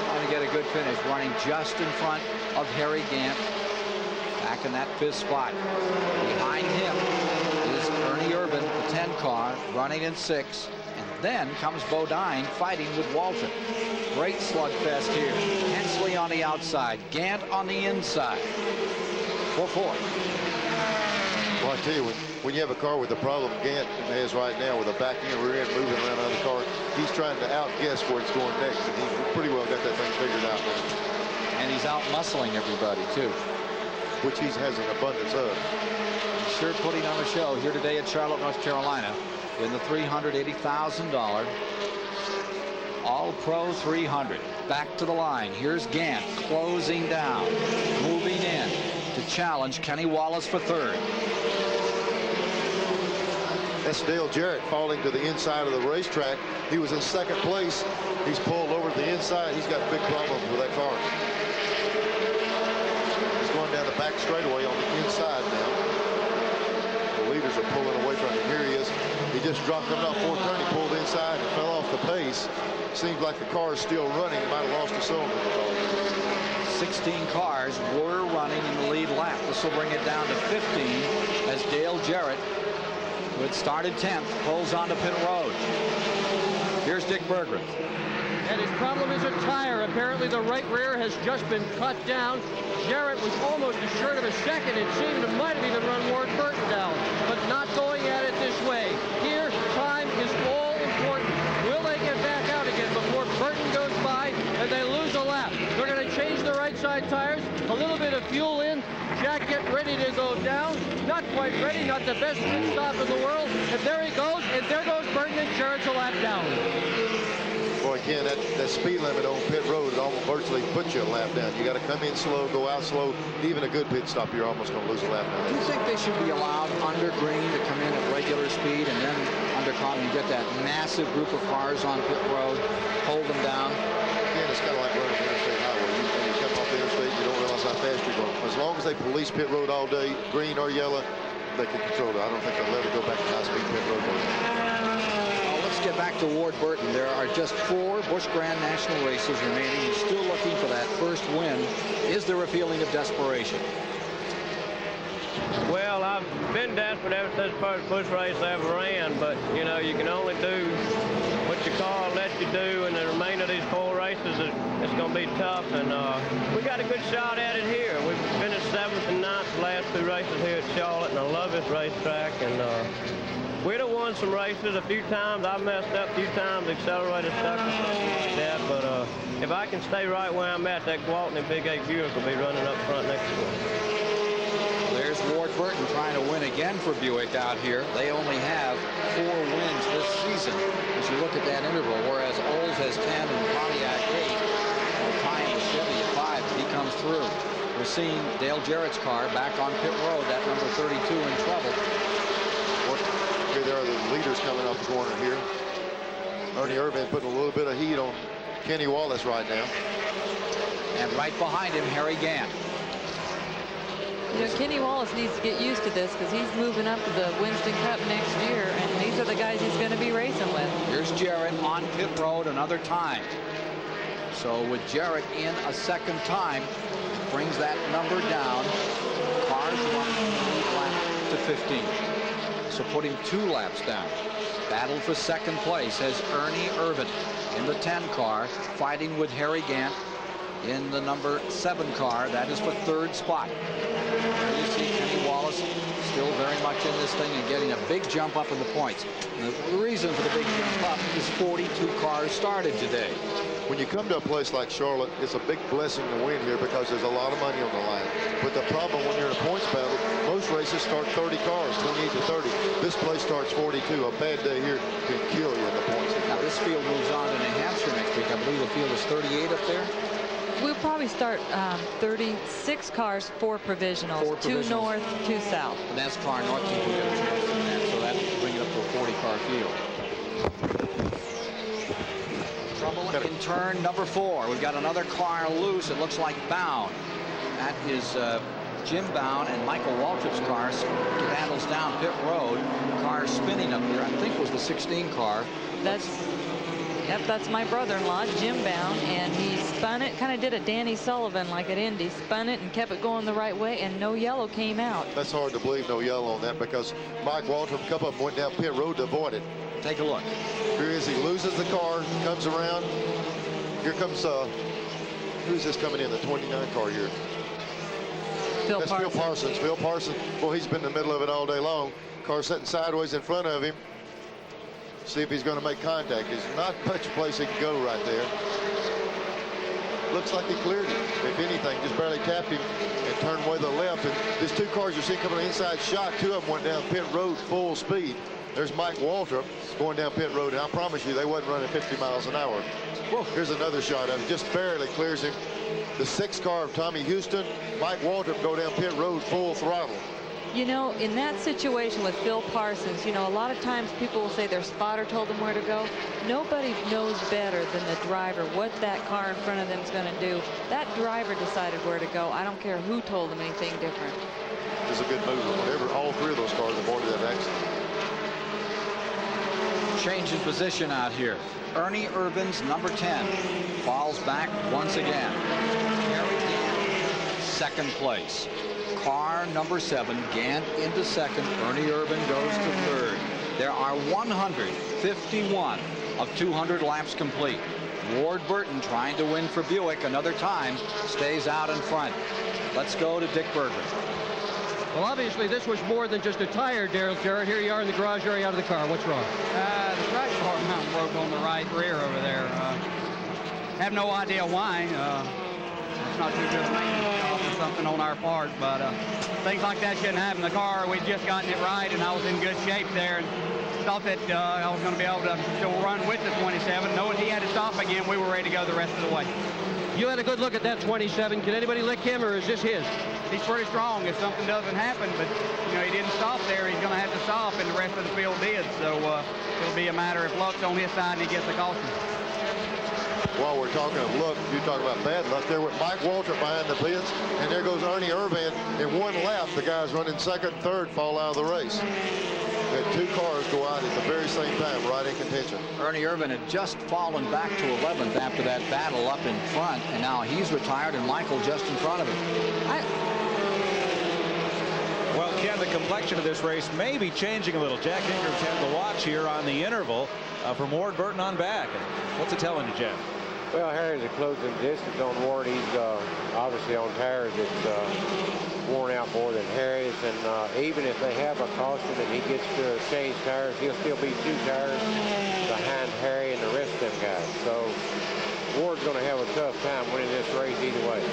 trying to get a good finish, running just in front of Harry Gant, back in that fifth spot. Behind him is Ernie Irvin, the 10 car, running in sixth. Then comes Bodine fighting with Walton. Great slugfest here. Hensley on the outside, Gant on the inside. 4-4. Well, I tell you, when you have a car with the problem Gant has right now, with a back end, rear end moving around another car, he's trying to outguess where it's going next, and he's pretty well got that thing figured out now. And he's out muscling everybody too, which he has an abundance of. He's sure putting on a show here today at Charlotte, North Carolina, in the $380,000 All-Pro 300. Back to the line. Here's Gant closing down, moving in to challenge Kenny Wallace for third. That's Dale Jarrett falling to the inside of the racetrack. He was in second place. He's pulled over to the inside. He's got big problems with that car. He's going down the back straightaway on the inside now. The leaders are pulling away from him. Here he is. He just dropped coming off fourth turn. He pulled inside and fell off the pace. Seems like the car is still running. He might have lost a cylinder. 16 cars were running in the lead lap. This will bring it down to 15 as Dale Jarrett, who had started 10th, pulls onto pit road. Here's Dick Berggren. And his problem is a tire. Apparently the right rear has just been cut down. Jarrett was almost assured of a second. It seemed it might have even run Ward Burton down, but not going at it this way. Here, time is all important. Will they get back out again before Burton goes by and they lose a lap? They're going to change the right side tires, a little bit of fuel in. Jack get ready to go down. Not quite ready, not the best pit stop in the world. And there he goes, and there goes Burton, and Jarrett's a lap down. Well, again, that speed limit on pit road, it almost virtually puts you a lap down. You got to come in slow, go out slow. Even a good pit stop, you're almost going to lose a lap down. Do you think they should be allowed under green to come in at regular speed, and then under caution you get that massive group of cars on pit road, hold them down? Again, it's kind of like running the interstate highway. When you come off the interstate, you don't realize how fast you're going. As long as they police pit road all day, green or yellow, they can control it. I don't think they'll ever go back to high-speed pit road. Let's get back to Ward Burton. There are just 4 Busch Grand National races remaining. He's still looking for that first win. Is there a feeling of desperation? Well, I've been desperate ever since the first Busch race I ever ran, but, you know, you can only do what your car lets you do, and the remainder of these 4 races, it's going to be tough, and we got a good shot at it here. We've finished 7th and 9th the last 2 races here at Charlotte, and I love this racetrack, and we'd have won some races a few times. I messed up a few times, accelerated stuck and stuff like that. But if I can stay right where I'm at, that Gwaltney Big 8 Buick will be running up front next to me. There's Ward Burton trying to win again for Buick out here. They only have 4 wins this season as you look at that interval, whereas Olds has 10 and Pontiac 8. And tying with Chevy at 5 if he comes through. We're seeing Dale Jarrett's car back on pit road, that number 32 in trouble. Here there are the leaders coming off the corner here. Ernie Irvin putting a little bit of heat on Kenny Wallace right now. And right behind him, Harry Gant. You know, Kenny Wallace needs to get used to this because he's moving up to the Winston Cup next year, and these are the guys he's going to be racing with. Here's Jarrett on pit road another time. So with Jarrett in a second time, brings that number down. Cars run to 15. So putting 2 laps down. Battle for second place has Ernie Irvin in the 10 car, fighting with Harry Gant in the number 7 car. That is for third spot. There you see Kenny Wallace still very much in this thing and getting a big jump up in the points. And the reason for the big jump up is 42 cars started today. when you come to a place like Charlotte, it's a big blessing to win here because there's a lot of money on the line. But the problem when you're in a points battle, most races start 30 cars, 28 to 30. This place starts 42. A bad day here can kill you in the points. Now this field moves on to New Hampshire next week. I believe the field is 38 up there. We'll probably start 36 cars, 4 provisionals, 2 north, 2 south. The NASCAR North team will get a chance in that, so that will bring it up to a 40-car field. Trouble in turn number 4. We've got another car loose. It looks like Bound. That is Jim Bound and Michael Waltrip's car battles down pit road. Car spinning up there. I think was the 16 car. That's my brother-in-law, Jim Bound, and he spun it, kind of did a Danny Sullivan like at Indy, spun it and kept it going the right way, and no yellow came out. That's hard to believe, no yellow on that, because Mike Waltrip, a couple of them went down pit road to avoid it. Take a look. Here he is. He loses the car, comes around. Here comes, who's this coming in, the 29 car here? That's Phil Parsons. Phil Parsons, well, he's been in the middle of it all day long. Car sitting sideways in front of him. See if he's going to make contact. There's not much place he can go right there. Looks like he cleared him. If anything, just barely tapped him and turned way to the left. And these 2 cars you see coming on the inside shot, 2 of them went down pit road full speed. There's Mike Waltrip going down pit road, and I promise you they wasn't running 50 miles an hour. Whoa. Here's another shot of it. Just barely clears him. The 6th car of Tommy Houston, Mike Waltrip go down pit road full throttle. You know, in that situation with Phil Parsons, you know, a lot of times people will say their spotter told them where to go. Nobody knows better than the driver what that car in front of them is going to do. That driver decided where to go. I don't care who told them anything different. It was a good move. Whenever all 3 of those cars avoided that accident. Change in position out here. Ernie Irvin's number 10 falls back once again. Gary Gant, 2nd place. Car number 7, Gant into 2nd. Ernie Irvin goes to 3rd. There are 151 of 200 laps complete. Ward Burton trying to win for Buick another time, stays out in front. Let's go to Dick Berger. Well, obviously, this was more than just a tire, Daryl Jarrett. Here you are in the garage area out of the car. What's wrong? The track bar mount broke on the right rear over there. Have no idea why. It's not too good maintenance job or something on our part, but things like that shouldn't happen. The car, we'd just gotten it right, and I was in good shape there, and thought that I was going to be able to still run with the 27. Knowing he had to stop again, we were ready to go the rest of the way. You had a good look at that 27. Can anybody lick him, or is this his? He's pretty strong if something doesn't happen, but, you know, he didn't stop there. He's going to have to stop, and the rest of the field did. So it'll be a matter of luck's on his side, and he gets the caution. While we're talking of luck, you talk about bad luck there with Mike Waltrip behind the pits, and there goes Ernie Irvin. In 1 lap, the guys running 2nd and 3rd fall out of the race. We had 2 cars go out at the very same time, right in contention. Ernie Irvin had just fallen back to 11th after that battle up in front, and now he's retired, and Michael just in front of him. Well, Ken, the complexion of this race may be changing a little. Jack Ingram's had the watch here on the interval from Ward Burton on back. What's it telling you, Jeff? Well, Harry's a closing distance on Ward. He's obviously on tires that's worn out more than Harry's, and even if they have a caution and he gets to change tires, he'll still be 2 tires behind Harry and the rest of them guys. So Ward's going to have a tough time winning this race either way.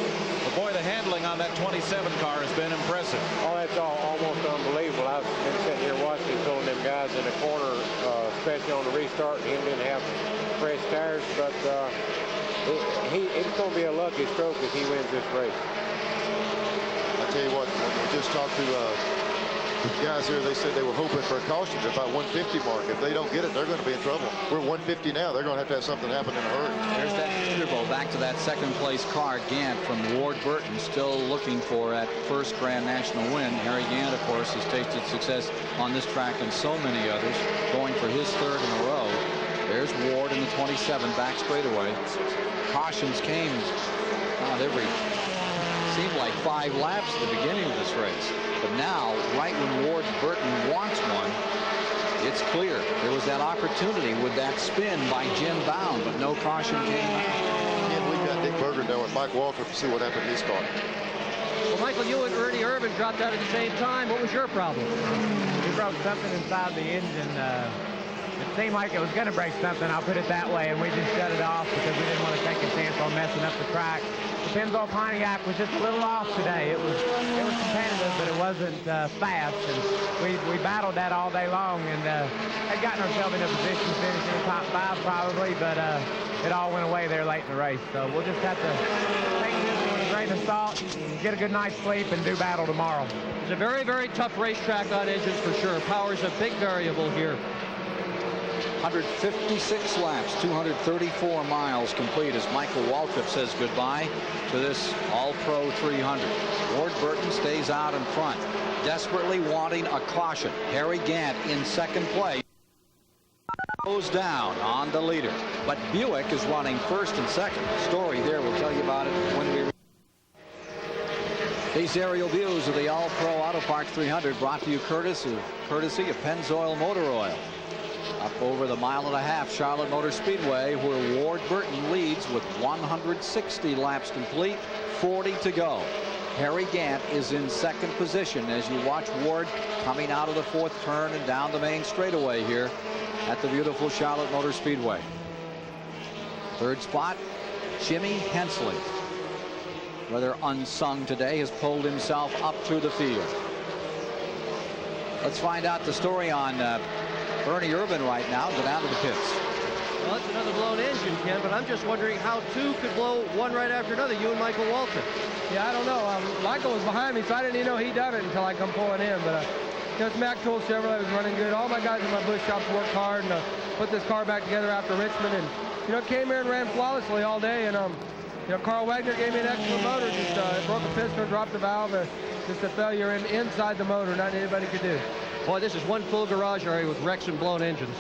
But boy, the handling on that 27 car has been impressive. Oh, that's almost unbelievable. I've been sitting here watching some of them guys in the corner, especially on the restart, and him didn't have fresh tires, but it's going to be a lucky stroke if he wins this race. I tell you what, when we just talked to the guys here, they said they were hoping for a caution at about 150 mark. If they don't get it, they're going to be in trouble. We're 150 now. They're going to have something happen in a hurry. There's that interval back to that 2nd place car, Gant from Ward Burton, still looking for that 1st Grand National win. Harry Gant, of course, has tasted success on this track and so many others, going for his 3rd in a row. There's Ward in the 27 back straightaway. Cautions came seemed like 5 laps at the beginning of this race. But now, right when Ward Burton wants one, it's clear. There was that opportunity with that spin by Jim Bound, but no caution came out. And we've got Dick Berger down with Mike Waltrip to see what happened to his car. Well, Michael, you and Ernie Irvin dropped out at the same time. What was your problem? We broke something inside the engine. it seemed like it was going to break something, I'll put it that way, and we just shut it off because we didn't want to take a chance on messing up the track. The Pennzoil Pontiac was just a little off today. It was competitive, but it wasn't fast, and we battled that all day long, and had gotten ourselves in a position to finish in the top 5 probably, but it all went away there late in the race. So we'll just have to take this with a grain of salt, get a good night's sleep, and do battle tomorrow. It's a very, very tough racetrack on engines for sure. Power's a big variable here. 156 laps, 234 miles complete as Michael Waltrip says goodbye to this All-Pro 300. Ward Burton stays out in front, desperately wanting a caution. Harry Gant in second place. Goes down on the leader, but Buick is running first and second. Story there, we'll tell you about it when we. These aerial views of the All-Pro Auto Parts 300 brought to you courtesy of Pennzoil Motor Oil. Up over the 1.5 mile Charlotte Motor Speedway, where Ward Burton leads with 160 laps complete, 40 to go. Harry Gant is in second position as you watch Ward coming out of the 4th turn and down the main straightaway here at the beautiful Charlotte Motor Speedway. 3rd spot, Jimmy Hensley, rather unsung today, has pulled himself up through the field. Let's find out the story on Ernie Irvan right now. Go down to the pits. Well, that's another blown engine, Ken, but I'm just wondering how two could blow one right after another, you and Michael Waltrip. Yeah, I don't know. Michael was behind me, so I didn't even know he done it until I come pulling in. But this Mac Tool Chevrolet was running good. All my guys in my Busch shops worked hard and put this car back together after Richmond, and came here and ran flawlessly all day. And Carl Wagner gave me an excellent motor. Just broke a piston, dropped the valve. Just a failure inside the motor. Not anybody could do. Boy, this is one full garage area with wrecks and blown engines.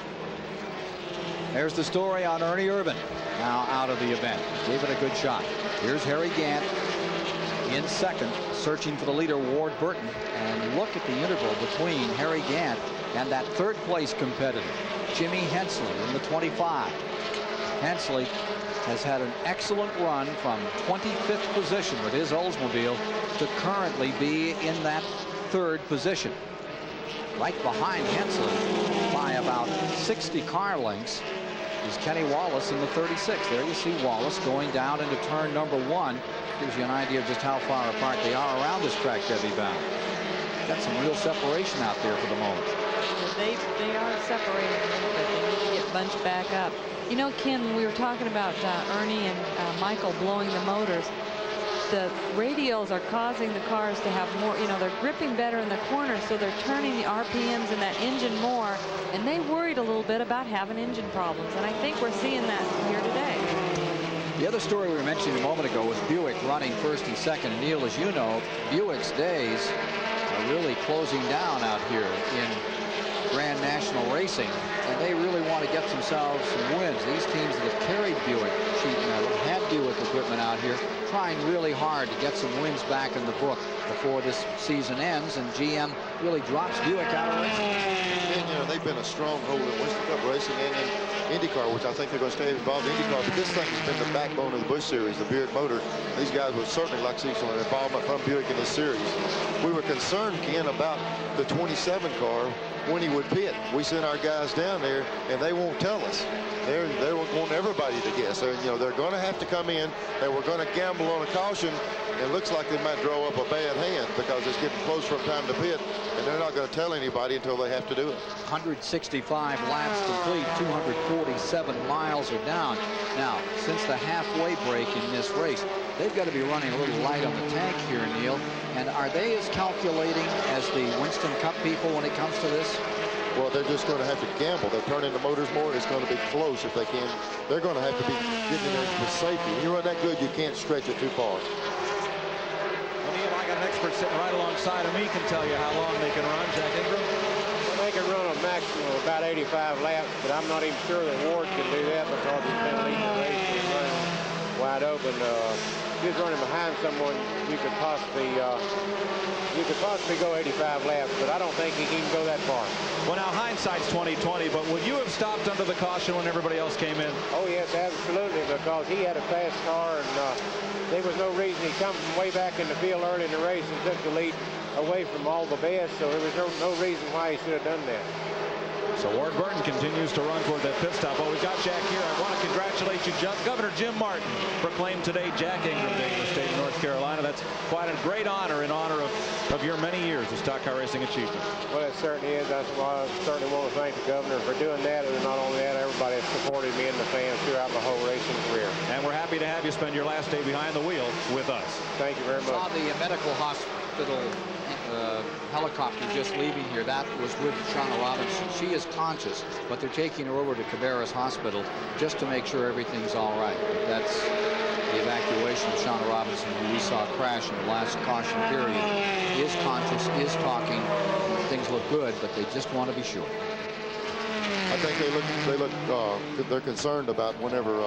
There's the story on Ernie Irvan, now out of the event. Gave it a good shot. Here's Harry Gant in second, searching for the leader, Ward Burton. And look at the interval between Harry Gant and that 3rd place competitor, Jimmy Hensley, in the 25. Hensley has had an excellent run from 25th position with his Oldsmobile to currently be in that 3rd position. Right behind Hensley by about 60 car lengths is Kenny Wallace in the 36. There you see Wallace going down into turn number 1. Gives you an idea of just how far apart they are around this track, Debbie Bound. Got some real separation out there for the moment. They are separated a little bit. They need to get bunched back up. You know, Ken, we were talking about Ernie and Michael blowing the motors. The radials are causing the cars to have more, they're gripping better in the corners, so they're turning the RPMs in that engine more, and they worried a little bit about having engine problems, and I think we're seeing that here today. The other story we were mentioning a moment ago was Buick running first and second, and Neil, as you know, Buick's days are really closing down out here in Grand National Racing, and they really want to get themselves some wins. These teams that have carried Buick sheet metal, had Buick equipment out here, trying really hard to get some wins back in the book before this season ends, and GM really drops Buick out of racing. And, they've been a stronghold in Winston Cup racing and in IndyCar, which I think they're going to stay involved in IndyCar, but this thing has been the backbone of the Busch series, the Buick motor. These guys would certainly like to see some involvement from Buick in this series. We were concerned, Ken, about the 27 car when he would pit. We sent our guys down there, and they won't tell us. They want everybody to guess. They're going to have to come in, and we're going to gamble on a caution. It looks like they might draw up a bad hand because it's getting close from time to pit, and they're not going to tell anybody until they have to do it. 165 laps complete, 247 miles are down. Now, since the halfway break in this race, they've got to be running a little light on the tank here, Neil. And are they as calculating as the Winston Cup people when it comes to this? Well, they're just going to have to gamble. They're turning the motors more. It's going to be close if they can. They're going to have to be getting in there with safety. When you run that good, you can't stretch it too far. Neil, I got an expert sitting right alongside of me can tell you how long they can run, Jack Ingram. Well, they can run a maximum of about 85 laps, but I'm not even sure that Ward can do that because he's been leading the race and running wide open. If he was running behind someone, you could possibly go 85 laps, but I don't think he can even go that far. Well, now hindsight's 20/20, but would you have stopped under the caution when everybody else came in? Oh yes, absolutely, because he had a fast car, and there was no reason he come from way back in the field early in the race and took the lead away from all the best, so there was no reason why he should have done that. So Ward Burton continues to run toward that pit stop. Well, we've got Jack here. I want to congratulate you, Governor Jim Martin, proclaimed today Jack Ingram Day in the state of North Carolina. That's quite a great honor in honor of your many years of stock car racing achievement. Well, it certainly is. That's why I certainly want to thank the governor for doing that, and not only that, everybody that supported me and the fans throughout my whole racing career. And we're happy to have you spend your last day behind the wheel with us. Thank you very much. I saw the medical hospital helicopter just leaving here. That was with Shauna Robinson. She is conscious, but they're taking her over to Cabarrus Hospital just to make sure everything's all right. But that's the evacuation of Shauna Robinson, who we saw crash in the last caution period. Is conscious, is talking. Things look good, but they just want to be sure. I think they're concerned about whenever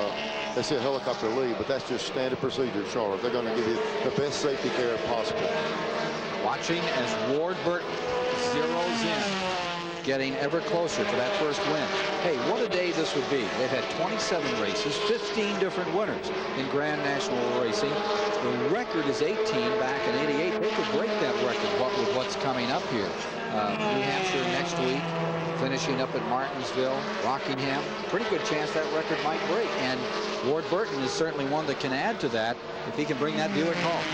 they see a helicopter leave, but that's just standard procedure, Charlotte. They're going to give you the best safety care possible. Watching as Ward Burton zeroes in, getting ever closer to that first win. Hey, what a day this would be. They've had 27 races, 15 different winners in Grand National Racing. The record is 18 back in '88. They could break that record with what's coming up here. New Hampshire next week, finishing up at Martinsville, Rockingham. Pretty good chance that record might break. And Ward Burton is certainly one that can add to that if he can bring that Buick home.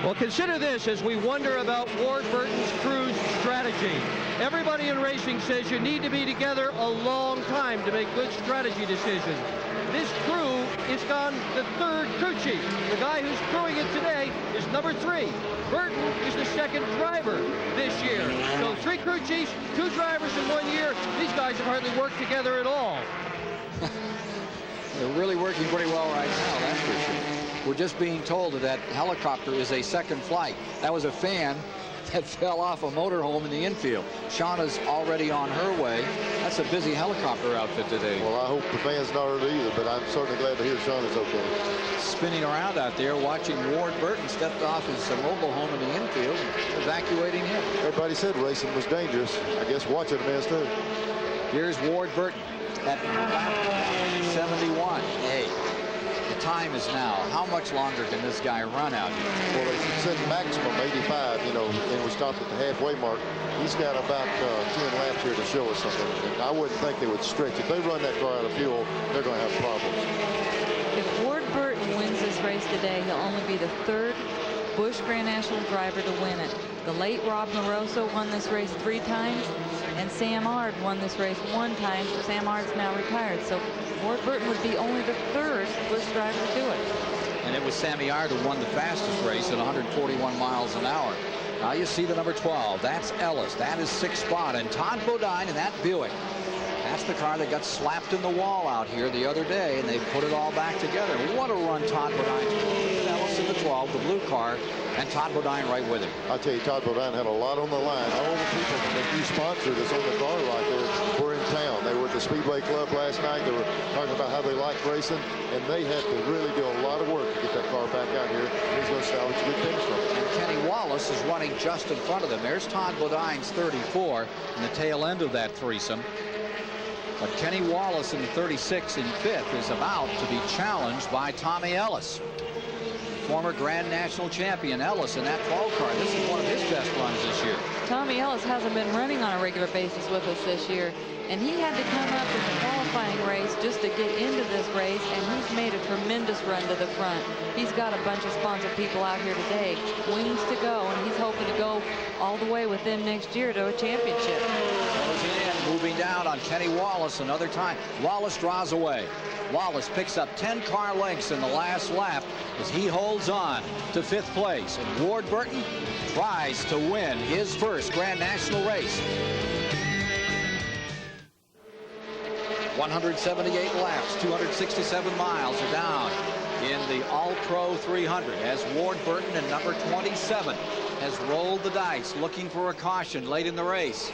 Well, consider this as we wonder about Ward Burton's crew's strategy. Everybody in racing says you need to be together a long time to make good strategy decisions. This crew is gone the third crew chief. The guy who's crewing it today is number 3. Burton is the second driver this year. So 3 crew chiefs, 2 drivers in 1 year. These guys have hardly worked together at all. They're really working pretty well right now, that's for sure. We're just being told that that helicopter is a second flight. That was a fan that fell off a motorhome in the infield. Shauna's already on her way. That's a busy helicopter outfit today. Well, I hope the fan's not hurt either, but I'm certainly glad to hear Shauna's okay. Spinning around out there, watching Ward Burton stepped off his mobile home in the infield, evacuating him. Everybody said racing was dangerous. I guess watching them is too. Here's Ward Burton at lap 71. Hey. Time is now. How much longer can this guy run out here? Well, they said maximum 85, you know, and we stopped at the halfway mark. He's got about 10 laps here to show us something. And I wouldn't think they would stretch. If they run that car out of fuel, they're going to have problems. If Ward Burton wins this race today, he'll only be the 3rd Busch Grand National driver to win it. The late Rob Moroso won this race 3 times, and Sam Ard won this race 1 time. Sam Ard's now retired, so Ward Burton would be only the 3rd Busch driver to do it. And it was Sammy Ard who won the fastest race at 141 miles an hour. Now you see the number 12. That's Ellis. That is 6th spot. And Todd Bodine in that Buick. That's the car that got slapped in the wall out here the other day, and they put it all back together. What a run Todd Bodine. Ellis in the 12, the blue car, and Todd Bodine right with him. I tell you, Todd Bodine had a lot on the line. All the people that you sponsored that's on the car right there were in town. They were at the Speedway Club last night. They were talking about how they like racing, and they had to really do a lot of work to get that car back out here. He's going to salvage a good finish from it. And Kenny Wallace is running just in front of them. There's Todd Bodine's 34 in the tail end of that threesome. But Kenny Wallace in the 36 in 5th is about to be challenged by Tommy Ellis. Former Grand National champion Ellis in that 12 car. This is one of his best runs this year. Tommy Ellis hasn't been running on a regular basis with us this year, and he had to come up in the qualifying race just to get into this race, and he's made a tremendous run to the front. He's got a bunch of sponsored people out here today, wings to go, and he's hoping to go all the way with them next year to a championship. Closing in, moving down on Kenny Wallace another time. Wallace draws away. Wallace picks up 10 car lengths in the last lap as he holds on to 5th place. And Ward Burton tries to win his first Grand National race. 178 laps, 267 miles are down in the All-Pro 300 as Ward Burton in number 27 has rolled the dice looking for a caution late in the race.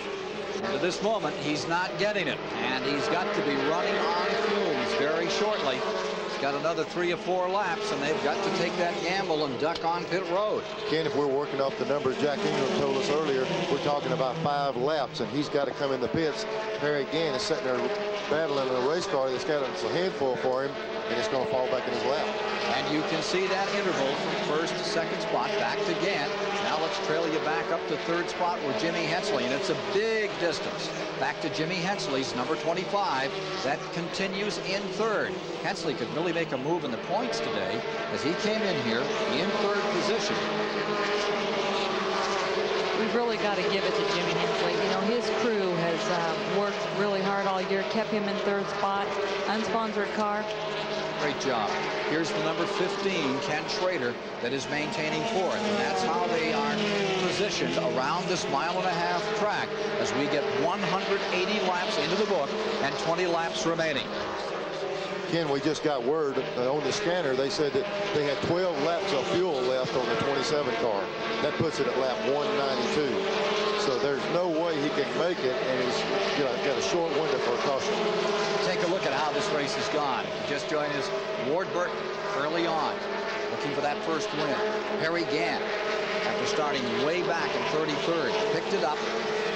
And to this moment, he's not getting it, and he's got to be running on fumes very shortly. He's got another 3 or 4 laps, and they've got to take that gamble and duck on pit road. Ken, if we're working off the numbers Jack Ingram told us earlier, we're talking about 5 laps, and he's got to come in the pits. Perry again is sitting there battling in a race car that's got a handful for him, and it's going to fall back in his lap. And you can see that interval from 1st to 2nd spot back to Gant. Now let's trail you back up to third spot with Jimmy Hensley, and it's a big distance. Back to Jimmy Hensley's number 25. That continues in third. Hensley could really make a move in the points today as he came in here in third position. We've really got to give it to Jimmy Hensley. You know, his crew has worked really hard all year, kept him in third spot, unsponsored car. Great job. Here's the number 15, Ken Schrader, that is maintaining fourth. And that's how they are positioned around this mile-and-a-half track as we get 180 laps into the book and 20 laps remaining. Ken, we just got word on the scanner. They said that they had 12 laps of fuel left on the 27 car. That puts it at lap 192. So there's no way he can make it, and he's got a short window for a caution. Take a look at how this race has gone. Just joined us, Ward Burton early on, looking for that first win. Harry Gant, after starting way back in 33rd, picked it up,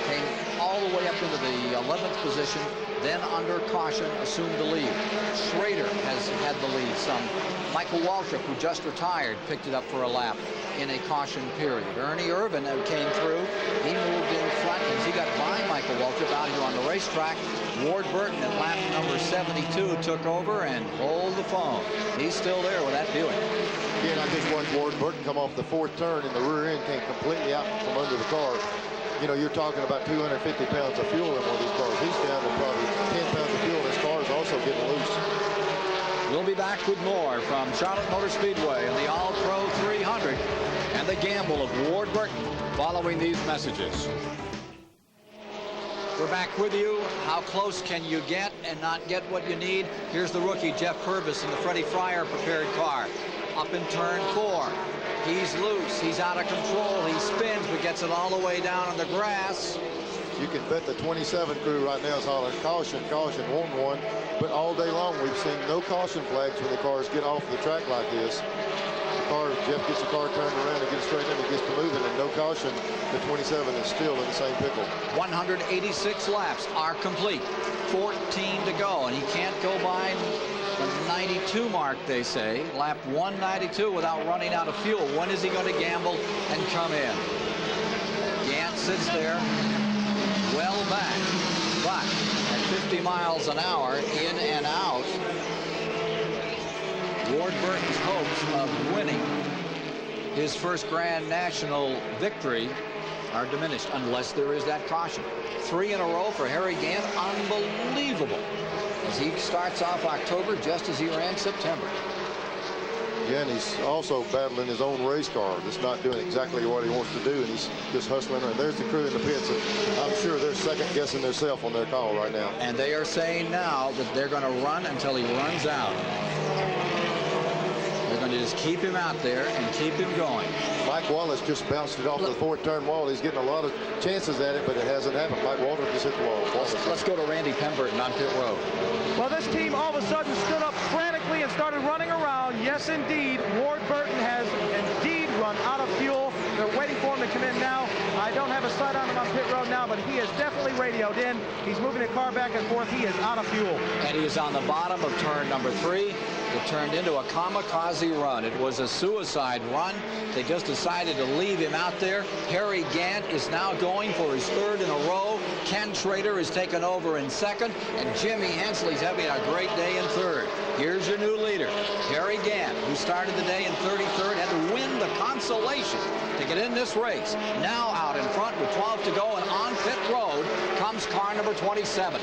came all the way up into the 11th position, then under caution assumed the lead. Schrader has had the lead some. Michael Waltrip, who just retired, picked it up for a lap in a caution period. Ernie Irvin came through. He moved in front as he got by Michael Waltrip out here on the racetrack. Ward Burton at lap number 72 took over and hold the phone. He's still there with that Buick. Again, I just watched Ward Burton come off the fourth turn, and the rear end came completely out from under the car. You know, you're talking about 250 pounds of fuel in one of these cars. He's down to probably 10 pounds of fuel. His car is also getting loose. We'll be back with more from Charlotte Motor Speedway and the All-Pro 300 and the gamble of Ward Burton following these messages. We're back with you. How close can you get and not get what you need? Here's the rookie, Jeff Purvis, in the Freddie Fryer prepared car. Up in turn 4. He's loose. He's out of control. He spins, but gets it all the way down on the grass. You can bet the 27 crew right now is hollering caution, caution, 1-1. But all day long, we've seen no caution flags when the cars get off the track like this. Jeff gets the car turned around and gets straight in and gets to moving, and no caution. The 27 is still in the same pickle. 186 laps are complete. 14 to go, and he can't go by the 92 mark, they say. Lap 192 without running out of fuel. When is he going to gamble and come in? Gant sits there well back, but at 50 miles an hour, in and out, Ward Burton's hopes of winning his first Grand National victory are diminished unless there is that caution. 3 in a row for Harry Gant. Unbelievable. As he starts off October just as he ran September. Yeah, and he's also battling his own race car that's not doing exactly what he wants to do, and he's just hustling. And there's the crew in the pits, and I'm sure they're second guessing themselves on their call right now. And they are saying now that they're going to run until he runs out. They're going to just keep him out there and keep him going. Mike Wallace just bounced it off the fourth turn wall. He's getting a lot of chances at it, but it hasn't happened. Mike Walter just hit the wall. Let's go to Randy Pemberton on pit road. Well, this team all of a sudden stood up frantically and started running around. Yes, indeed, Ward Burton has indeed run out of fuel. They're waiting for him to come in now. I don't have a sight on him on pit road now, but he is definitely radioed in. He's moving the car back and forth. He is out of fuel. And he is on the bottom of turn number 3. It turned into a kamikaze run. It was a suicide run. They just decided to leave him out there. Harry Gant is now going for his 3rd in a row. Ken Schrader is taken over in 2nd, and Jimmy Hensley's having a great day in 3rd. Here's your new leader, Harry Gant, who started the day in 33rd, had to win the consolation to get in this race. Now out in front with 12 to go, and on pit road comes car number 27.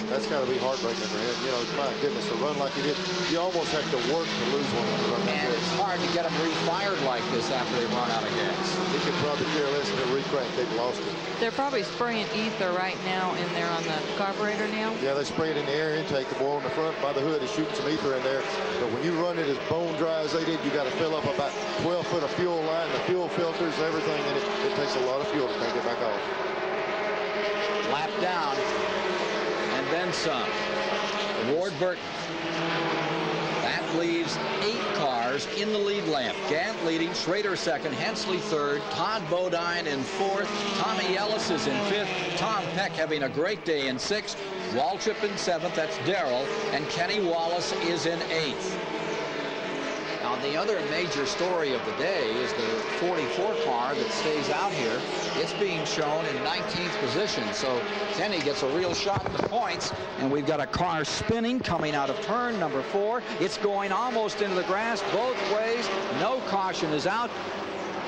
That's got to be heartbreaking for him. You know, my goodness, to run like he did, you almost have to work to lose one. And it's hard to get them refired like this after they run out of gas. He could probably care less if they recrank. They've lost it. They're probably spraying ether right now in there on the carburetor now. Yeah, they spray it in the air intake. The boy on the front by the hood is shooting some ether in there. But when you run it as bone dry as they did, you got to fill up about 12 foot of fuel line, the fuel filters, everything in it. It takes a lot of fuel to take it back off. Lap down. And then some. Ward Burton. That leaves 8 cars in the lead lap. Gant leading, Schrader 2nd, Hensley 3rd, Todd Bodine in 4th, Tommy Ellis is in 5th, Tom Peck having a great day in 6th, Waltrip in 7th, that's Darrell, and Kenny Wallace is in 8th. Now, the other major story of the day is the 44 car that stays out here. It's being shown in 19th position, so Kenny gets a real shot at the points. And we've got a car spinning coming out of turn number 4. It's going almost into the grass both ways. No caution is out.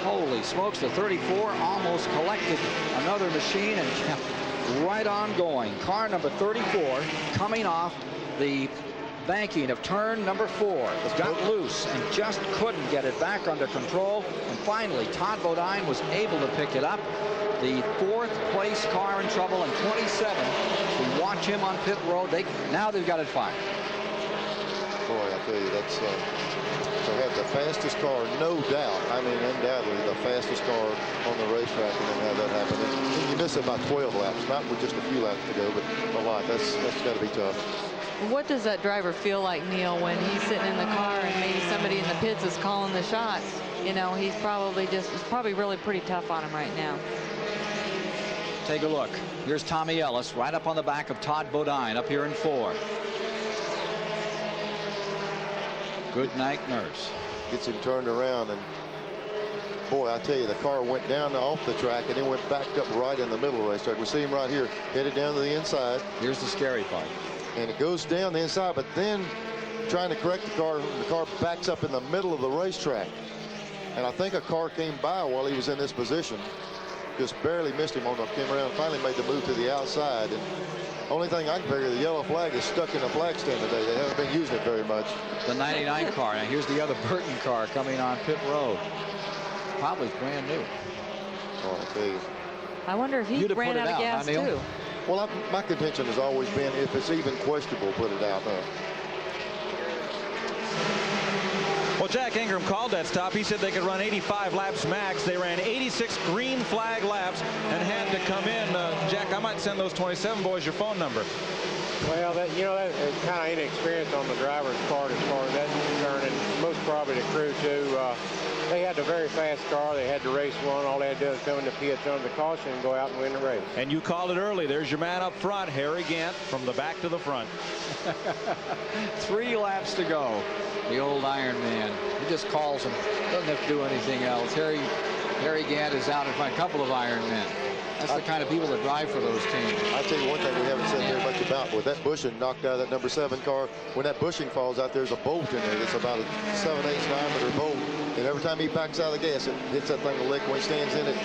Holy smokes, the 34 almost collected another machine and kept right on going. Car number 34 coming off the banking of turn number 4. It got loose and just couldn't get it back under control. And finally, Todd Bodine was able to pick it up. The 4th place car in trouble, and 27. We watch him on pit road. Now they've got it fired. Boy, I tell you, that's to have the fastest car, no doubt. I mean, undoubtedly the fastest car on the racetrack, and then have that happen. And you miss it by 12 laps, not with just a few laps to go, but a lot. That's got to be tough. What does that driver feel like, Neil, when he's sitting in the car and maybe somebody in the pits is calling the shots? You know, he's probably really pretty tough on him right now. Take a look. Here's Tommy Ellis right up on the back of Todd Bodine up here in 4. Good night, Nurse. Gets him turned around, and boy, I tell you, the car went down off the track and then went backed up right in the middle of the racetrack. We see him right here, headed down to the inside. Here's the scary part. And it goes down the inside, but then trying to correct the car backs up in the middle of the racetrack. And I think a car came by while he was in this position. Just barely missed him came around, finally made the move to the outside. And only thing I can figure, the yellow flag is stuck in the flag stand today. They haven't been using it very much. The 99 car. Now here's the other Burton car coming on pit road. Probably brand new. Oh, I tell you. I wonder if he ran out of gas too. Well, my contention has always been, if it's even questionable, put it out. Well, Jack Ingram called that stop. He said they could run 85 laps max. They ran 86 green flag laps and had to come in. Jack, I might send those 27 boys your phone number. Well, that it's kind of inexperience on the driver's part as far as that's concerned, and most probably the crew too. They had a very fast car. They had to race one. All they had to do is come in the pits under the caution and go out and win the race. And you called it early. There's your man up front, Harry Gant, from the back to the front. 3 laps to go. The old Iron Man. He just calls him. Doesn't have to do anything else. Harry Gant is out in front. A couple of Iron Men. That's the kind of people that drive for those teams. I'll tell you one thing we haven't said very much about. With that bushing knocked out of that number 7 car, when that bushing falls out, there's a bolt in there that's about a 7/8 diameter bolt. And every time he backs out of the gas, it hits that thing a lick when he stands in it.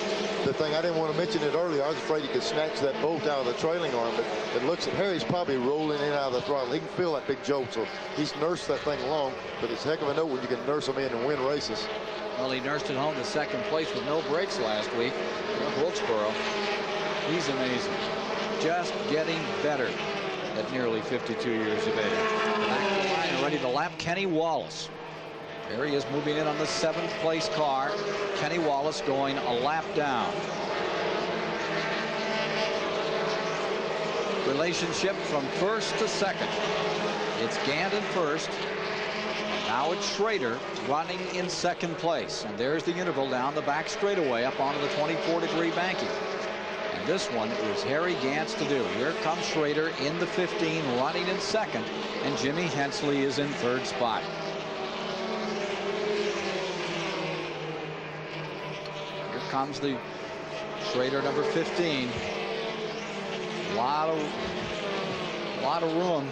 The thing, I didn't want to mention it earlier. I was afraid he could snatch that bolt out of the trailing arm, but it looks at Harry's probably rolling in out of the throttle. He can feel that big jolt, so he's nursed that thing along. But it's a heck of a note when you can nurse them in and win races. Well, he nursed it home to 2nd place with no brakes last week in Wilkesboro. He's amazing. Just getting better at nearly 52 years of age. Back to the line and ready to lap Kenny Wallace. There he is moving in on the 7th place car. Kenny Wallace going a lap down. Relationship from 1st to 2nd. It's Gant in 1st. Now it's Schrader running in 2nd place. And there's the interval down the back straightaway up onto the 24-degree banking. And this one is Harry Gant's to do. Here comes Schrader in the 15 running in 2nd. And Jimmy Hensley is in 3rd spot. Comes the Schrader number 15. A lot of room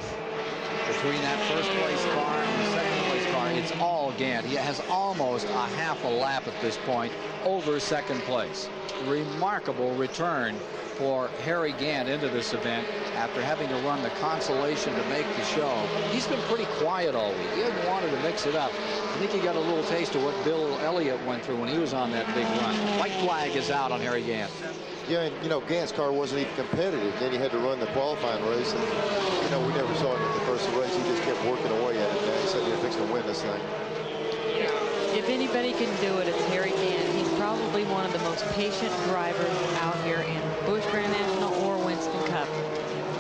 between that 1st place car and the 2nd place car. It's all Gant. He has almost a half a lap at this point over 2nd place. Remarkable return for Harry Gant into this event after having to run the consolation to make the show. He's been pretty quiet all week. He hasn't wanted to mix it up. I think he got a little taste of what Bill Elliott went through when he was on that big run. White flag is out on Harry Gant. Yeah, and Gant's car wasn't even competitive. Then he had to run the qualifying race, and we never saw him at the first race. He just kept working away at it. He said he was fixing to win this thing. If anybody can do it, it's Harry Gant. He's probably one of the most patient drivers out here in Busch Grand National or Winston Cup.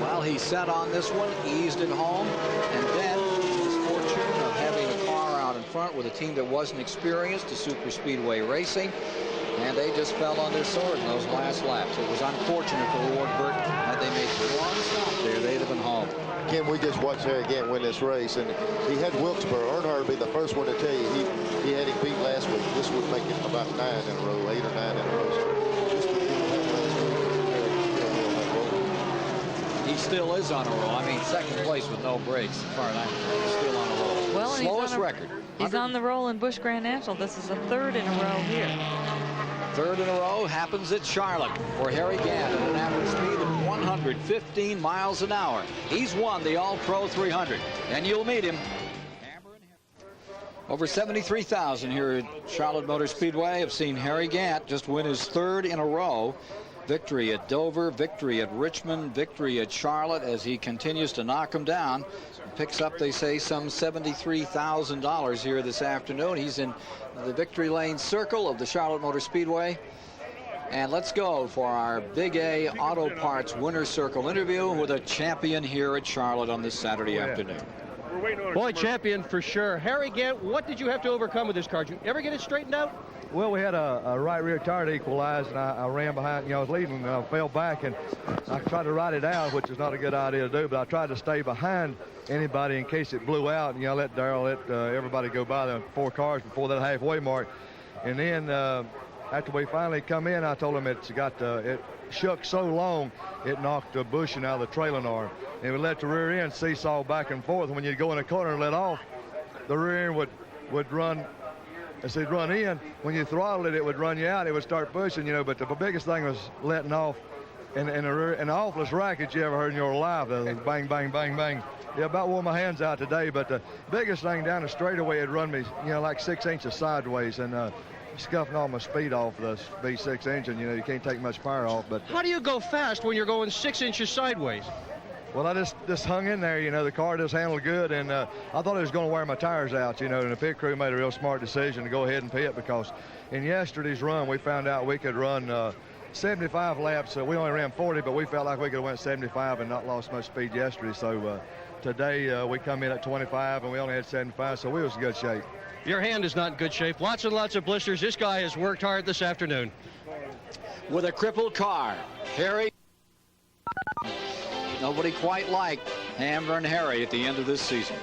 Well, he set on this one, eased it home, and then his fortune of having a car out in front with a team that wasn't experienced to Super Speedway Racing. And they just fell on their sword in those last laps. It was unfortunate for Ward Burton. Had they made one stop there, they'd have been home. Ken, we just watched Harry Gant win this race, and he had Wilkesboro. Earnhardt would be the first one to tell you he had him beat last week. This would make it about 9 in a row, 8 or 9 in a row. So just to get that last week, he still is on a roll. I mean, second place with no breaks. As far as I'm concerned, he's still on a roll. Well, slowest record. He's on the roll in Busch Grand National. This is the 3rd in a row here. 3rd in a row happens at Charlotte for Harry Gant at an average speed of 115 miles an hour. He's won the All-Pro 300, and you'll meet him. Over 73,000 here at Charlotte Motor Speedway have seen Harry Gant just win his 3rd in a row. Victory at Dover, victory at Richmond, victory at Charlotte as he continues to knock them down. Picks up, they say, some $73,000 here this afternoon. He's in the victory lane circle of the Charlotte Motor Speedway. And let's go for our Big A Auto Parts Winner's Circle interview with a champion here at Charlotte on this Saturday afternoon. Boy, champion for sure. Harry Gant, what did you have to overcome with this car? Did you ever get it straightened out? Well, we had a right rear tire to equalize, and I ran behind, I was leading, and I fell back, and I tried to ride it out, which is not a good idea to do, but I tried to stay behind anybody in case it blew out, and, let everybody go by the 4 cars before that halfway mark. And then after we finally come in, I told him it shook so long, it knocked the bushing out of the trailing arm. And we let the rear end seesaw back and forth. When you go in a corner and let off, the rear end would run. As it'd run in, when you throttled it, it would run you out. It would start pushing, but the biggest thing was letting off. And the awfulest racket you ever heard in your life. Bang, bang, bang, bang. Yeah, about wore my hands out today, but the biggest thing down the straightaway had run me, like 6 inches sideways, and scuffing all my speed off the V6 engine. You can't take much power off. But how do you go fast when you're going 6 inches sideways? Well, I just hung in there. The car just handled good, and I thought it was going to wear my tires out, and the pit crew made a real smart decision to go ahead and pit, because in yesterday's run, we found out we could run 75 laps. We only ran 40, but we felt like we could have went 75 and not lost much speed yesterday. So today we come in at 25, and we only had 75, so we was in good shape. Your hand is not in good shape. Lots and lots of blisters. This guy has worked hard this afternoon. With a crippled car, Harry. Nobody quite liked Hammer and Harry at the end of this season.